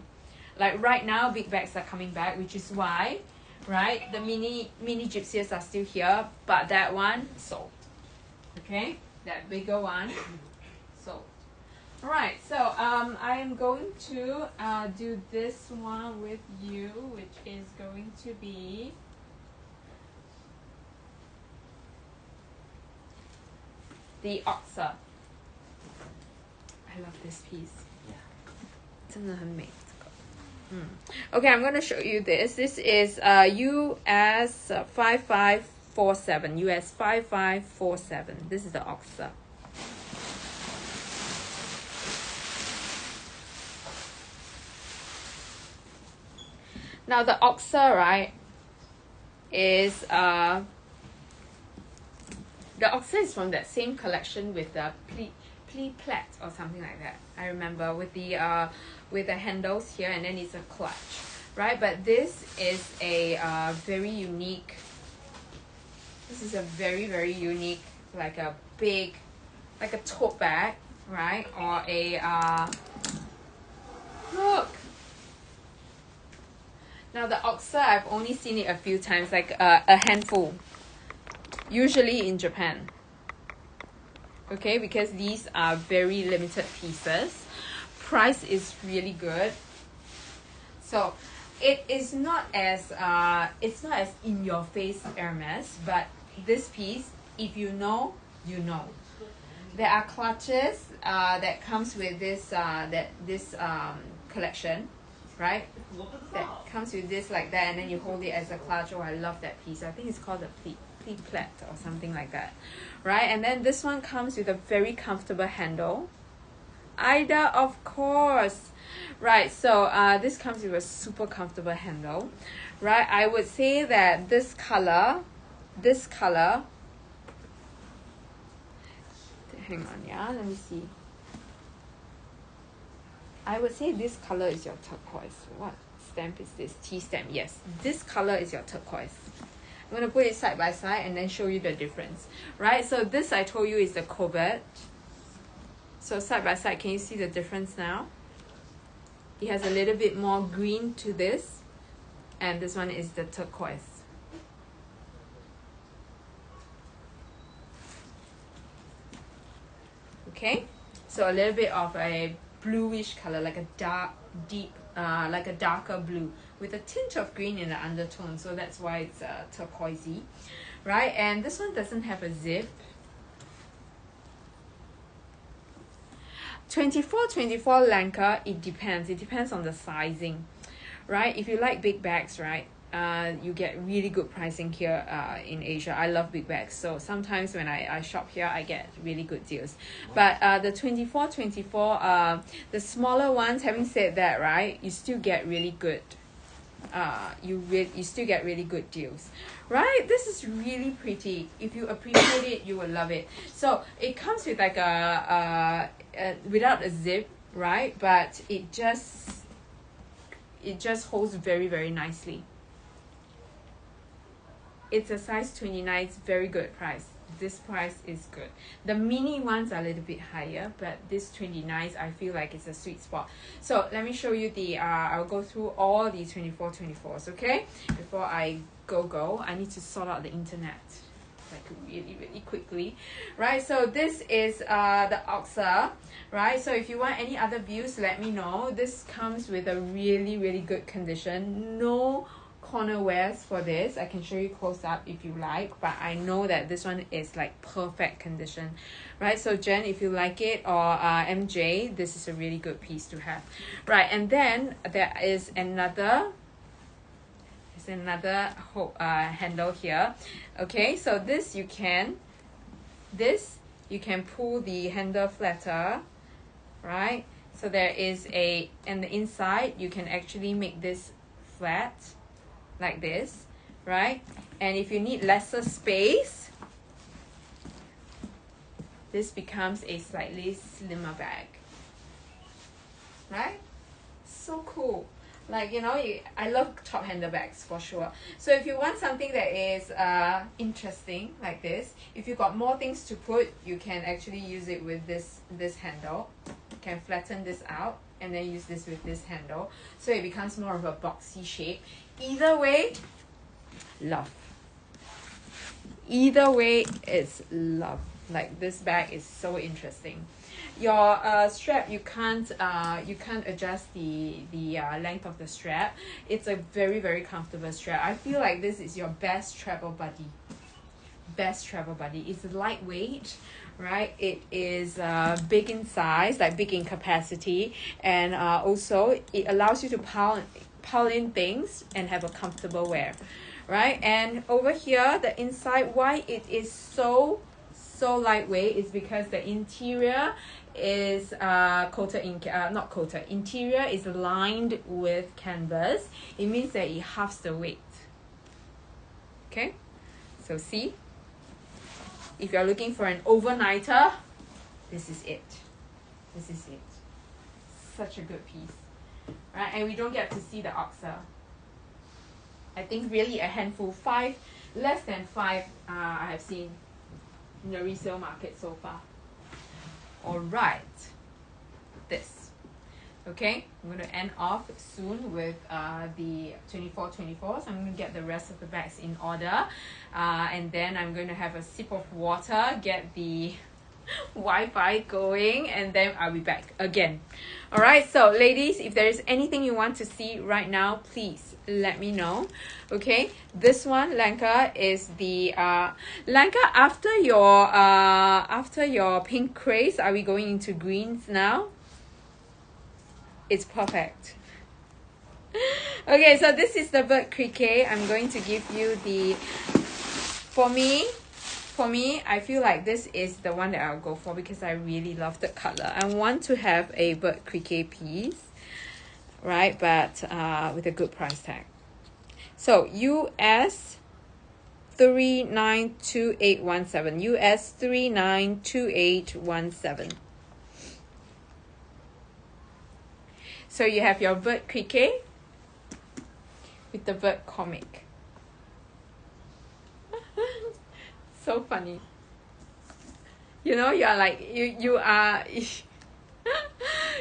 A: Like right now, big bags are coming back, which is why, right, the mini gypsies are still here, but that one sold. Okay, that bigger one sold. All right, so I am going to do this one with you, which is going to be the oxer. I love this piece.
B: Yeah.
A: 真的很美。Okay, I'm going to show you this. This is US 5540. 5547, US 5547. This is the oxer. Now the oxer, right, is the oxer is from that same collection with the plat or something like that. I remember with the handles here, and then it's a clutch, right? But this is a very unique. This is a very unique, like a big, like a tote bag, right? Or a look. Now the oxer, I've only seen it a few times, like a handful, usually in Japan. Okay, because these are very limited pieces. Price is really good. So it is not as in your face Hermès, but this piece, if you know, you know. There are clutches that comes with this collection, right? That comes with this like that, and then you hold it as a clutch. Oh, I love that piece. I think it's called a plat or something like that, right? And then this one comes with a very comfortable handle. Ida, of course, right? So this comes with a super comfortable handle, right? I would say that this color, hang on, yeah, let me see. I would say this color is your turquoise. What stamp is this? T stamp. Yes, this color is your turquoise. I'm going to put it side by side and then show you the difference, right? So this I told you is the cobalt. So side by side, can you see the difference now? It has a little bit more green to this, and this one is the turquoise. Okay, so a little bit of a bluish color, like a like a darker blue with a tinge of green in the undertone, so that's why it's turquoisey, right? And this one doesn't have a zip. 24 Lanka, it depends on the sizing, right? If you like big bags, right, you get really good pricing here in Asia. I love big bags, so sometimes when I shop here, I get really good deals. But the 24, the smaller ones, having said that, right, you still get really good you still get really good deals, right? This is really pretty. If you appreciate it, you will love it. So it comes with like a without a zip, right? But it just holds very nicely. It's a size 29. It's very good price. This price is good. The mini ones are a little bit higher, but this 29, I feel like it's a sweet spot. So let me show you the I'll go through all the 24s, okay? Before I go, I need to sort out the internet like really quickly, right? So this is the oxer, right? So if you want any other views, let me know. This comes with a really good condition. No corner wears for this. I can show you close up if you like, but I know that this one is like perfect condition, right? So Jen, if you like it, or MJ, this is a really good piece to have, right? And then there is another handle here. Okay, so this you can pull the handle flatter, right? So there is and the inside you can actually make this flat like this, right? And if you need lesser space, this becomes a slightly slimmer bag, right? So cool. Like, you know, I love top handle bags for sure. So if you want something that is interesting like this, if you got more things to put, you can actually use it with this handle. You can flatten this out and then use this with this handle, so it becomes more of a boxy shape. Either way, love. Either way, it's love. Like, this bag is so interesting. Your strap, you can't adjust the length of the strap. It's a very comfortable strap. I feel like this is your best travel buddy. It's lightweight, right? It is big in size, like big in capacity, and also it allows you to pile in things and have a comfortable wear, right? And over here, the inside, why it is so lightweight is because the interior is coated in not coated, interior is lined with canvas. It means that it halves the weight. Okay, so see, if you're looking for an overnighter, this is it. This is it. Such a good piece, right? And we don't get to see the oxer. I think really a handful, less than 5 I have seen in the resale market so far. All right, this. Okay, I'm going to end off soon with the 24, so I'm going to get the rest of the bags in order, and then I'm going to have a sip of water, get the Wi-Fi going, and then I'll be back again. All right, so ladies, if there is anything you want to see right now, please let me know. Okay, this one, Lanka, is the Lanka, after your pink craze, are we going into greens now? It's perfect. Okay, so this is the bird criquet. I'm going to give you the, for me, I feel like this is the one that I'll go for because I really love the color. I want to have a bird criquet piece, right? But with a good price tag. So US 392817. US 392817. So you have your bird criquet with the bird comic. So funny. You know, you are like, you are,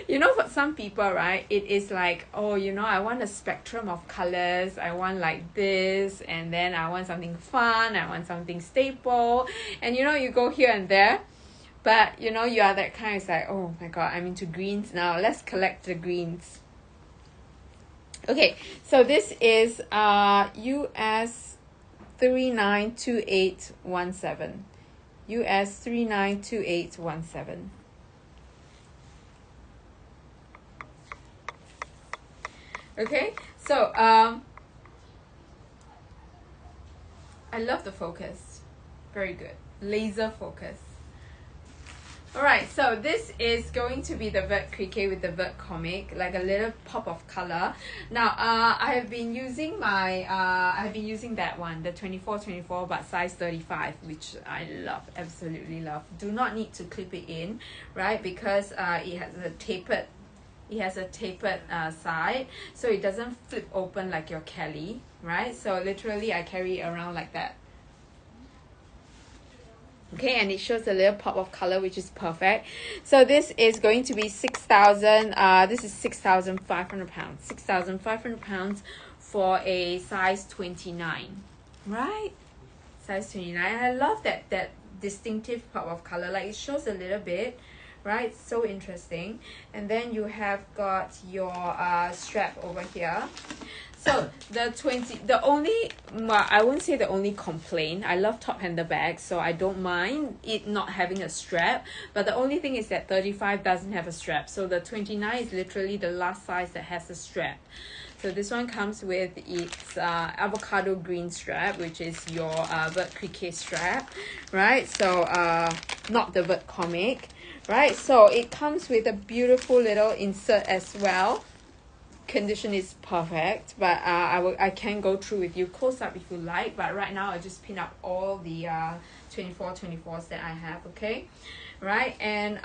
A: you know, for some people, right, it is like, oh, you know, I want a spectrum of colors. I want like this, and then I want something fun. I want something staple. And, you know, you go here and there. But, you know, you are that kind of like, oh my God, I'm into greens now. Let's collect the greens. Okay, so this is US 392817. US 392817. Okay, so I love the focus. Very good. Laser focus. Alright, so this is going to be the bird criquet with the bird comic, like a little pop of color. Now, I have been using that one, the 24, but size 35, which I love, absolutely love. Do not need to clip it in, right? Because it has a tapered side, so it doesn't flip open like your Kelly, right? So literally, I carry it around like that. Okay, and it shows a little pop of color, which is perfect. So this is going to be 6,000. This is 6,500 pounds. 6,500 pounds for a size 29, right? Size 29. And I love that distinctive pop of color. Like, it shows a little bit, right? So interesting. And then you have got your strap over here. So I won't say the only complaint. I love top-handed bags, so I don't mind it not having a strap. But the only thing is that 35 doesn't have a strap. So the 29 is literally the last size that has a strap. So this one comes with its avocado green strap, which is your bird criquet strap, right? So not the bird comic, right? So it comes with a beautiful little insert as well. Condition is perfect, but I can go through with you close up if you like, but right now I just pin up all the 24s that I have. Okay, right? And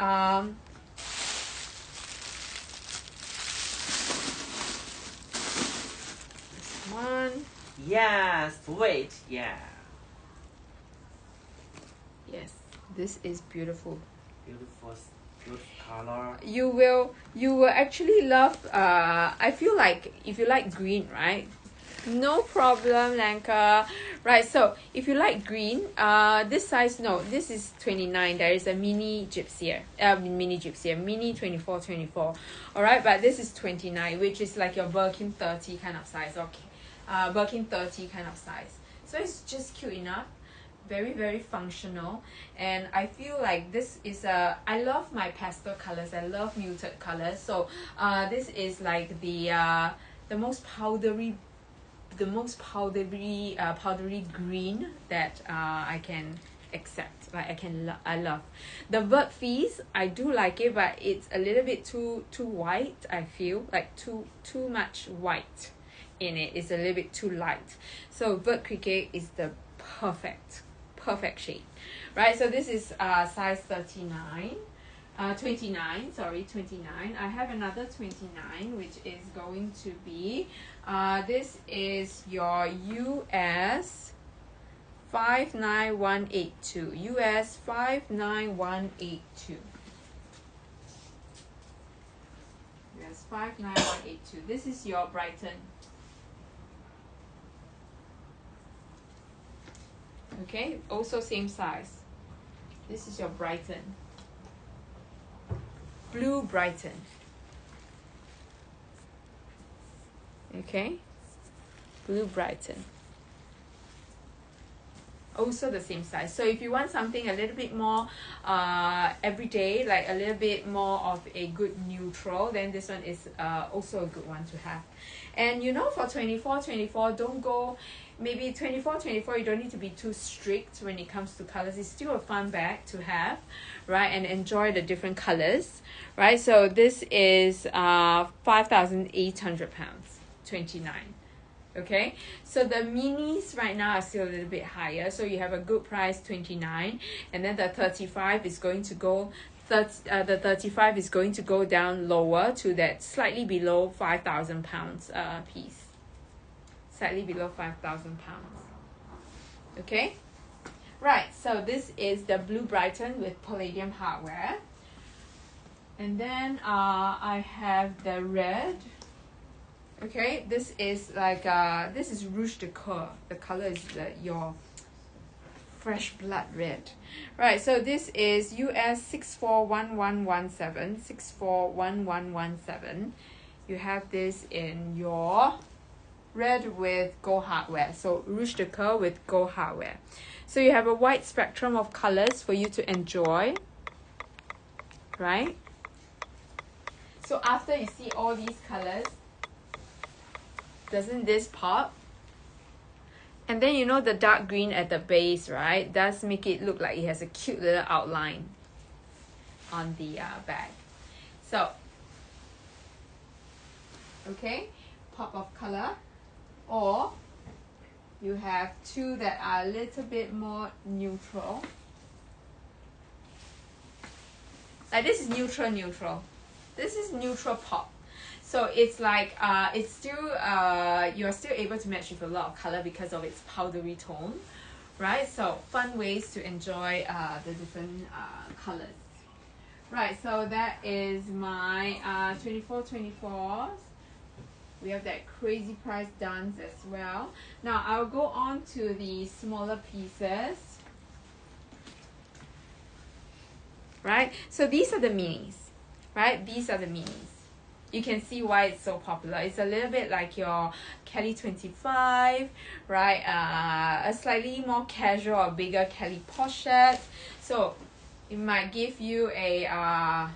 A: this one,
B: yes, wait, yeah,
A: yes, this is beautiful.
B: beautiful color.
A: You will actually love, I feel like if you like green, right? No problem, Lanka. Right, so if you like green, this size, no, this is 29. There is a mini 24. All right, but this is 29, which is like your Birkin 30 kind of size. Okay, Birkin 30 kind of size. So it's just cute enough. Very, very functional, and I feel like this is I love my pastel colors. I love muted colors. So this is like the most powdery the most powdery green that I can accept. Like I love the bird fees. I do like it, but it's a little bit too white. I feel like too much white in it. It's a little bit too light. So bird cricket is the perfect shade, right? So this is size 39. 29, sorry, 29. I have another 29, which is going to be this is your US 59182. US 59182. US 59182. This is your Brighton. Okay, also same size. This is your Brighton. Blue Brighton. Okay, Blue Brighton. Also the same size. So if you want something a little bit more everyday, like a little bit more of a good neutral, then this one is also a good one to have. And you know, for 24, don't go, maybe 24, you don't need to be too strict when it comes to colors. It's still a fun bag to have, right? And enjoy the different colors, right? So this is 5,800 pounds, 29. Okay, so the minis right now are still a little bit higher, so you have a good price, 29, and then the 35 is going to go the 35 is going to go down lower to that slightly below 5,000 pounds piece, slightly below 5,000 pounds. Okay, right, so this is the Blue Brighton with palladium hardware, and then I have the red. Okay, this is like this is Rouge de Coeur. The color is your fresh blood red. Right, so this is US 641117, 641117. You have this in your red with gold hardware. So Rouge de Coeur with gold hardware. So you have a wide spectrum of colors for you to enjoy. Right? So after you see all these colors, doesn't this pop? And then you know the dark green at the base, right? Does make it look like it has a cute little outline on the bag. So, okay, pop of color. Or you have two that are a little bit more neutral. Like this is neutral. This is neutral pop. So it's like it's still you're still able to match with a lot of color because of its powdery tone, right? So fun ways to enjoy the different colors. Right, so that is my 24. We have that crazy price dance as well. Now I'll go on to the smaller pieces. Right, so these are the minis, right? These are the minis. You can see why it's so popular. It's a little bit like your Kelly 25, right? A slightly more casual or bigger Kelly pochette. So it might give you a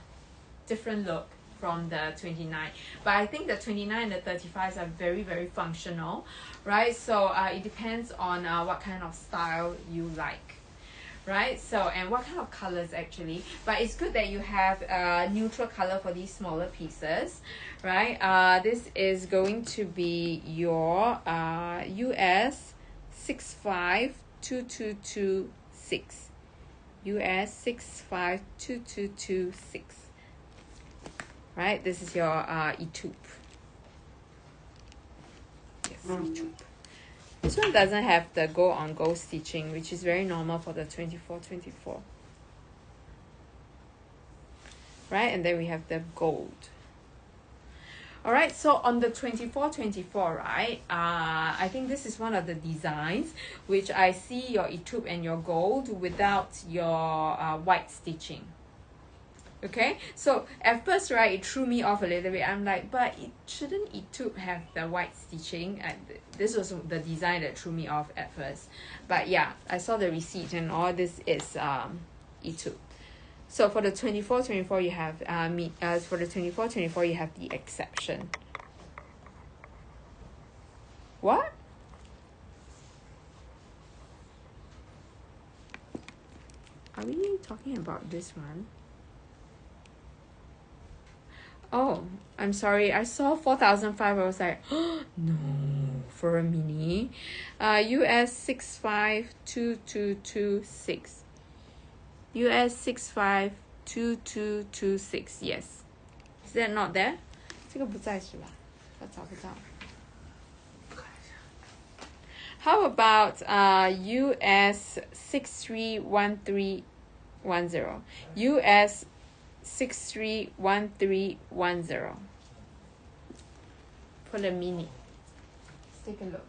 A: different look from the 29. But I think the 29 and the 35s are very, very functional, right? So it depends on what kind of style you like. Right, so and what kind of colors actually, but it's good that you have a neutral color for these smaller pieces, right? This is going to be your US 652226, US 652226, right? This is your etupe. Yes, etupe. This one doesn't have the gold on gold stitching, which is very normal for the 24. Right, and then we have the gold. Alright, so on the 24, right, I think this is one of the designs which I see your etupe and your gold without your white stitching. Okay, so at first, right, it threw me off a little bit. I'm like, but it shouldn't etupe have the white stitching? And this was the design that threw me off at first. But yeah, I saw the receipt and all this is etupe. So for the 24 you have for the 24 you have the exception. What? Are we talking about this one? Oh, I'm sorry. I saw 4,005. I was like, oh, no, for a mini. US 652226. US 652226. Yes. Is that not there? 这个不在是吧？我找不到。How about US 631310? US 631310 for the mini. Let's take a look.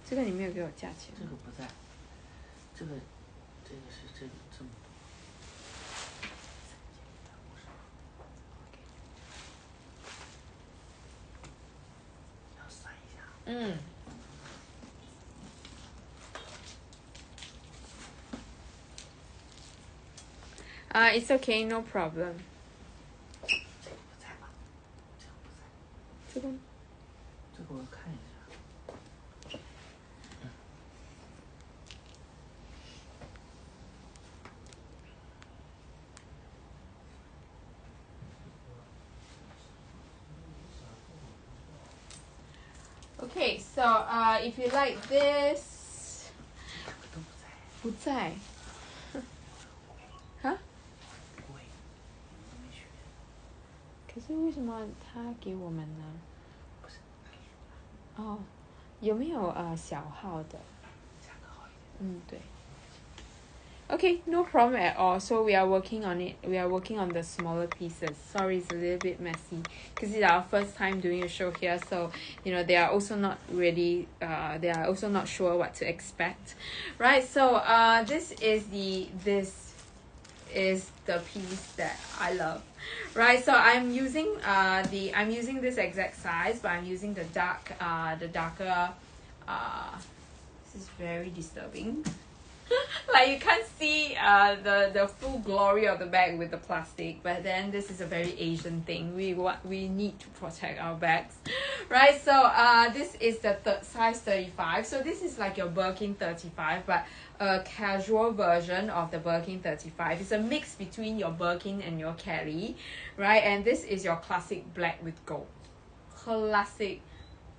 A: This one you didn't give me the price.
B: 这个不在，这个是这么多。要算一下。
A: It's okay, no problem.
B: 这个不在吗？这个不在。这个我看一下。
A: Okay, so if you like this, 不在。哈？
B: 贵，都没选。
A: 可是为什么他给我们呢？
B: 不是。
A: 哦，有没有小号的？
B: 价格好一点。
A: 对。Okay, no problem at all. So we are working on it. We are working on the smaller pieces. Sorry, it's a little bit messy because it's our first time doing a show here. So, they are also not really, they are also not sure what to expect, right? So, this is the piece that I love, right? So I'm using I'm using this exact size, but I'm using the darker. This is very disturbing. Like you can't see the full glory of the bag with the plastic, but then this is a very Asian thing. We need to protect our bags, right? So this is the size 35. So this is like your Birkin 35, but a casual version of the Birkin 35. It's a mix between your Birkin and your Kelly, right? And this is your classic black with gold. Classic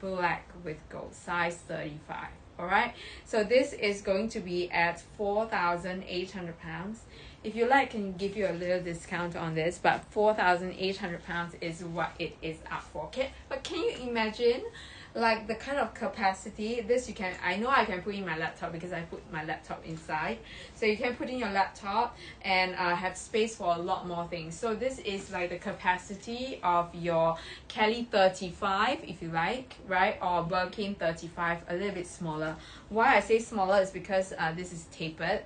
A: black with gold, size 35. Alright, so this is going to be at £4,800. If you like, I can give you a little discount on this, but £4,800 is what it is up for. But can you imagine like the kind of capacity this I know I can put in my laptop because I put my laptop inside, so you can put in your laptop and have space for a lot more things. So this is like the capacity of your Kelly 35 if you like, right, or Birkin 35, a little bit smaller. Why I say smaller is because this is tapered,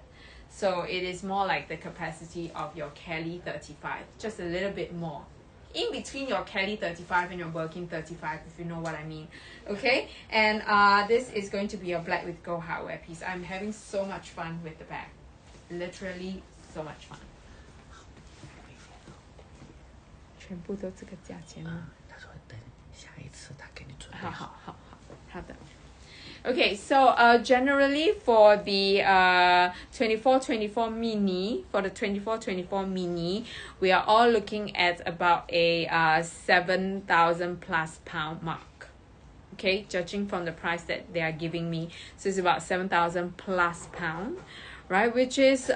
A: so it is more like the capacity of your Kelly 35, just a little bit more in between your Kelly 35 and your Birkin 35, if you know what I mean. Okay, and this is going to be a black with gold hardware piece. I'm having so much fun with the bag, literally so much fun. 全部都这个价钱吗？
B: 他说等下一次他给你准备
A: 好的。Okay, so generally for the 24-24 mini, we are all looking at about a 7,000 plus pound mark. Okay, judging from the price that they are giving me, so it's about 7,000 plus pound, right? Which is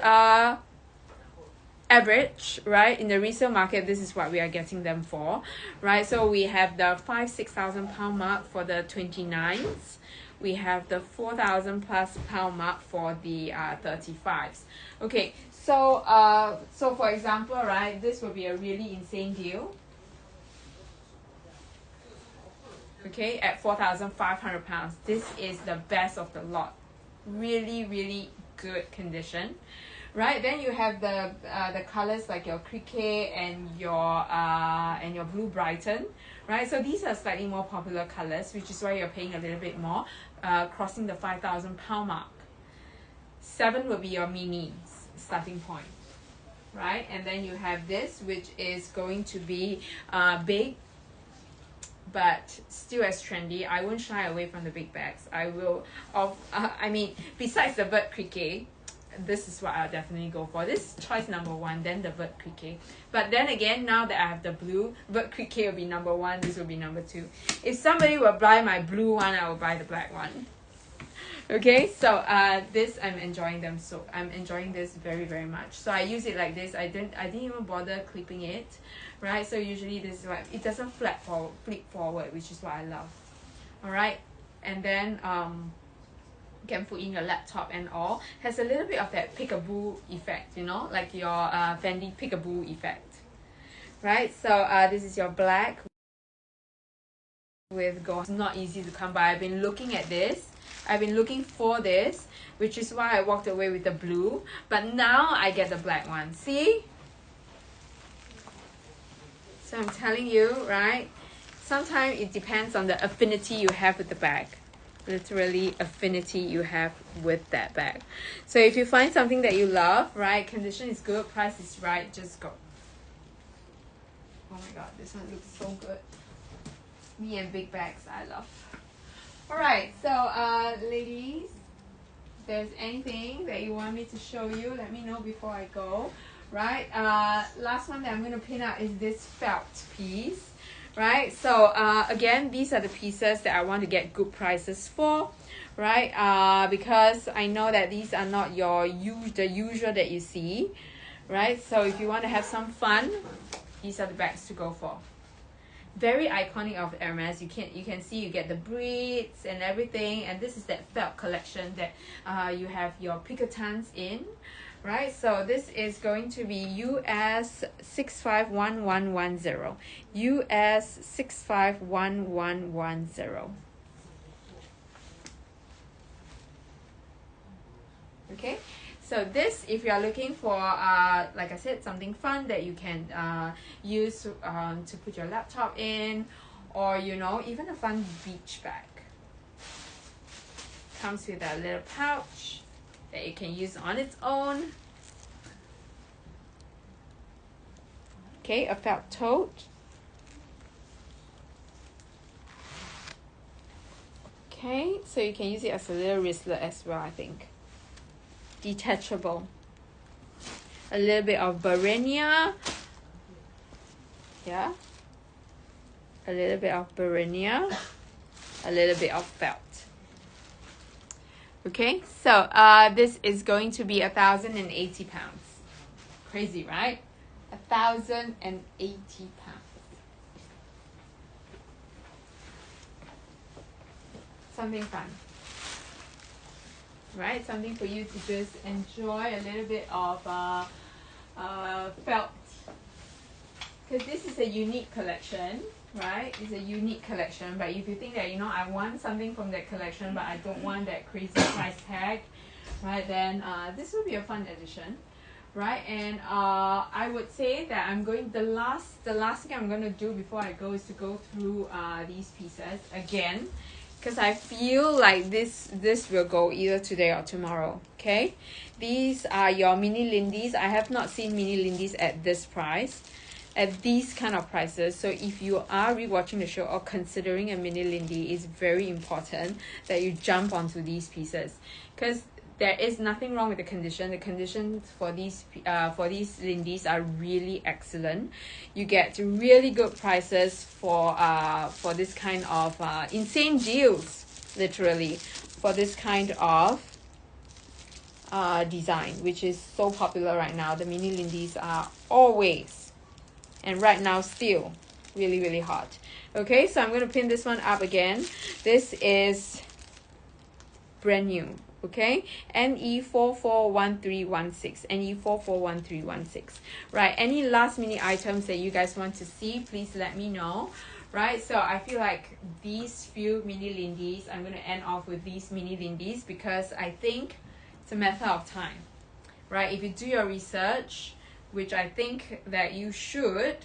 A: average, right? In the resale market, this is what we are getting them for, right? So we have the 6,000 pound mark for the 29s. We have the 4,000 plus pound mark for the 35s. Okay, so for example, right, this will be a really insane deal. Okay, at 4,500 pounds. This is the best of the lot. Really, really good condition. Right, then you have the colors like your cricket and your blue Brighton, right? So these are slightly more popular colors, which is why you're paying a little bit more, crossing the 5,000 pound mark. 7 will be your mini starting point, right? And then you have this, which is going to be big, but still as trendy. I won't shy away from the big bags. I will, I mean, besides the Vert Criquet, this is what I'll definitely go for. This is choice number one, then the Vert Criquet. But then again, now that I have the blue, Vert Criquet will be number one, this will be number two. If somebody will buy my blue one, I will buy the black one. Okay, so this I'm enjoying them, so I'm enjoying this very, very much. So I use it like this. I didn't even bother clipping it, right? So usually this is like, it doesn't flip forward, which is what I love. All right, and then you can put in your laptop and all. Has a little bit of that peekaboo effect, you know, like your Fendi peekaboo effect, right? So this is your black with gold. It's not easy to come by. I've been looking at this. I've been looking for this, which is why I walked away with the blue. But now I get the black one. See? So I'm telling you, right? Sometimes it depends on the affinity you have with the bag. Literally affinity you have with that bag. So if you find something that you love, right? Condition is good, price is right, just go. Oh my god, this one looks so good. Me and big bags, I love. Alright, so ladies, if there's anything that you want me to show you, let me know before I go. Right, last one that I'm going to pin out is this felt piece. Right, so again, these are the pieces that I want to get good prices for. Right, because I know that these are not the usual that you see. Right, so if you want to have some fun, these are the bags to go for. Very iconic of Hermès. You can see you get the braids and everything, and this is that felt collection that you have your picotins in, right? So this is going to be US 651110. US 651110. Okay. So this, if you are looking for, like I said, something fun that you can use to put your laptop in, or you know, even a fun beach bag. Comes with a little pouch that you can use on its own. Okay, a felt tote. Okay, so you can use it as a little wristlet as well, I think. Detachable. A little bit of Barenia. Yeah. A little bit of Barenia. A little bit of felt. Okay, so this is going to be 1,080 pounds. Crazy, right? 1,080 pounds. Something fun. Right, something for you to just enjoy a little bit of felt, because this is a unique collection, right? It's a unique collection, but if you think that, you know, I want something from that collection but I don't want that crazy price tag, right, then this will be a fun addition, right? And I would say that I'm going, the last thing I'm going to do before I go is to go through these pieces again, because I feel like this will go either today or tomorrow. Okay, these are your mini Lindy's. I have not seen mini Lindy's at this price, at these kind of prices. So if you are rewatching the show or considering a mini Lindy, it's very important that you jump onto these pieces, because there is nothing wrong with the condition. The conditions for these Lindy's are really excellent. You get really good prices for this kind of insane deals, literally, for this kind of design, which is so popular right now. The mini Lindy's are always, and right now still, really, really hot. Okay, so I'm going to pin this one up again. This is brand new. Okay, NE441316, NE441316. Right, any last minute items that you guys want to see, please let me know. Right, so I feel like these few mini Lindy's, I'm going to end off with these mini Lindy's, because I think it's a matter of time. Right, if you do your research, which I think that you should,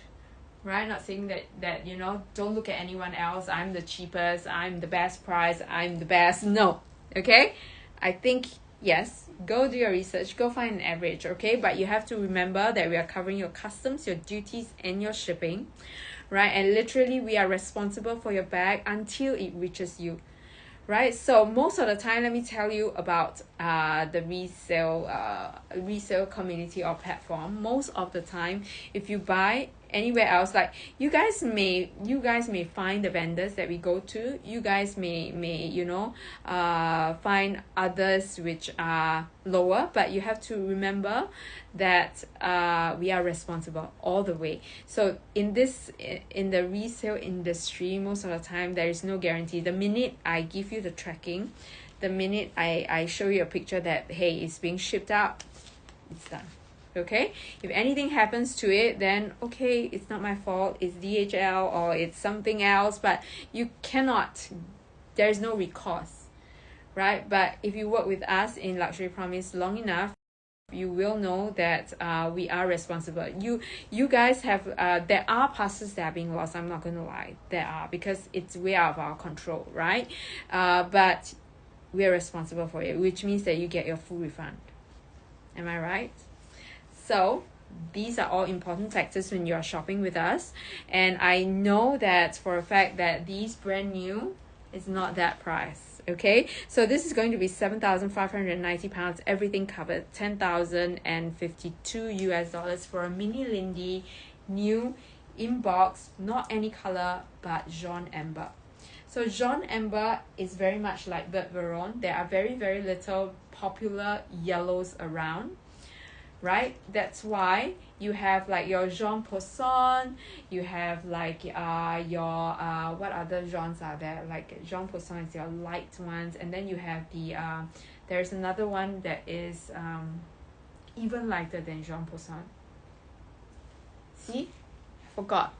A: right, not saying that you know, don't look at anyone else, I'm the cheapest, I'm the best price, I'm the best. No. Okay, I think, yes, go do your research, go find an average, okay? But you have to remember that we are covering your customs, your duties, and your shipping, right? And literally we are responsible for your bag until it reaches you, right? So most of the time, let me tell you about the resale community or platform. Most of the time, if you buy anywhere else, like you guys may find the vendors that we go to, you guys may find others which are lower, but you have to remember that we are responsible all the way. So in the resale industry, most of the time there is no guarantee. The minute I give you the tracking, the minute I show you a picture that, hey, it's being shipped out, it's done. Okay, if anything happens to it, then okay, it's not my fault, it's DHL or it's something else, but you cannot, there's no recourse, right? But if you work with us in Luxury Promise long enough, you will know that we are responsible. You guys have there are parcels that are being lost, I'm not gonna lie, there are, because it's way out of our control, right? But we are responsible for it, which means that you get your full refund. Am I right? So these are all important factors when you are shopping with us, and I know that for a fact that these brand new is not that price. Okay, so this is going to be £7,590, everything covered, $10,052 for a mini Lindy, new inbox, not any color but jaune amber. So jaune amber is very much like Vert Veron. There are very, very little popular yellows around, right? That's why you have like your Jean Poisson, you have like your what other genres are there? Like Jean Poisson is your light ones, and then you have the there's another one that is even lighter than Jean Poisson. See, I forgot,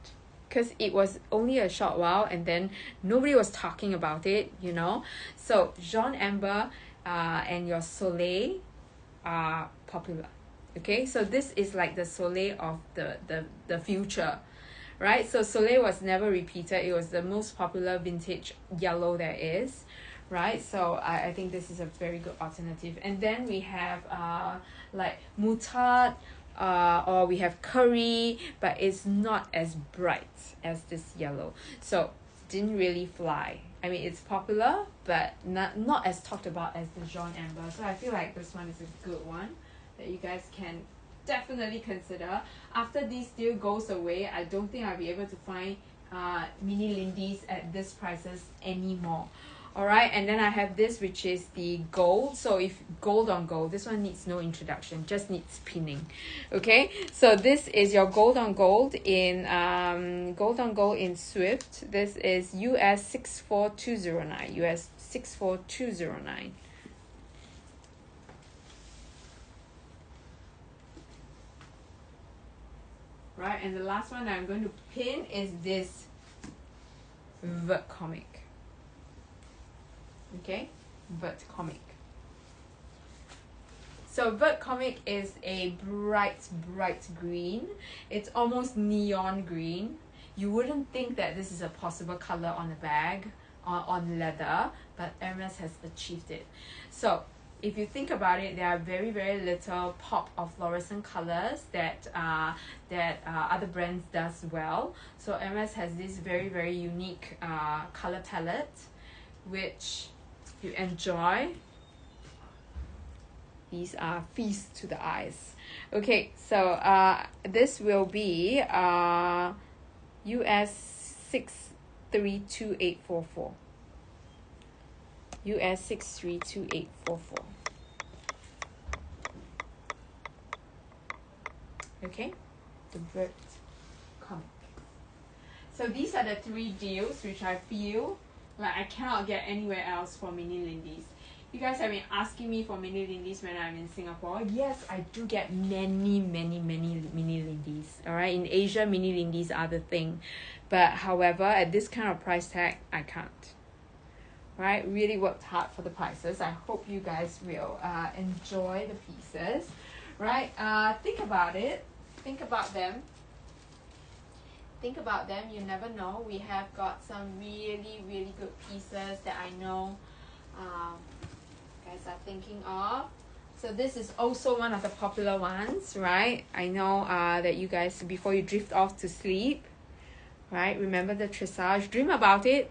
A: because it was only a short while and then nobody was talking about it, you know. So jaune amber and your Soleil are popular. Okay, so this is like the Soleil of the future, right? So Soleil was never repeated. It was the most popular vintage yellow there is, right? So I think this is a very good alternative. And then we have like Moutarde, or we have Curry, but it's not as bright as this yellow, so didn't really fly. I mean, it's popular, but not as talked about as the jaune amber. So I feel like this one is a good one that you guys can definitely consider. After this deal goes away, I don't think I'll be able to find mini Lindy's at this prices anymore. Alright, and then I have this, which is the gold. So if gold on gold, this one needs no introduction, just needs pinning. Okay, so this is your gold on gold in Swift. This is US 64209, US 64209. Right, and the last one I'm going to pin is this Vert Comic. Okay, Vert Comic. So Vert Comic is a bright green. It's almost neon green. You wouldn't think that this is a possible color on a bag or on leather, but Hermès has achieved it. So if you think about it, there are very, very little pop of fluorescent colors that other brands does well. So Hermès has this very, very unique color palette, which you enjoy. These are feast to the eyes. Okay, so this will be US 632844. US 632844. Okay, the Vert Comic. So these are the 3 deals which I feel like I cannot get anywhere else for mini Lindy's. You guys have been asking me for mini Lindy's when I'm in Singapore. Yes, I do get many mini Lindy's. Alright, in Asia, mini Lindy's are the thing. But however, at this kind of price tag, I can't. Right, really worked hard for the prices. I hope you guys will enjoy the pieces. Right, think about it. Think about them. Think about them. You never know. We have got some really, really good pieces that I know guys are thinking of. So this is also one of the popular ones, right? I know that you guys, before you drift off to sleep, right? Remember the dressage, dream about it,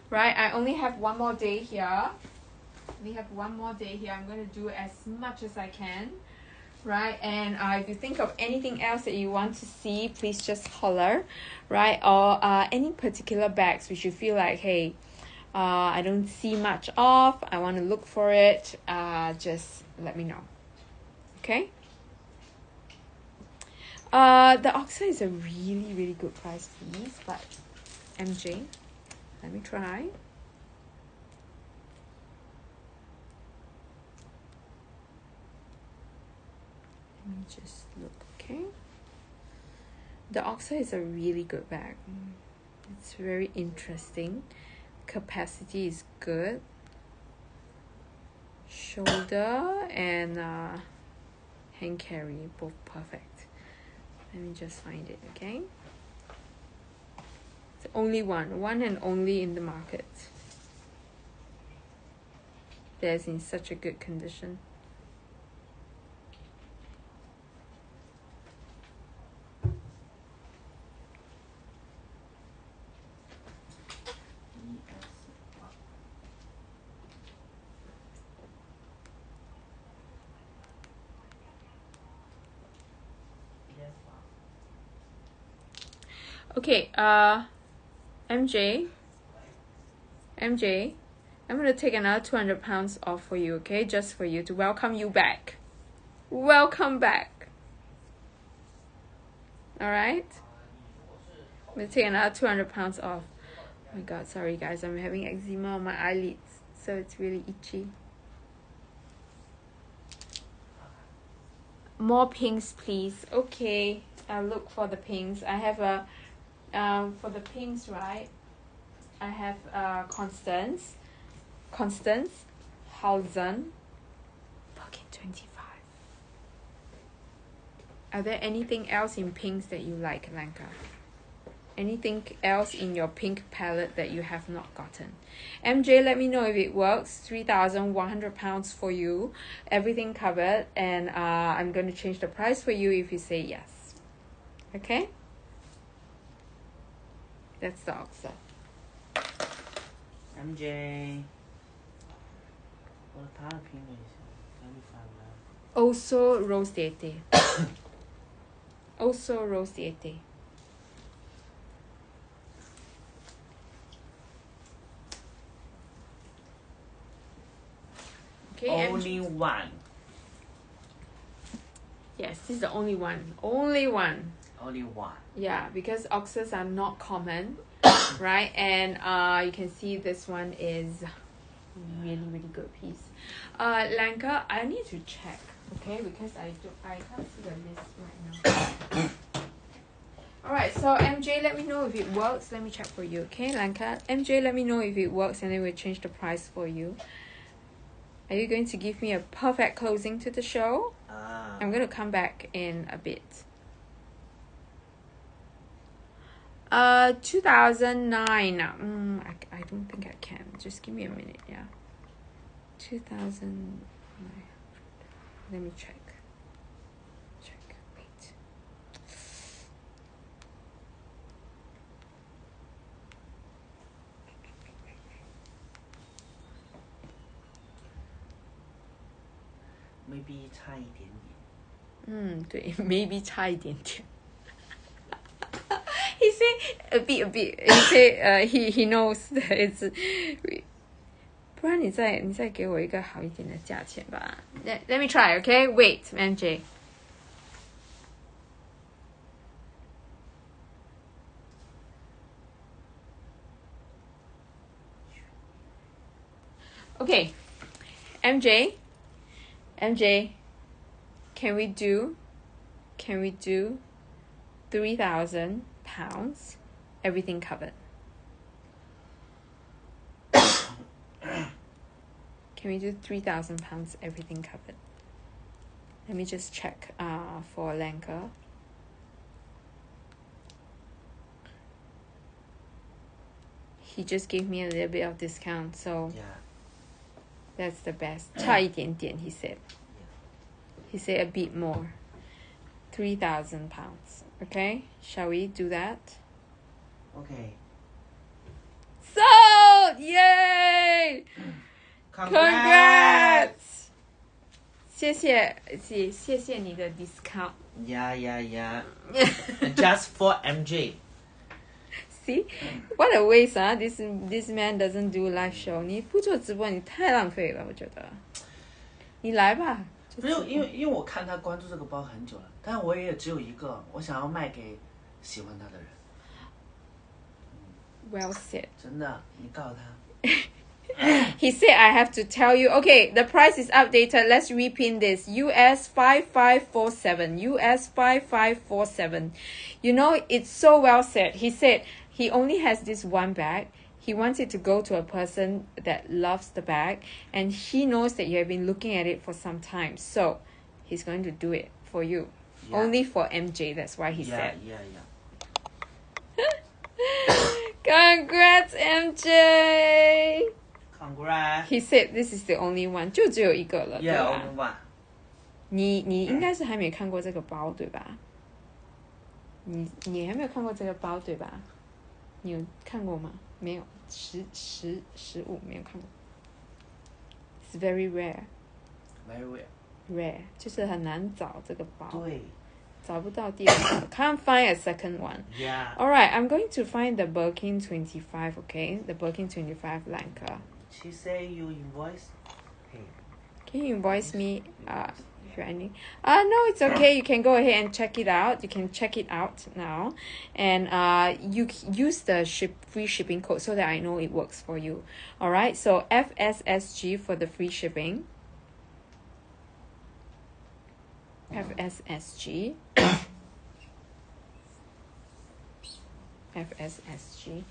A: right? I only have one more day here. We have one more day here. I'm going to do as much as I can, right? And if you think of anything else that you want to see, please just holler, right? Or any particular bags which you feel like, hey, I don't see much of, I want to look for it, just let me know. Okay? The Oxa is a really, really good price piece, but MJ, let me try. Let me just look, okay? The Oxa is a really good bag. It's very interesting. Capacity is good. Shoulder and hand carry, both perfect. Let me just find it, okay? It's only one and only in the market. That's in such a good condition. Okay, MJ, I'm gonna take another 200 pounds off for you, okay? Just for you, to welcome you back. Welcome back. Alright? I'm gonna take another 200 pounds off. Oh my god, sorry guys, I'm having eczema on my eyelids, so it's really itchy. More pinks, please. Okay, I'll look for the pinks. I have a for the pinks, right? I have Constance, Hausen, Birkin 25. Are there anything else in pinks that you like, Lanka? Anything else in your pink palette that you have not gotten? MJ, let me know if it works. 3,100 pounds for you, everything covered, and I'm going to change the price for you if you say yes. Okay? That's the Oxa.
B: MJ， 我他的拼了一下，赶紧翻来。
A: Also Rose Also Rose Okay,
B: Only one.
A: Yes, this is the only one. Only one.
B: Only one.
A: Yeah, because Oxas are not common, right? And you can see this one is really, really good piece. Lanka, I need to check, okay? Because I can't see the list right now. Alright, so MJ, let me know if it works. Let me check for you, okay, Lanka? MJ, let me know if it works, and then we'll change the price for you. Are you going to give me a perfect closing to the show? I'm going to come back in a bit. 2009. I don't think I can. Just give me a minute, yeah. 2009. Let me check. Wait.
B: Maybe 差一点点。
A: 对 ，maybe 差一点点。He say a bit. He say he knows that it's. 不然你再给我一个好一点的价钱吧。Let me try, okay? Wait, MJ. Okay, MJ, can we do 3,000 pounds, everything covered? Can we do 3,000 pounds, everything covered? Let me just check for Lanka. He just gave me a little bit of discount, so
B: yeah.
A: That's the best. 差一点点, he said. He said a bit more. 3,000 pounds. Okay, shall we do that?
B: Okay.
A: Sold! Yay! Congrats! 谢谢你的 discount.
B: Yeah. Just for MJ.
A: See? What a waste, huh? This man doesn't do live show. 你不做直播你太浪费了，我觉得。你来吧。
B: 没有，因为我看他关注这个包很久了，但我也只有一个，我想要卖给喜欢他的人。
A: Well said.
B: 真的，你告诉他。
A: He said I have to tell you. Okay, the price is updated. Let's repin this. US 5547. US 5547. You know, it's so well said. He said he only has this one bag. He wants it to go to a person that loves the bag, and he knows that you have been looking at it for some time. So he's going to do it for you.
B: Yeah.
A: Only for MJ. That's why he said.
B: Yeah.
A: Congrats, MJ.
B: Congrats.
A: He said this is the only one. 就只有一个了，
B: Yeah,
A: 对吧？
B: only one.
A: 你应该是还没看过这个包，对吧？你还没有看过这个包，对吧？你有看过吗？没有，15没有看过。It's very rare.
B: Very rare.
A: Rare 就是很难找这个包。
B: 对。
A: 找不到第二个。Can't find a second one.
B: Yeah.
A: Alright, I'm going to find the Birkin 25, okay? The Birkin 25 Lanka.
B: She say you invoice. Hey.
A: Can you invoice me? If you're any. No, it's okay. You can go ahead and check it out. You can check it out now, and you use the free shipping code so that I know it works for you. All right. So FSSG for the free shipping. FSSG. FSSG.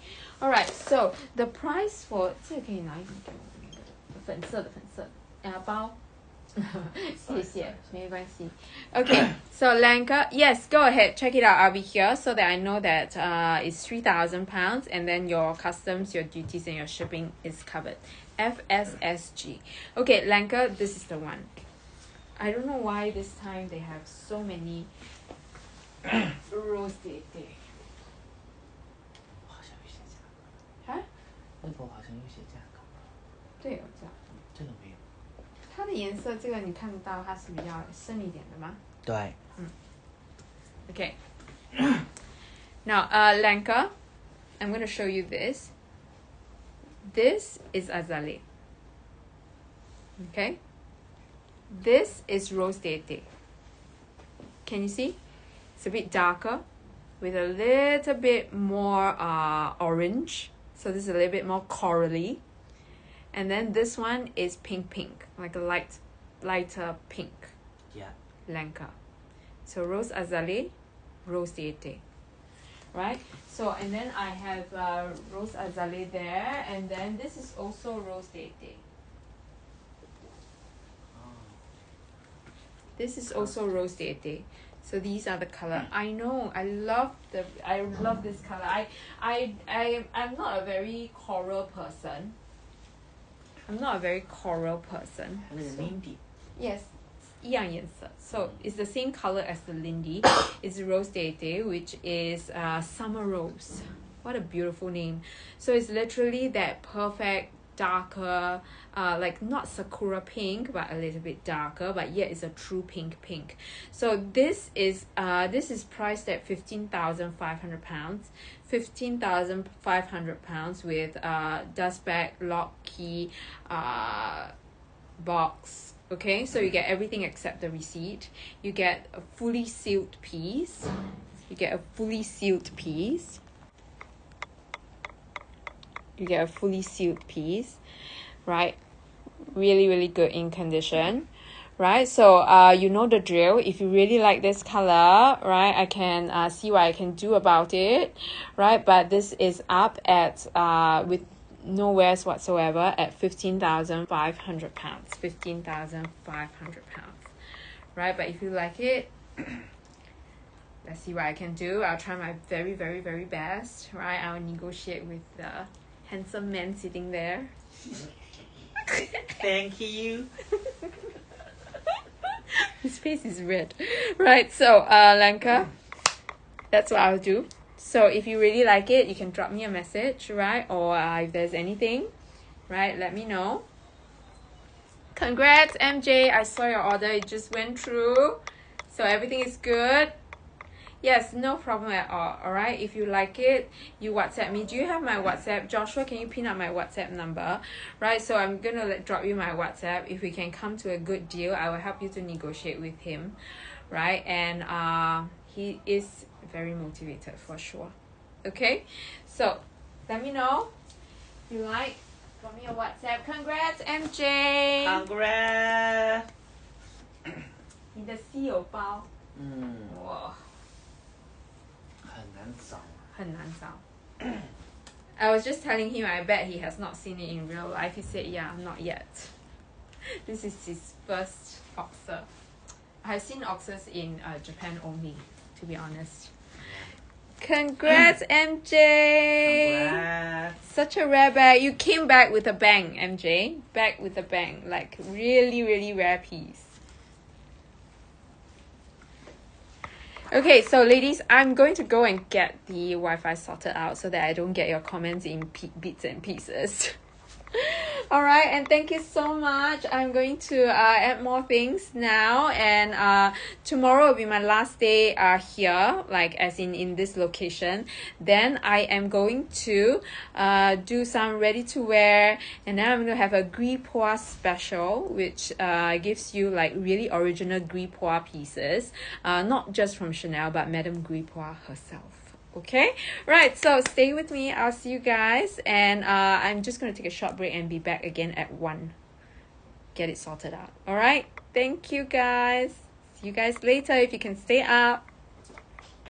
A: All right. So the price for 这个可以拿一点给我，粉色的包。谢谢，没关系。Okay, so Lanka, yes, go ahead, check it out. I'll be here so that I know that it's £3,000, and then your customs, your duties, and your shipping is covered. FSSG. Okay, Lanka, this is the one. I don't know why this time they have so many rose dating.
B: 好像有些价格。
A: 哈？
B: 那个好像有些价格。
A: 对，我知道。
B: 这个没有。
A: 它的颜色，这个你看得到，它是比较深一点的吗？
B: 对。
A: Okay. Now, Lanka, I'm going to show you this. This is azale. Okay? This is rose date. Can you see? It's a bit darker with a little bit more orange. So this is a little bit more corally. And then this one is pink, like a lighter pink.
B: Yeah.
A: Lanka. So rose azale, rose date. Right? So, and then I have rose azale there, and then this is also rose date. This is also rose date. So these are the color. I know. I love this color. I'm not a very coral person.
B: Lindy.
A: Yes, 一样颜色. So it's the same color as the Lindy. It's rose date, which is summer rose. What a beautiful name. So it's literally that perfect darker, like not sakura pink, but a little bit darker, but yet it's a true pink. So this is priced at £15,500. £15,500 with dust bag, lock, key, box. Okay, so you get everything except the receipt. You get a fully sealed piece. Right? Really good in condition. Right, so you know the drill. If you really like this color, right, I can see what I can do about it, right? But this is up at with no wears whatsoever at £15,500. £15,500, right? But if you like it, let's see what I can do. I'll try my very best, right? I'll negotiate with the handsome man sitting there.
B: Thank you.
A: His face is red. Right, so Lanka, that's what I'll do. So if you really like it, you can drop me a message, right? Or if there's anything, right, let me know. Congrats, MJ. I saw your order. It just went through. So everything is good. Yes, no problem at all. All right. If you like it, you WhatsApp me. Do you have my WhatsApp? Joshua, can you pin up my WhatsApp number? Right. So I'm going to drop you my WhatsApp. If we can come to a good deal, I will help you to negotiate with him. Right. And he is very motivated for sure. Okay. So let me know if you like. Drop me a WhatsApp. Congrats, MJ.
B: Congrats.
A: 你的稀有包，哇，
B: 很难找。
A: 很难找。I was just telling him I bet he has not seen it in real life. He said, yeah, not yet. This is his first oxer. I've seen oxers in Japan only, to be honest. Congrats, MJ!
B: Congrats.
A: Such a rare bag. You came back with a bang, MJ. Back with a bang. Like, really, really rare piece. Okay, so ladies, I'm going to go and get the Wi-Fi sorted out so that I don't get your comments in bits and pieces. All right, and thank you so much. I'm going to add more things now, and tomorrow will be my last day here, like as in this location. Then I am going to do some ready to wear, and then I'm going to have a gris pois special, which gives you like really original gris pois pieces, not just from Chanel, but Madame Gris Pois herself. Okay, right, so stay with me. I'll see you guys, and I'm just going to take a short break and be back again at 1. Get it sorted out. All right, thank you guys. See you guys later if you can stay up.